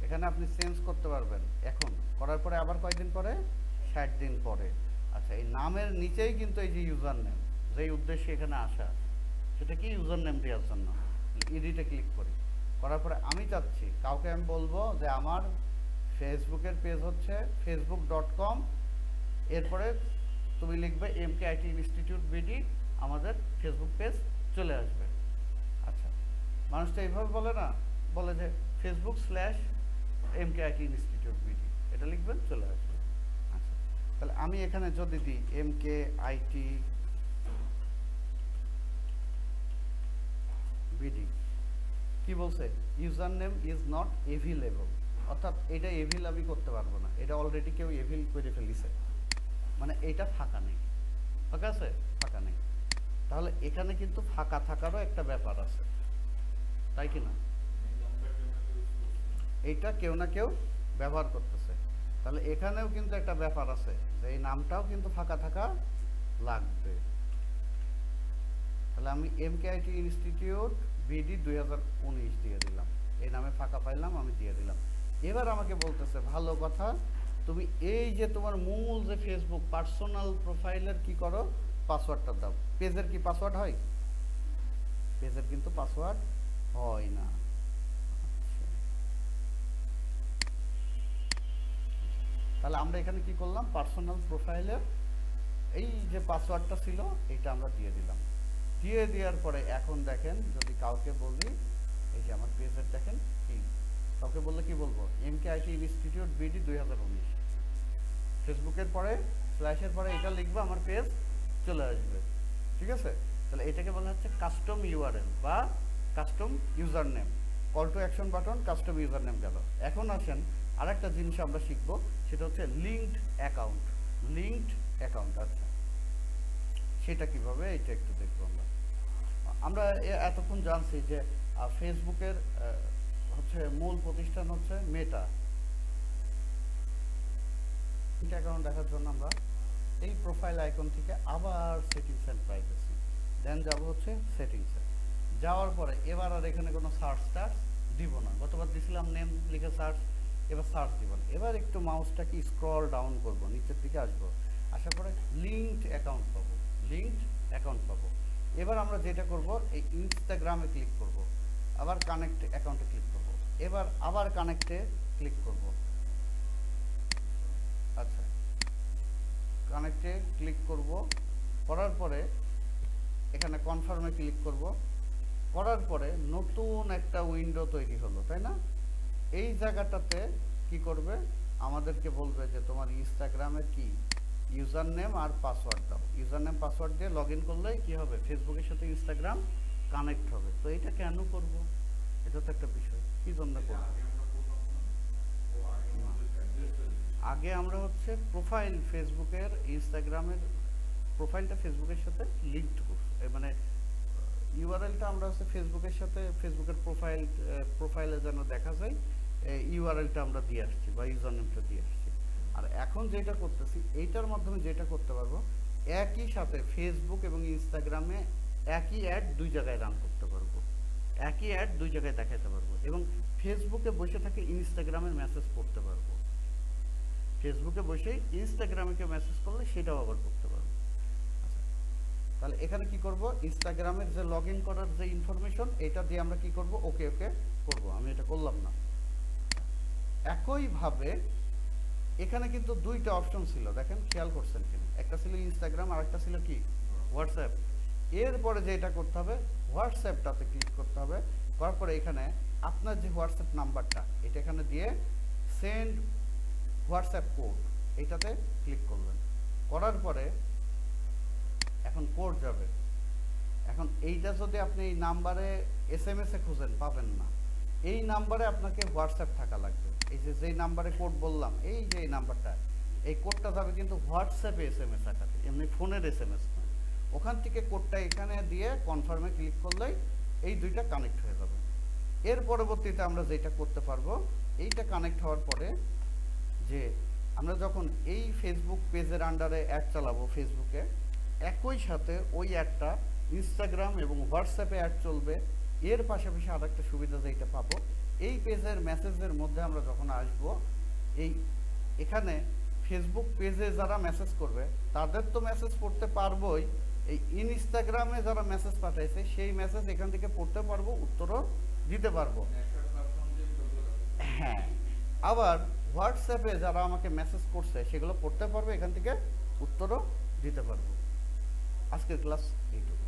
এখানে আপনি চেঞ্জ করতে পারবেন এখন, করার পরে আবার কয়দিন পরে? 60 দিন পরে। আচ্ছা, এই নামের নিচেই কিন্তু এই যে ইউজার নেম, যেই উদ্দেশ্যে এখানে আসা, সেটা কি ইউজার নেম দেওয়ার জন্য। এডিটে ক্লিক করি, করার পরে আমি চাচ্ছি কাউকে আমি বলবো যে আমার ফেসবুকের পেজ হচ্ছে facebook.com, এরপরে তুমি লিখবে MKIT ইনস্টিটিউট BD, আমাদের ফেসবুক পেজ চলে আসবে। আচ্ছা, মানুষটা এইভাবে বলে না, বলে যে Facebook/MKIT ইনস্টিটিউট BD, এটা লিখবেন, চলে আসবে। আচ্ছা, তাহলে আমি এখানে যদি দিই MKIT BD, কি বলছে? User name is not available, অর্থাৎ এটা এভিল আমি করতে পারবো না, এটা অলরেডি কেউ এভিল করে ফেলিছে, মানে এটা ফাঁকা নেই। ফাঁকা আছে? ফাঁকা নেই। তাহলে এখানে কিন্তু ফাঁকা থাকারও একটা ব্যাপার আছে, তাই কি না? এইটা কেউ না কেউ ব্যবহার করতেছে, তাহলে এখানেও কিন্তু একটা ব্যাপার আছে যে এই নামটাও কিন্তু ফাঁকা থাকা লাগবে। তাহলে আমি MKIT ইনস্টিটিউট BD 2019 দিয়ে দিলাম, এই নামে ফাঁকা পাইলাম, আমি দিয়ে দিলাম। এবার আমাকে বলতেছে ভালো কথা, তুমি এই যে তোমার মূল যে ফেসবুক পার্সোনাল প্রোফাইলের কি করো? পাসওয়ার্ডটা দাও। পেজের কি পাসওয়ার্ড হয়? পেজের কিন্তু পাসওয়ার্ড হয় না। তাহলে আমরা এখানে কি করলাম? পার্সোনাল প্রোফাইলের এই যে পাসওয়ার্ডটা ছিল এটা আমরা দিয়ে দিলাম। দিয়ে দেওয়ার পরে এখন দেখেন যদি কাউকে বলি, এই যে আমার পেজের দেখেন কি, কাউকে বললে কি বলবো? MKIT ইনস্টিটিউট BD 2019, ফেসবুকের পরে স্ল্যাশের পরে এটা লিখবো, আমার পেজ চলে আসবে। ঠিক আছে? তাহলে এটাকে বলা হচ্ছে কাস্টম ইউআরএল বা custom user name. Call to action button, custom user name গেল। এখন আসেন আরেকটা জিনিস আমরা শিখবো, সেটা হচ্ছে লিঙ্কড অ্যাকাউন্ট। লিঙ্কড অ্যাকাউন্ট, আচ্ছা সেটা কিভাবে, এটা একটু দেখবো আমরা। আমরা এতক্ষণ জানছি যে ফেসবুকের হচ্ছে মূল প্রতিষ্ঠান হচ্ছে মেটা। অ্যাকাউন্ট দেখার জন্য আমরা এই প্রোফাইল আইকন থেকে আবার সেটিংস অ্যান্ড প্রাইভেসি, দেন যাব হচ্ছে সেটিংসে। যাওয়ার পরে এবার আর এখানে কোনো সার্চ টার্চ দিব না, গতবার দিছিলাম নেম লিখে সার্চ, এবার সার্চ দিব না। এবার একটু মাউসটাকে স্ক্রল ডাউন করব, নিচের দিকে আসবো, আসার পরে লিঙ্কড অ্যাকাউন্ট পাবো, লিঙ্কড অ্যাকাউন্ট পাবো। এবার আমরা যেটা করব, এই ইনস্টাগ্রামে ক্লিক করব, আবার কানেক্ট অ্যাকাউন্টে ক্লিক করব, এবার আবার কানেক্টে ক্লিক করব। আচ্ছা, কানেক্টে ক্লিক করব, করার পরে এখানে কনফার্মে ক্লিক করব, করার পরে নতুন একটা উইন্ডো তৈরি হলো, তাই না? এই জায়গাটাতে কি করবে? আমাদেরকে বলবে যে তোমার ইনস্টাগ্রামের কি ইউজার নেম আর পাসওয়ার্ড দাও। ইউজার নেম পাসওয়ার্ড দিয়ে লগ ইন করলেই কি হবে? ফেসবুকের সাথে ইনস্টাগ্রাম কানেক্ট হবে। তো এটা কেন করব? এটা তো একটা বিষয়, কি জন্য করব? আগে আমরা হচ্ছে প্রোফাইল ফেসবুকের, ইনস্টাগ্রামের প্রোফাইলটা ফেসবুকের সাথে লিঙ্কড করব, মানে ইউআরএলটা আমরা হচ্ছে ফেসবুকের সাথে, ফেসবুকের প্রোফাইলে যেন দেখা যায় ইউআরএলটা আমরা দিয়ে আসছি বা ইউজার নেমটা দিয়ে আসছি। আর এখন যেটা করতেছি এইটার মাধ্যমে যেটা করতে পারবো, একই সাথে ফেসবুক এবং ইনস্টাগ্রামে একই অ্যাড দুই জায়গায় রান করতে পারবো, একই অ্যাড দুই জায়গায় দেখাতে পারবো, এবং ফেসবুকে বসে থাকে ইনস্টাগ্রামের মেসেজ পড়তে পারবো, ফেসবুকে বসে ইনস্টাগ্রামে কেউ মেসেজ করলে সেটাও আবার করতে পারবো। আচ্ছা, তাহলে এখানে কি করব, ইনস্টাগ্রামের যে লগ ইন করার যে ইনফরমেশন এটা দিয়ে আমরা কি করব, ওকে ওকে করব। আমি এটা করলাম না। একইভাবে এখানে কিন্তু দুইটা অপশন ছিল, দেখেন খেয়াল করছেন কিনা, একটা ছিল ইনস্টাগ্রাম আর একটা ছিল কি হোয়াটসঅ্যাপ। এরপরে যেটা করতে হবে, হোয়াটসঅ্যাপটাতে ক্লিক করতে হবে, করার পরে এখানে আপনার যে হোয়াটসঅ্যাপ নাম্বারটা এটা এখানে দিয়ে সেন্ড হোয়াটসঅ্যাপ কোড এটাতে ক্লিক করবেন। করার পরে এখন কোড যাবে। এখন এইটা যদি আপনি এই নাম্বারে এসএমএস এ খুঁজেন পাবেন না, এই নাম্বারে আপনাকে হোয়াটসঅ্যাপ থাকা লাগবে। এই যে যেই নাম্বারে কোড বললাম, এই যে এই নাম্বারটা, এই কোডটা যাবে কিন্তু হোয়াটসঅ্যাপে এসএমএস আকারে, এমনি ফোনের এসএমএস না। ওখান থেকে কোডটা এখানে দিয়ে কনফার্মে ক্লিক করলেই এই দুইটা কানেক্ট হয়ে যাবে। এর পরবর্তীতে আমরা যেটা করতে পারবো, এইটা কানেক্ট হওয়ার পরে যে আমরা যখন এই ফেসবুক পেজের আন্ডারে অ্যাড চালাবো ফেসবুকে, একই সাথে ওই অ্যাডটা ইনস্টাগ্রাম এবং হোয়াটসঅ্যাপে অ্যাড চলবে। এর পাশাপাশি আর একটা সুবিধা যেটা পাবো, এই পেজের মেসেজের মধ্যে আমরা যখন আসব, এই এখানে ফেসবুক পেজে যারা মেসেজ করবে তাদের তো মেসেজ পড়তে পারবোই, এই ইনস্টাগ্রামে যারা মেসেজ পাঠাইছে সেই মেসেজ এখান থেকে পড়তে পারবো, উত্তরও দিতে পারবো। হ্যাঁ, আবার হোয়াটসঅ্যাপে যারা আমাকে মেসেজ করছে সেগুলো পড়তে পারবো, এখান থেকে উত্তরও দিতে পারবো। আজকের ক্লাস এইটুকু।